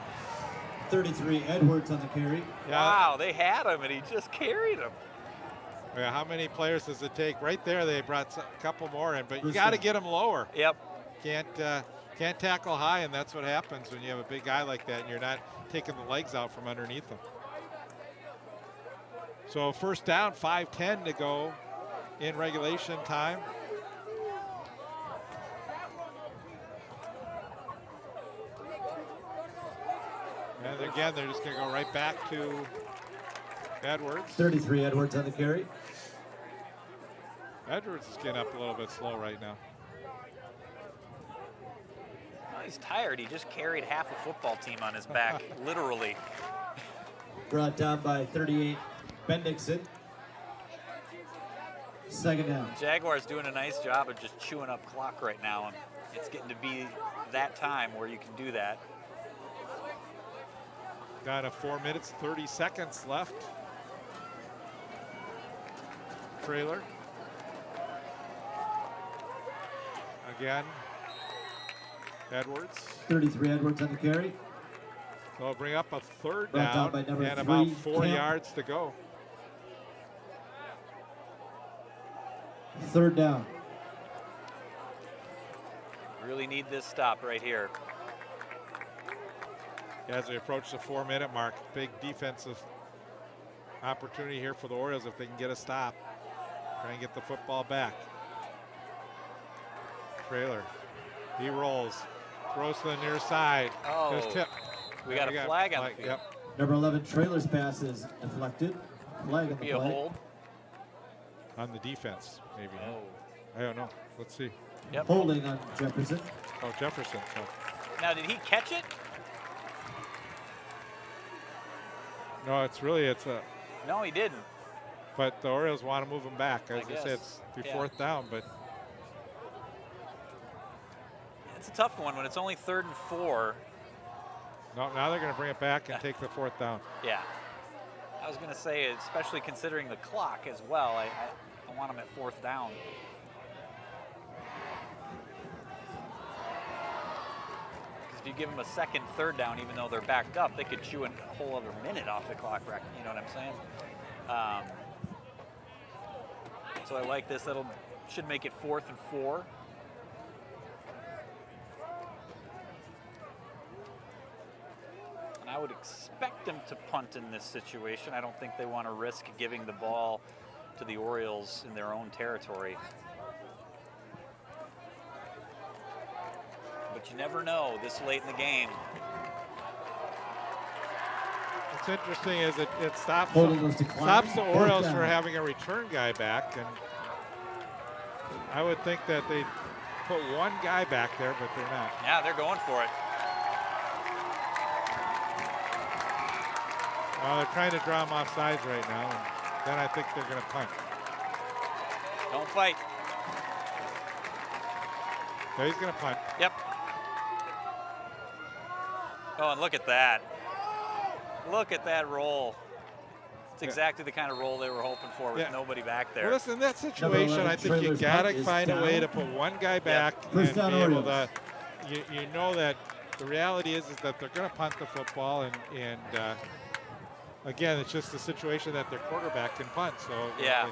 33, Edwards on the carry. Yeah. Wow, they had him, and he just carried him. Yeah, how many players does it take? Right there, they brought a couple more in, but you Bruce got to Lee. get them lower. Yep. Can't tackle high, and that's what happens when you have a big guy like that and you're not taking the legs out from underneath them. So first down, 5:10 to go in regulation time. And again, they're just going to go right back to Edwards. 33, Edwards on the carry. Edwards is getting up a little bit slow right now. Well, he's tired. He just carried half a football team on his back, literally. Brought down by 38, Bendixson. Second down. Jaguars doing a nice job of just chewing up clock right now, and it's getting to be that time where you can do that. Got a 4 minutes, 30 seconds left. Trailer. Again, Edwards. 33, Edwards on the carry. They'll bring up a third Brought down down by number and about 3, 4 Camp. yards to go. Third down. Really need this stop right here. As we approach the 4-minute mark, big defensive opportunity here for the Orioles if they can get a stop. Try and get the football back. Trailer, he rolls, throws to the near side. Oh, There's tip. we got a flag on the field. Yep. Number 11, Trailer's pass is deflected. Flag on the Be a play. hold. On the defense, maybe. Oh. I don't know. Let's see. Yep. Holding on Jefferson. Oh, Jefferson. So Now, did he catch it? no, it's a. No, he didn't. But the Orioles want to move him back. As I guess. said, it's be Yeah. fourth down, but It's a tough one when it's only 3rd and 4. no, now they're going to bring it back and take the fourth down. Yeah. I was going to say, especially considering the clock as well, I want him at 4th down. Because if you give them a second, 3rd down, even though they're backed up, they could chew a whole other minute off the clock. You know what I'm saying? So I like this. Should make it 4th and 4. And I would expect them to punt in this situation. I don't think they want to risk giving the ball to the Orioles in their own territory. But you never know this late in the game. What's interesting is it stops Holding was declined. the Fourth Orioles down. for having a return guy back, and I would think that they put one guy back there, but they're not. Yeah, they're going for it. Well, they're trying to draw him off sides right now, and then I think they're going to punt. Don't fight. So he's going to punt. Yep. Oh, and look at that. Look at that roll. It's exactly the kind of roll they were hoping for with nobody back there. Well, listen, in that situation, I think you Trailer's got punt to is find a way to down. put one guy back First and down, be able Orioles. to. You know that the reality is that they're going to punt the football, and again, it's just the situation that their quarterback can punt. So Yeah.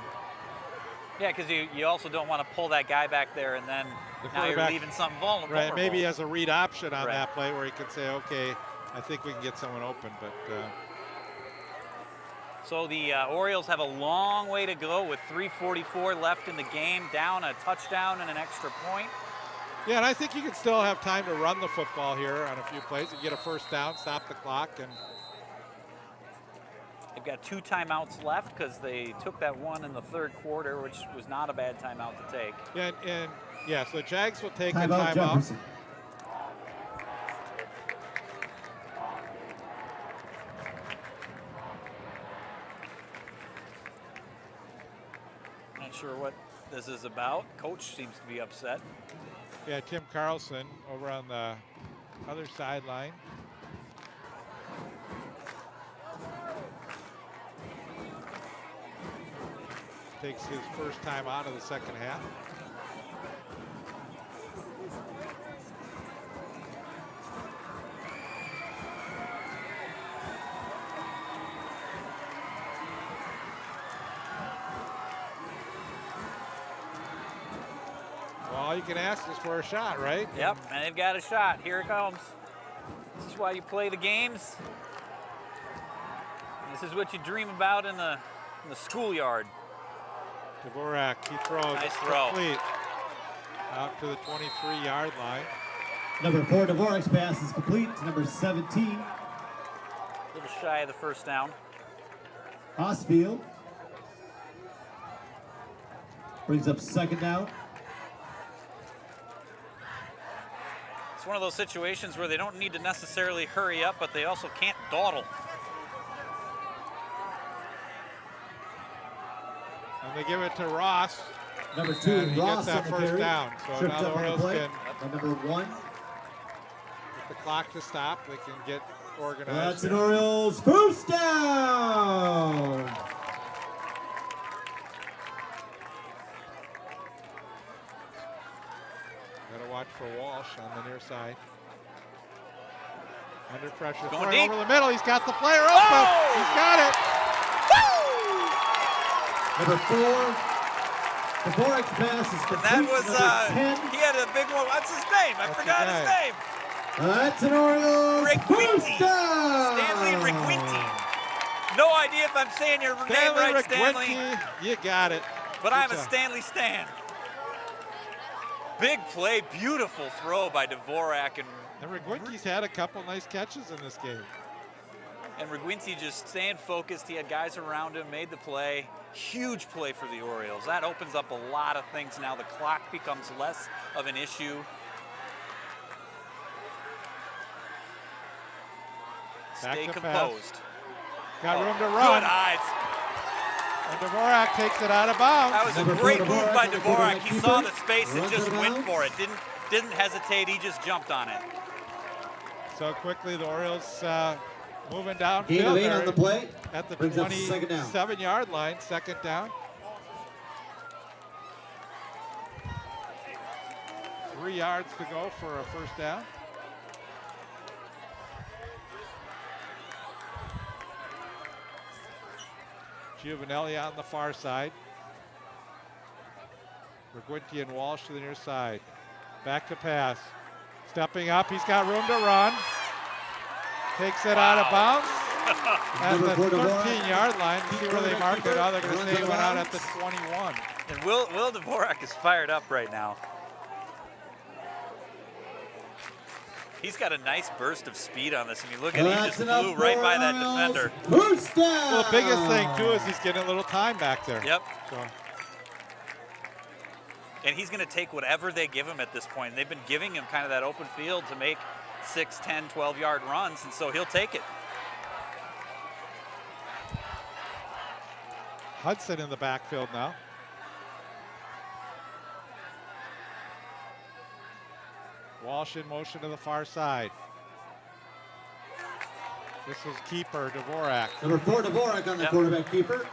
Yeah, because you also don't want to pull that guy back there and then now you're quarterback- leaving something vulnerable. right, maybe as a read option on Right. that play where he could say, okay, I think we can get someone open, but So the Orioles have a long way to go with 3:44 left in the game, down a touchdown and an extra point. yeah, and I think you can still have time to run the football here on a few plays. You get a first down, stop the clock, and They've got 2 timeouts left because they took that one in the third quarter, which was not a bad timeout to take. And yeah, so the Jags will take a Timeout timeout. Jefferson. Not sure what this is about. Coach seems to be upset. Yeah, Tim Carlson over on the other sideline. Takes his first time out of the second half. Well, all you can ask is for a shot, right? Yep, and they've got a shot. Here it comes. This is why you play the games. This is what you dream about in the schoolyard. Dvorak, he throws. Nice throw. Complete. Out to the 23-yard line. Number 4, Dvorak's pass is complete to number 17. A little shy of the first down. Osfield brings up second down. It's one of those situations where they don't need to necessarily hurry up, but they also can't dawdle. And they give it to Ross. Number 2, And he Ross gets that on the first carry. down. So Tripped now up the on the Orioles play. can, And number 1. with the clock to stop, they can get organized. That's an here. Orioles first down. Gotta watch for Walsh on the near side. Under pressure, Going throwing deep. over the middle. He's got the player open. Oh! He's got it. Number 4, Dvorak's pass is complete. That was, number 10. he had a big one. What's his name? I That's the forgot his guy. name. That's an Orioles Reguinti. first down. Stanley Reguinti. No idea if I'm saying your name Stanley right, Stanley, Reguinti, you got it. but I'm a Good job. Stanley Stan. Big play, beautiful throw by Dvorak, And Reguinti's had a couple nice catches in this game. and Reguinti just staying focused. He had guys around him, made the play. Huge play for the Orioles. That opens up a lot of things now. The clock becomes less of an issue. Back Stay to composed. Got room to Good run. eyes. And Dvorak takes it out of bounds. That was a Number great 4, move by Dvorak, the Dvorak. quarterback He saw the keeper, space and runs just out of went bounds. for it. Didn't hesitate. He just jumped on it. So quickly, the Orioles moving Gain of downfield 8 on the play. at the Brings up second down. 27-yard line, second down. 3 yards to go for a first down. Giovanelli on the far side. Reguinti and Walsh to the near side. Back to pass. Stepping up, he's got room to run. Takes it out of bounds. At the Number 4, Dvorak. 13-yard line. See where they mark it. Oh, they're going to Runs say it out of went out at bounds. the 21. And Will Dvorak is fired up right now. He's got a nice burst of speed on this. I mean, look at he just flew right by that defender. First down. Well, the biggest thing, too, is he's getting a little time back there. Yep. So, And he's going to take whatever they give him at this point. They've been giving him kind of that open field to make 6, 10, 12-yard runs, and so he'll take it. Hudson in the backfield now. Walsh in motion to the far side. This is keeper Dvorak. Number 4, Dvorak on the Yep. quarterback keeper.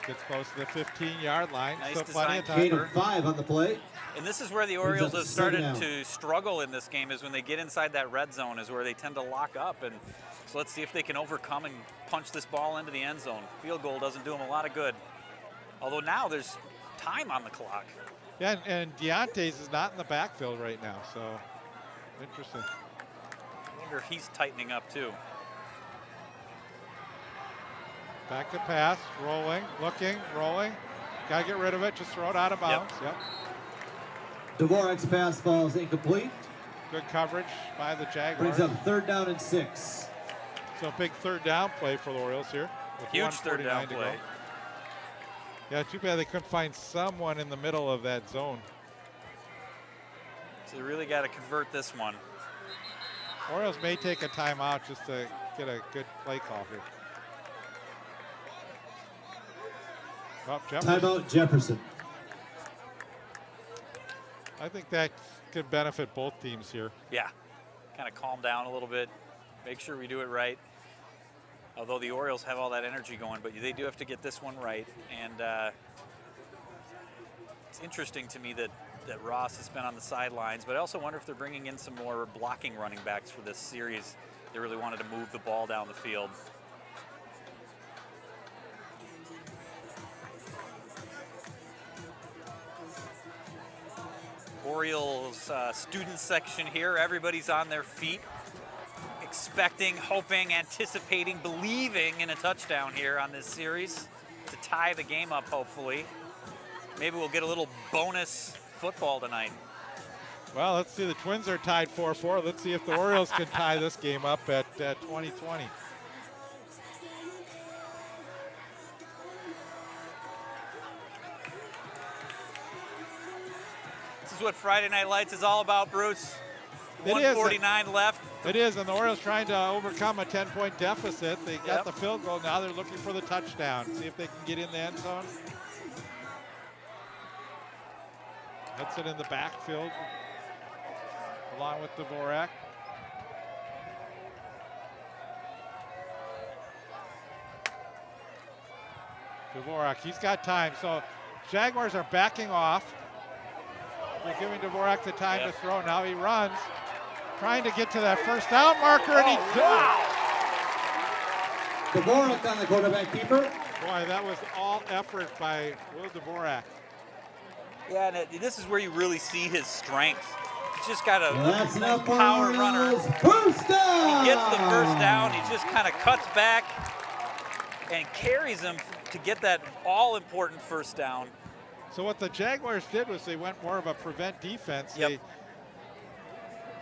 Gets close to the 15-yard line. Nice Still plenty of design time. Gain of 5 on the play. And this is where the Brings Orioles up have second started down. to struggle in this game, is when they get inside that red zone is where they tend to lock up. And so let's see if they can overcome and punch this ball into the end zone. Field goal doesn't do them a lot of good. Although now there's time on the clock. Yeah, and Deontay's is not in the backfield right now, so interesting. I wonder if he's tightening up too. Back to pass, rolling, looking, rolling. Got to get rid of it, just throw it out of bounds. Yep. Dvorak's pass falls incomplete. Good coverage by the Jaguars. Brings up third down and 6. So a big third down play for the Orioles here. with Huge third down 1:49 to go. play. Yeah, too bad they couldn't find someone in the middle of that zone. So they really got to convert this one. Orioles may take a timeout just to get a good play call here. Well, Jefferson. Timeout Jefferson. I think that could benefit both teams here. Yeah, kind of calm down a little bit, make sure we do it right. Although the Orioles have all that energy going, but they do have to get this one right. And it's interesting to me that Ross has been on the sidelines, but I also wonder if they're bringing in some more blocking running backs for this series. They really wanted to move the ball down the field. Orioles student section here. Everybody's on their feet, expecting, hoping, anticipating, believing in a touchdown here on this series to tie the game up, hopefully. Maybe we'll get a little bonus football tonight. Well, let's see. The Twins are tied 4-4. Let's see if the Orioles can tie this game up at 20-20. This is what Friday Night Lights is all about, Bruce. It 1:49 left. It is, and the Orioles trying to overcome a 10-point deficit. They got Yep. the field goal. Now they're looking for the touchdown. See if they can get in the end zone. Hudson in the backfield, along with Dvorak. Dvorak, he's got time. So Jaguars are backing off. They're giving Dvorak the time to throw. Now he runs, trying to get to that first down marker, and he does. Dvorak on the quarterback keeper. Boy, that was all effort by Will Dvorak. Yeah, and this is where you really see his strength. He's just got a That's enough for power runner. Orioles. First down. He gets the first down. He just kind of cuts back and carries him to get that all-important first down. So what the Jaguars did was they went more of a prevent defense. Yep.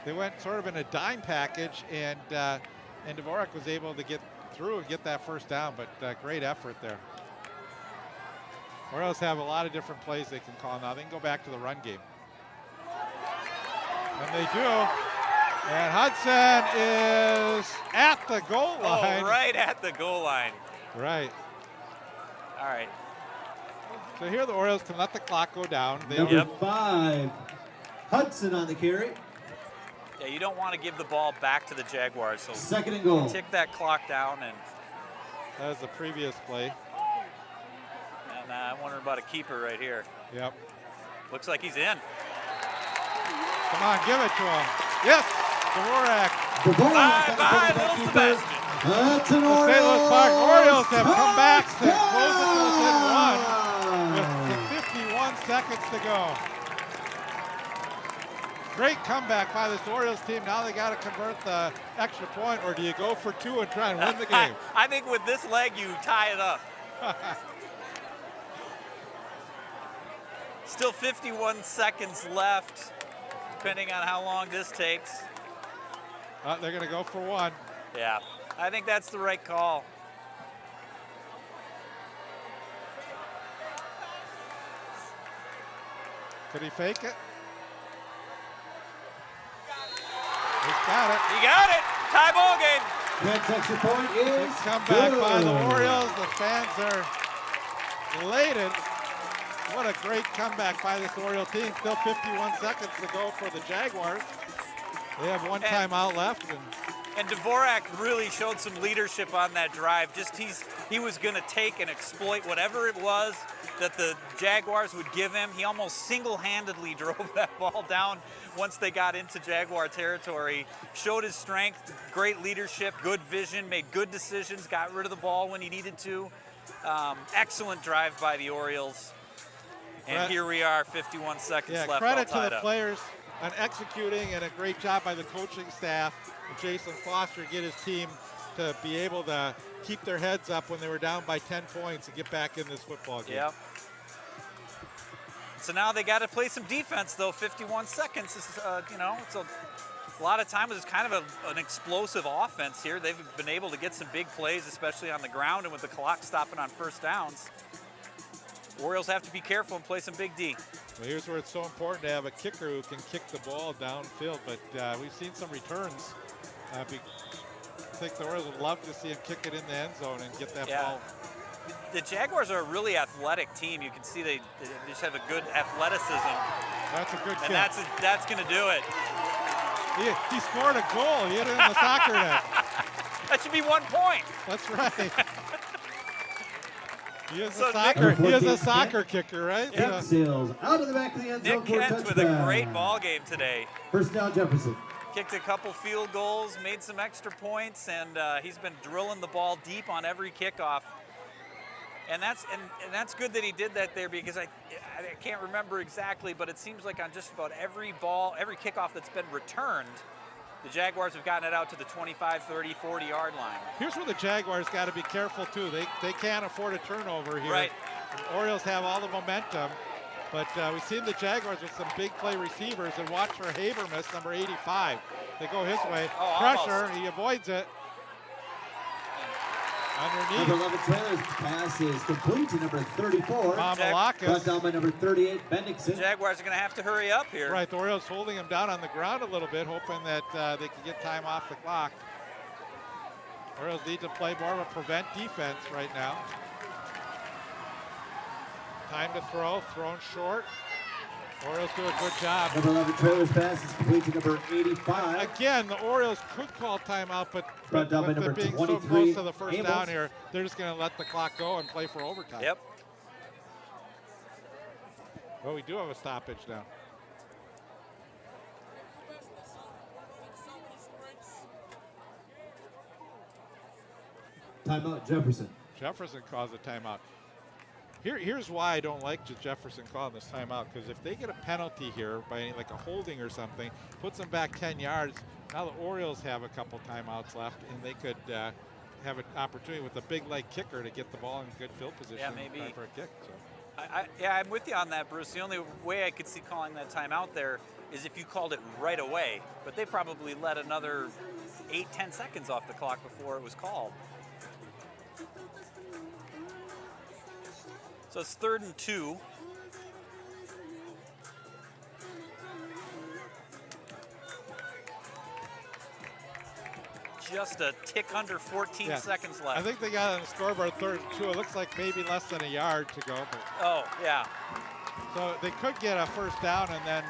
They went sort of in a dime package, and Dvorak was able to get through and get that first down, but great effort there. Orioles have a lot of different plays they can call now. They can go back to the run game. And they do. And Hudson is at the goal line. Oh, right at the goal line. Right. All right. So here the Orioles can let the clock go down. They Number 5, Hudson on the carry. Yeah, you don't want to give the ball back to the Jaguars, so Second and goal. tick that clock down. And That was the previous play. I wonder about a keeper right here. Yep. Looks like he's in. Come on, give it to him. Yes, Dvorak. Dvorak on the Bye, quarterback little keeper. Sebastian. That's an The Orioles. St. Louis Park Orioles have come back to close it to within one touchdown. with 51 seconds to go. Great comeback by this Orioles team. Now they got to convert the extra point, or do you go for 2 and try and win the game? I think with this leg, you tie it up. Still 51 seconds left, depending on how long this takes. They're going to go for 1. Yeah, I think that's the right call. Could he fake it? He's got it. You got it. Tie ball game. Next extra point is Good comeback by the good. Orioles. The fans are elated. What a great comeback by this Oriole team. Still 51 seconds to go for the Jaguars. They have one timeout left. And Dvorak really showed some leadership on that drive. Just he was going to take and exploit whatever it was that the Jaguars would give him. He almost single-handedly drove that ball down once they got into Jaguar territory. Showed his strength, great leadership, good vision, made good decisions, got rid of the ball when he needed to. Excellent drive by the Orioles. And here we are, 51 seconds left. Credit to all the tied up. players on executing, and a great job by the coaching staff and Jason Foster get his team to be able to keep their heads up when they were down by 10 points and get back in this football game. Yep. So now they got to play some defense, though. 51 seconds is, it's a lot of times it's kind of an explosive offense here. They've been able to get some big plays, especially on the ground, and with the clock stopping on first downs. Orioles have to be careful and play some big D. Well, here's where it's so important to have a kicker who can kick the ball downfield, but we've seen some returns. I think the Orioles would love to see him kick it in the end zone and get that ball. The Jaguars are a really athletic team. You can see they just have a good athleticism. That's a good kick. And that's going to do it. He scored a goal. He hit it in the soccer net. That should be 1 point. That's right. He is a soccer kicker, right? Nick Seals out of the back of the end zone Nick for a Kent with touchdown. a great ball game today. First down, Jefferson. Kicked a couple field goals, made some extra points, and he's been drilling the ball deep on every kickoff. And that's good that he did that there, because I can't remember exactly, but it seems like on just about every kickoff that's been returned, the Jaguars have gotten it out to the 25, 30, 40-yard line. Here's where the Jaguars got to be careful, too. They can't afford a turnover here. Right. The Orioles have all the momentum, but we've seen the Jaguars with some big play receivers, and watch for Habermas, number 85. They go his way. Pressure, almost. He avoids it. Underneath. Number 11 Trailers pass is complete to number 34. Mamalakis. Brought down by number 38, Bendixson. The Jaguars are going to have to hurry up here. Right, the Orioles holding him down on the ground a little bit, hoping that they can get time off the clock. Orioles need to play more of a prevent defense right now. Time to throw, thrown short. Orioles do a good job. Number 11 Trailers pass is complete to number 85. Again, the Orioles could call timeout, but Brought down by with number it being 23, so close to the first Amos. down here, they're just going to let the clock go and play for overtime. Yep. Well, we do have a stoppage now. Timeout, Jefferson. Jefferson calls a timeout. Here's why I don't like Jefferson calling this timeout, because if they get a penalty here by like a holding or something, puts them back 10 yards, now the Orioles have a couple timeouts left, and they could have an opportunity with a big leg kicker to get the ball in good field position. Yeah, maybe. Time for a kick. So. I'm with you on that, Bruce. The only way I could see calling that timeout there is if you called it right away, but they probably let another 8-10 seconds off the clock before it was called. So it's 3rd and 2. Just a tick under 14 seconds left. I think they got on the scoreboard 3rd and 2. It looks like maybe less than a yard to go. But oh, yeah. So they could get a first down and then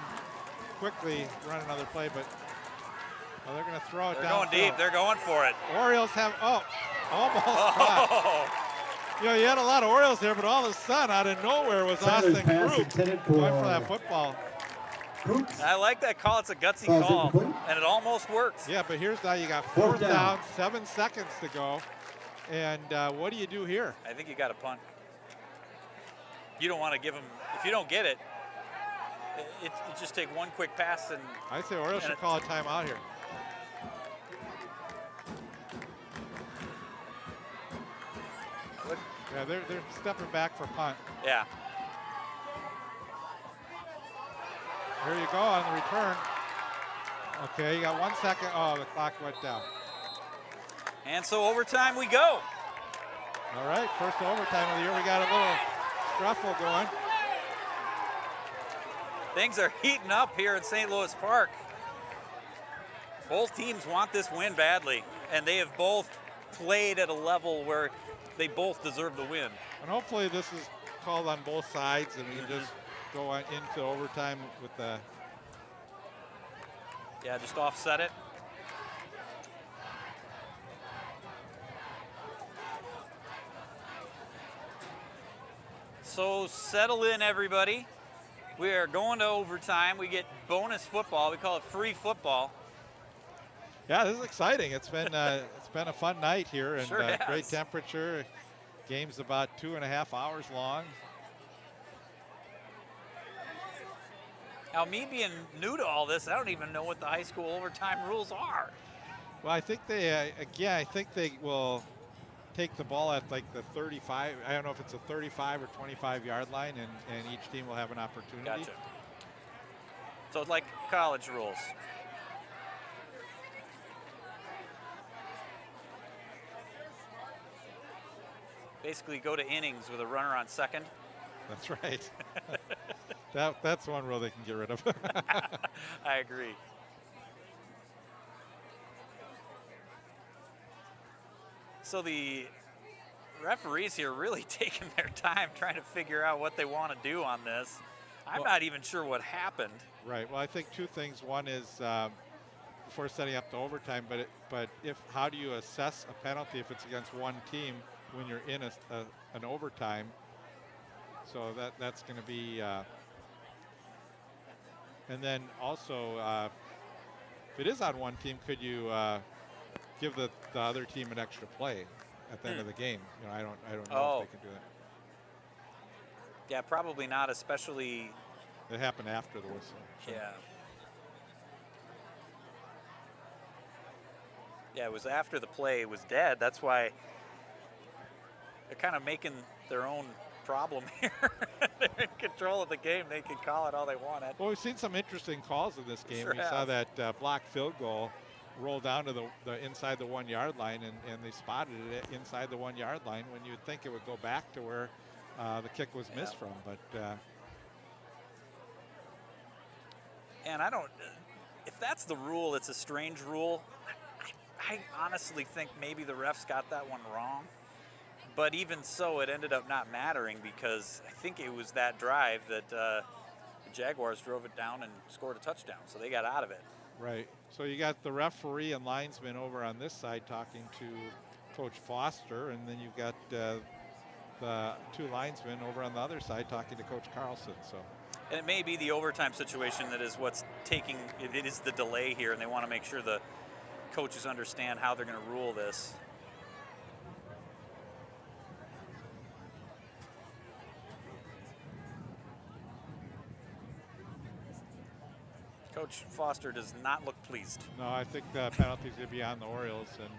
quickly run another play, but they're going to throw it down. They're going deep. They're going for it. Orioles have, almost caught. You know, you had a lot of Orioles there, but all of a sudden, out of nowhere, was Trailers Austin pass Group intended going for that football. Coops. I like that call. It's a gutsy Ball's call, incomplete. and it almost works. Yeah, but here's now you got Fourth fourth down, down, 7 seconds to go. And what do you do here? I think you got to punt. You don't want to give them, if you don't get it, it just take one quick pass and. I say Orioles should call a timeout here. Yeah, they're stepping back for punt. Yeah. Here you go on the return. Okay, you got 1 second. Oh, the clock went down. And so overtime we go. All right, first overtime of the year. We got a little scruffle going. Things are heating up here in St. Louis Park. Both teams want this win badly, and they have both played at a level where they both deserve the win. And hopefully this is called on both sides, and we can just go on into overtime with the. Yeah, just offset it. So settle in, everybody. We are going to overtime. We get bonus football. We call it free football. Yeah, this is exciting. It's been a fun night here, and Sure has. great temperature. Game's about 2.5 hours long. Now, me being new to all this, I don't even know what the high school overtime rules are. Well, I think they I think they will take the ball at like the 35. I don't know if it's a 35 or 25 yard line, and each team will have an opportunity. Gotcha. So it's like college rules. basically go to innings with a runner on second. That's right. That's one rule they can get rid of. I agree. So the referees here really taking their time trying to figure out what they want to do on this. I'm not even sure what happened. Right. Well, I think two things. One is before setting up the overtime, but how do you assess a penalty if it's against one team when you're in an overtime? So that's going to be, and then also if it is on one team, could you give the other team an extra play at the end of the game? You know, I don't know if they can do that. Yeah, probably not, especially. It happened after the whistle. So. Yeah. Yeah, it was after the play was dead. That's why they're kind of making their own problem here. They're in control of the game. They can call it all they want. Well, we've seen some interesting calls in this game. Sure We saw that blocked field goal roll down to the inside the 1 yard line, and they spotted it inside the 1 yard line when you'd think it would go back to where the kick was missed from. But and I don't. If that's the rule, it's a strange rule. I honestly think maybe the refs got that one wrong. But even so, it ended up not mattering because I think it was that drive that the Jaguars drove it down and scored a touchdown, so they got out of it. Right. So you got the referee and linesman over on this side talking to Coach Foster, and then you've got the two linesmen over on the other side talking to Coach Carlson. So. And it may be the overtime situation that is what's taking, it is the delay here, and they want to make sure the coaches understand how they're going to rule this. Coach Foster does not look pleased. No, I think the penalty's going to be on the Orioles. And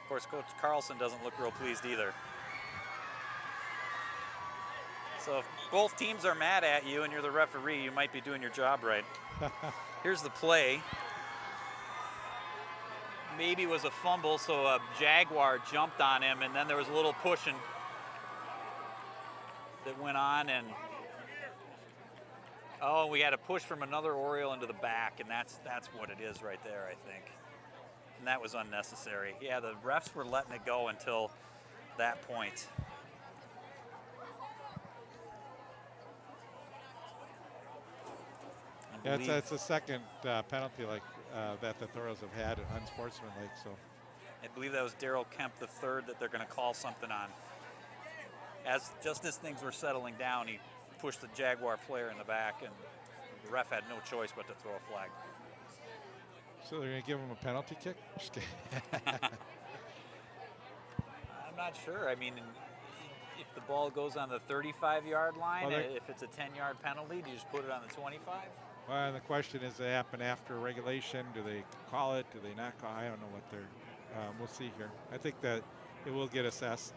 of course, Coach Carlson doesn't look real pleased either. So if both teams are mad at you and you're the referee, you might be doing your job right. Here's the play. Maybe it was a fumble, so a Jaguar jumped on him, and then there was a little pushing that went on, and we had a push from another Oriole into the back, and that's what it is right there, I think. And that was unnecessary. Yeah, the refs were letting it go until that point. Yeah, it's the second penalty like that the Orioles have had, unsportsmanlike. So I believe that was Darrell Kemp the third that they're going to call something on. Just as things were settling down, he pushed the Jaguar player in the back, and the ref had no choice but to throw a flag. So they're going to give him a penalty kick? Just kidding. I'm not sure. I mean, if the ball goes on the 35-yard line, if it's a 10-yard penalty, do you just put it on the 25? Well, and the question is, does it happen after regulation? Do they call it? Do they not call? I don't know what they're. We'll see here. I think that it will get assessed.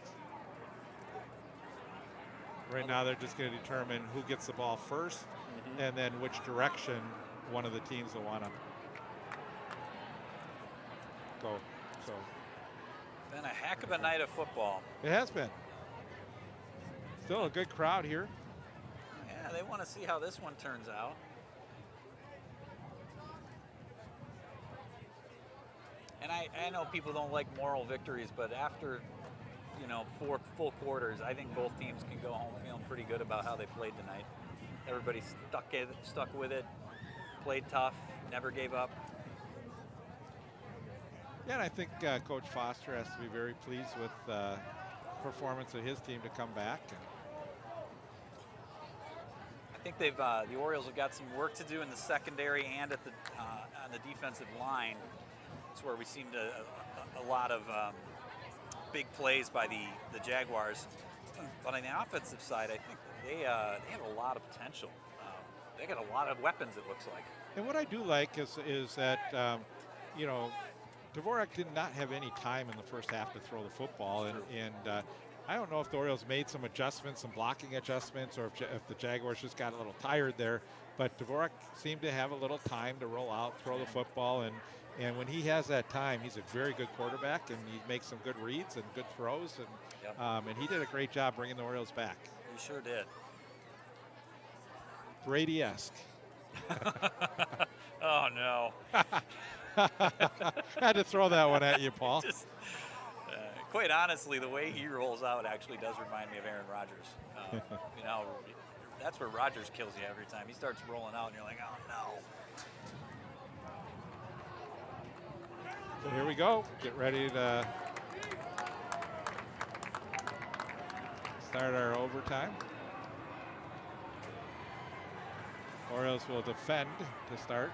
Right now, they're just going to determine who gets the ball first, and then which direction one of the teams will want to go. So. Been a heck of a night of football. It has been. Still a good crowd here. Yeah, they want to see how this one turns out. And I know people don't like moral victories, but after, 4 full quarters, I think both teams can go home feeling pretty good about how they played tonight. Everybody stuck with it, played tough, never gave up. Yeah, and I think Coach Foster has to be very pleased with the performance of his team to come back. I think the Orioles have got some work to do in the secondary and at on the defensive line. It's where we seen a lot of big plays by the Jaguars. But on the offensive side, I think they have a lot of potential. They got a lot of weapons, it looks like. And what I do like is that, Dvorak did not have any time in the first half to throw the football. And I don't know if the Orioles made some adjustments, some blocking adjustments, or if the Jaguars just got a little tired there. But Dvorak seemed to have a little time to roll out, throw the football, and And when he has that time, he's a very good quarterback, and he makes some good reads and good throws. And Yep. and he did a great job bringing the Orioles back. He sure did. Brady-esque. Oh, no. Had to throw that one at you, Paul. Just, quite honestly, the way he rolls out actually does remind me of Aaron Rodgers. You know, that's where Rodgers kills you every time. He starts rolling out, and you're like, oh, no. So here we go. Get ready to start our overtime. Orioles will defend to start.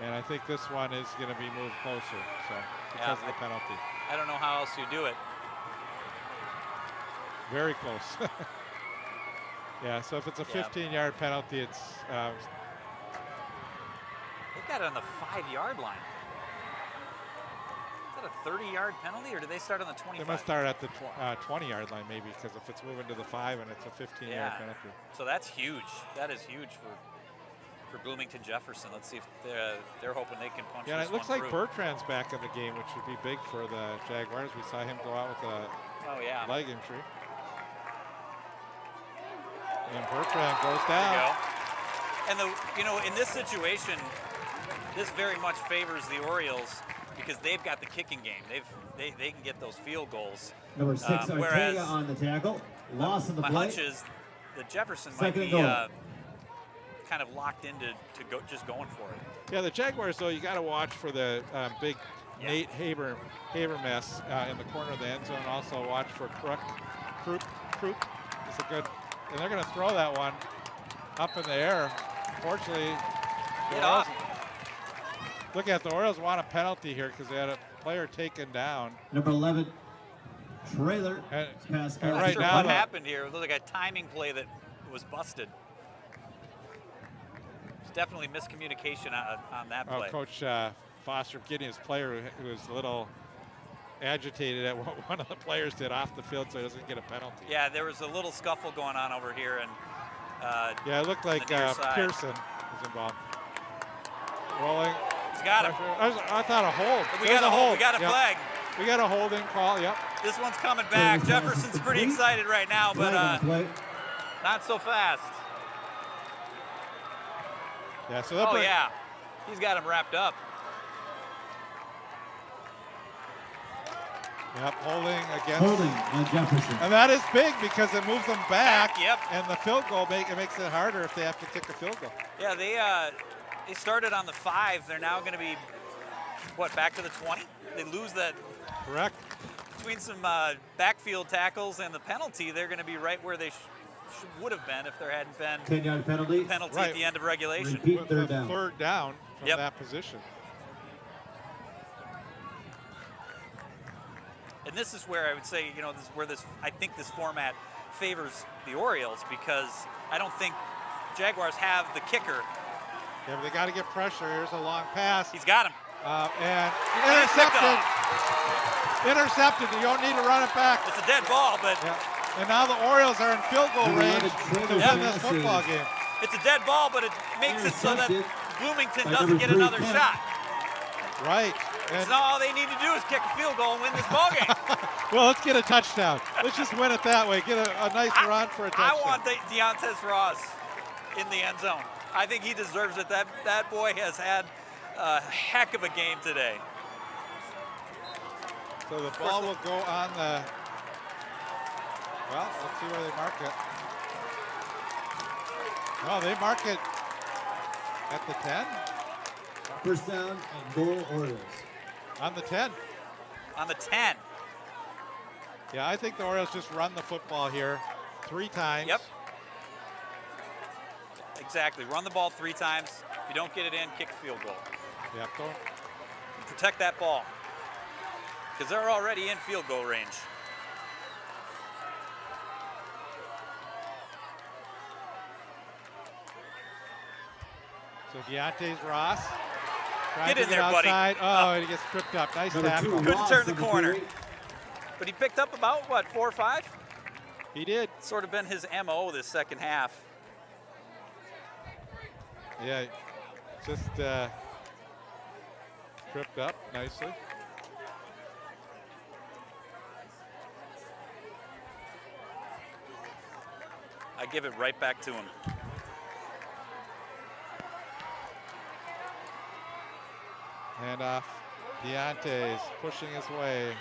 And I think this one is going to be moved closer, so because of the penalty. I don't know how else you do it. Very close. Yeah, so if it's a 15-yard penalty, it's They've got it on the 5-yard line. Is that a 30-yard penalty, or do they start on the 25? they must start at the 20-yard line maybe, because if it's moving to the 5 and it's a 15-yard penalty. So that's huge. That is huge for Bloomington Jefferson. Let's see if they're hoping they can punch. Yeah, this it looks one like through. Bertrand's back in the game, which would be big for the Jaguars. We saw him go out with a leg injury. And Bertrand goes There down. you go. And in this situation, this very much favors the Orioles because they've got the kicking game. They can get those field goals. Number 6, whereas Ortega on the tackle. Loss in the my play. hunch is that Jefferson Second might be and goal. kind of locked into just going for it. Yeah, the Jaguars, though, you got to watch for the big Nate Habermas in the corner of the end zone. Also watch for Krupp. It's a good, and they're going to throw that one up in the air. Unfortunately, look at the Orioles want a penalty here because they had a player taken down. Number 11, Trailer. And Pass and Not right sure now, what happened here. It looked like a timing play that was busted. There's definitely miscommunication on that play. Coach Foster getting his player who was a little agitated at what one of the players did off the field so he doesn't get a penalty. Yeah, there was a little scuffle going on over here, and yeah, it looked like Pearson was involved. Rolling. he's got him. I thought a hold. We got a hold. We got a Yep. flag. We got a holding call. Yep. This one's coming back. Jefferson's pretty excited right now, but not so fast. Yeah. So Oh yeah, he's got him wrapped up. Yep. Holding against. Holding on Jefferson. And that is big because it moves them back. Yep. And the field goal makes it harder if they have to kick a field goal. Yeah, they started on the 5. They're now going to be back to the 20. They lose that. Correct. Between some backfield tackles and the penalty, they're going to be right where they would have been if there hadn't been 10-yard penalty. penalty Right. at the end of regulation. Repeat. With Third the down. third down from Yep. that position. And this is where I would say, I think this format favors the Orioles because I don't think Jaguars have the kicker. Yeah, but they got to get pressure. Here's a long pass. He's got him. And intercepted. Intercepted. You don't need to run it back. It's a dead ball, but And now the Orioles are in field goal range to win this football game. it's a dead ball, but it makes it so that Bloomington doesn't number get 3, another Kent. shot. Right. And So all they need to do is kick a field goal and win this ball game. well, let's get a touchdown. Let's just win it that way. Get a nice run for a touchdown. I want Deontay Ross in the end zone. I think he deserves it. That boy has had a heck of a game today. So the ball will go on the. Well, let's see where they mark it. Oh, they mark it at the 10. First down and goal, Orioles. On the 10. On the 10. Yeah, I think the Orioles just run the football here 3 times. Yep. Exactly. Run the ball 3 times. If you don't get it in, kick a field goal. Yep. Don't. Protect that ball. Because they're already in field goal range. So Deontay Ross. Get in there, buddy. Outside. Oh, and he gets tripped up. Nice Number tackle. 2, Couldn't turn the Ross, corner. number 3. But he picked up about, 4 or 5? He did. Sort of been his MO this second half. Yeah. Just tripped up nicely. I give it right back to him. Handoff. Deontay's pushing his way.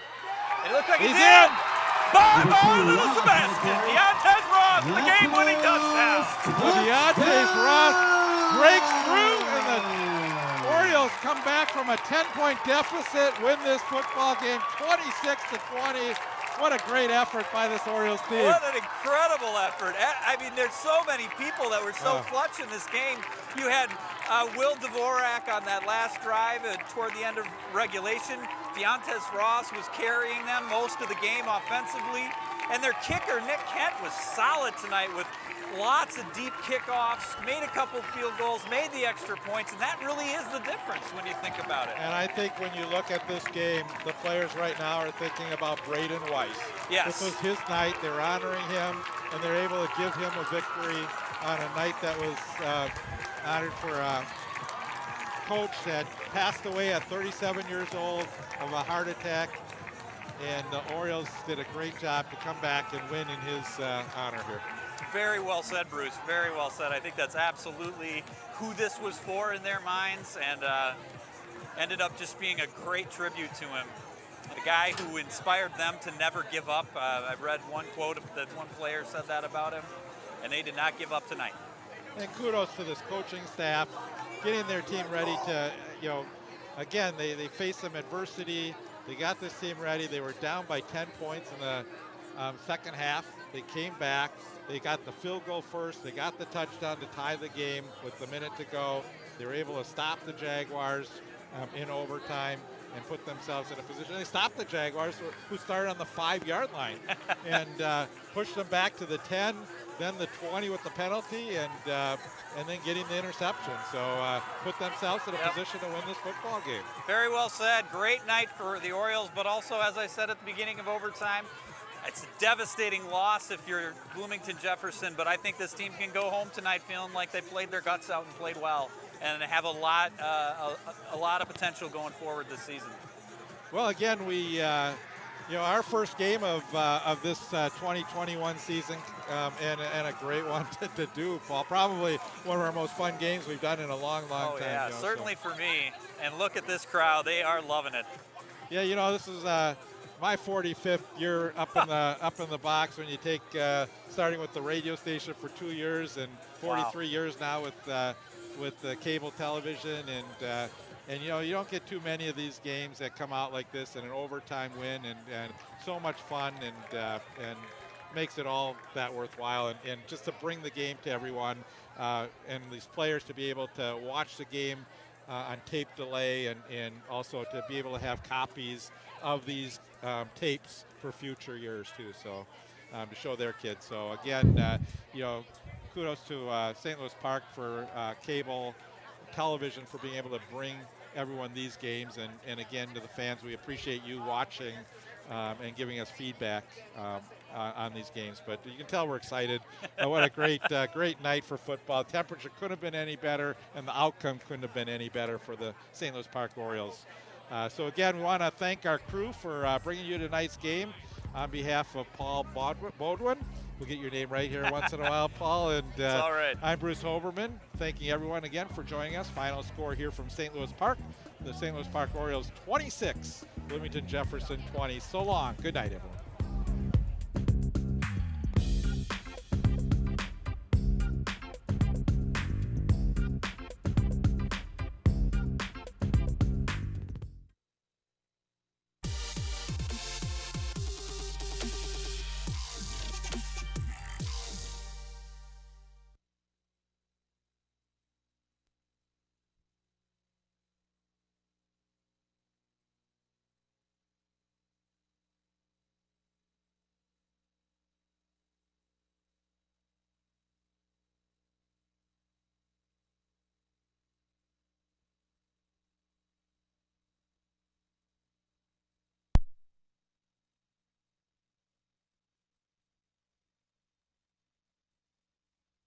It looks like he's in! in! Bye-bye, little Sebastian! Deontay Ross with the game-winning touchdown! Deontay Ross breaks through, and the Orioles come back from a 10-point deficit, win this football game 26-20. What a great effort by this Orioles team. What an incredible effort. I mean, there's so many people that were so clutch in this game. You had Will Dvorak on that last drive toward the end of regulation. Deontay Ross was carrying them most of the game offensively. And their kicker, Nick Kent, was solid tonight with lots of deep kickoffs, made a couple field goals, made the extra points, and that really is the difference when you think about it. And I think when you look at this game, the players right now are thinking about Braden Weiss. Yes. This was his night. They're honoring him, and they're able to give him a victory on a night that was honored for a coach that passed away at 37 years old of a heart attack. And the Orioles did a great job to come back and win in his honor here. Very well said, Bruce. Very well said. I think that's absolutely who this was for in their minds, and ended up just being a great tribute to him. A guy who inspired them to never give up. I read one quote that one player said that about him, and they did not give up tonight. And kudos to this coaching staff, getting their team ready to, again, they faced some adversity. They got this team ready. They were down by 10 points in the second half. They came back. They got the field goal first. They got the touchdown to tie the game with a minute to go. They were able to stop the Jaguars in overtime and put themselves in a position. They stopped the Jaguars, who started on the 5-yard line, and pushed them back to the 10, then the 20 with the penalty, and then getting the interception. So put themselves in a position to win this football game. Very well said. Great night for the Orioles, but also, as I said at the beginning of overtime, it's a devastating loss if you're Bloomington Jefferson, but I think this team can go home tonight feeling like they played their guts out and played well, and have a lot of potential going forward this season. Well, again, we, our first game of this 2021 season, and a great one to do, Paul. Probably one of our most fun games we've done in a long, long time. Oh yeah, certainly for me. And look at this crowd; they are loving it. Yeah, this is my 45th year up in the box. When you take starting with the radio station for 2 years and 43 years now with cable television, and you don't get too many of these games that come out like this, and an overtime win, and so much fun, and makes it all that worthwhile, and just to bring the game to everyone, and these players to be able to watch the game on tape delay, and also to be able to have copies of these tapes for future years too, so to show their kids. So again, kudos to St. Louis Park for cable television for being able to bring everyone these games, and again to the fans, we appreciate you watching and giving us feedback on these games. But you can tell we're excited. What a great night for football. Temperature couldn't have been any better, and the outcome couldn't have been any better for the St. Louis Park Orioles. So again, we want to thank our crew for bringing you tonight's game. On behalf of Paul Bodwin, we'll get your name right here once in a while, Paul. And all right. I'm Bruce Hoberman, thanking everyone again for joining us. Final score here from St. Louis Park. The St. Louis Park Orioles 26, Bloomington Jefferson 20. So long. Good night, everyone.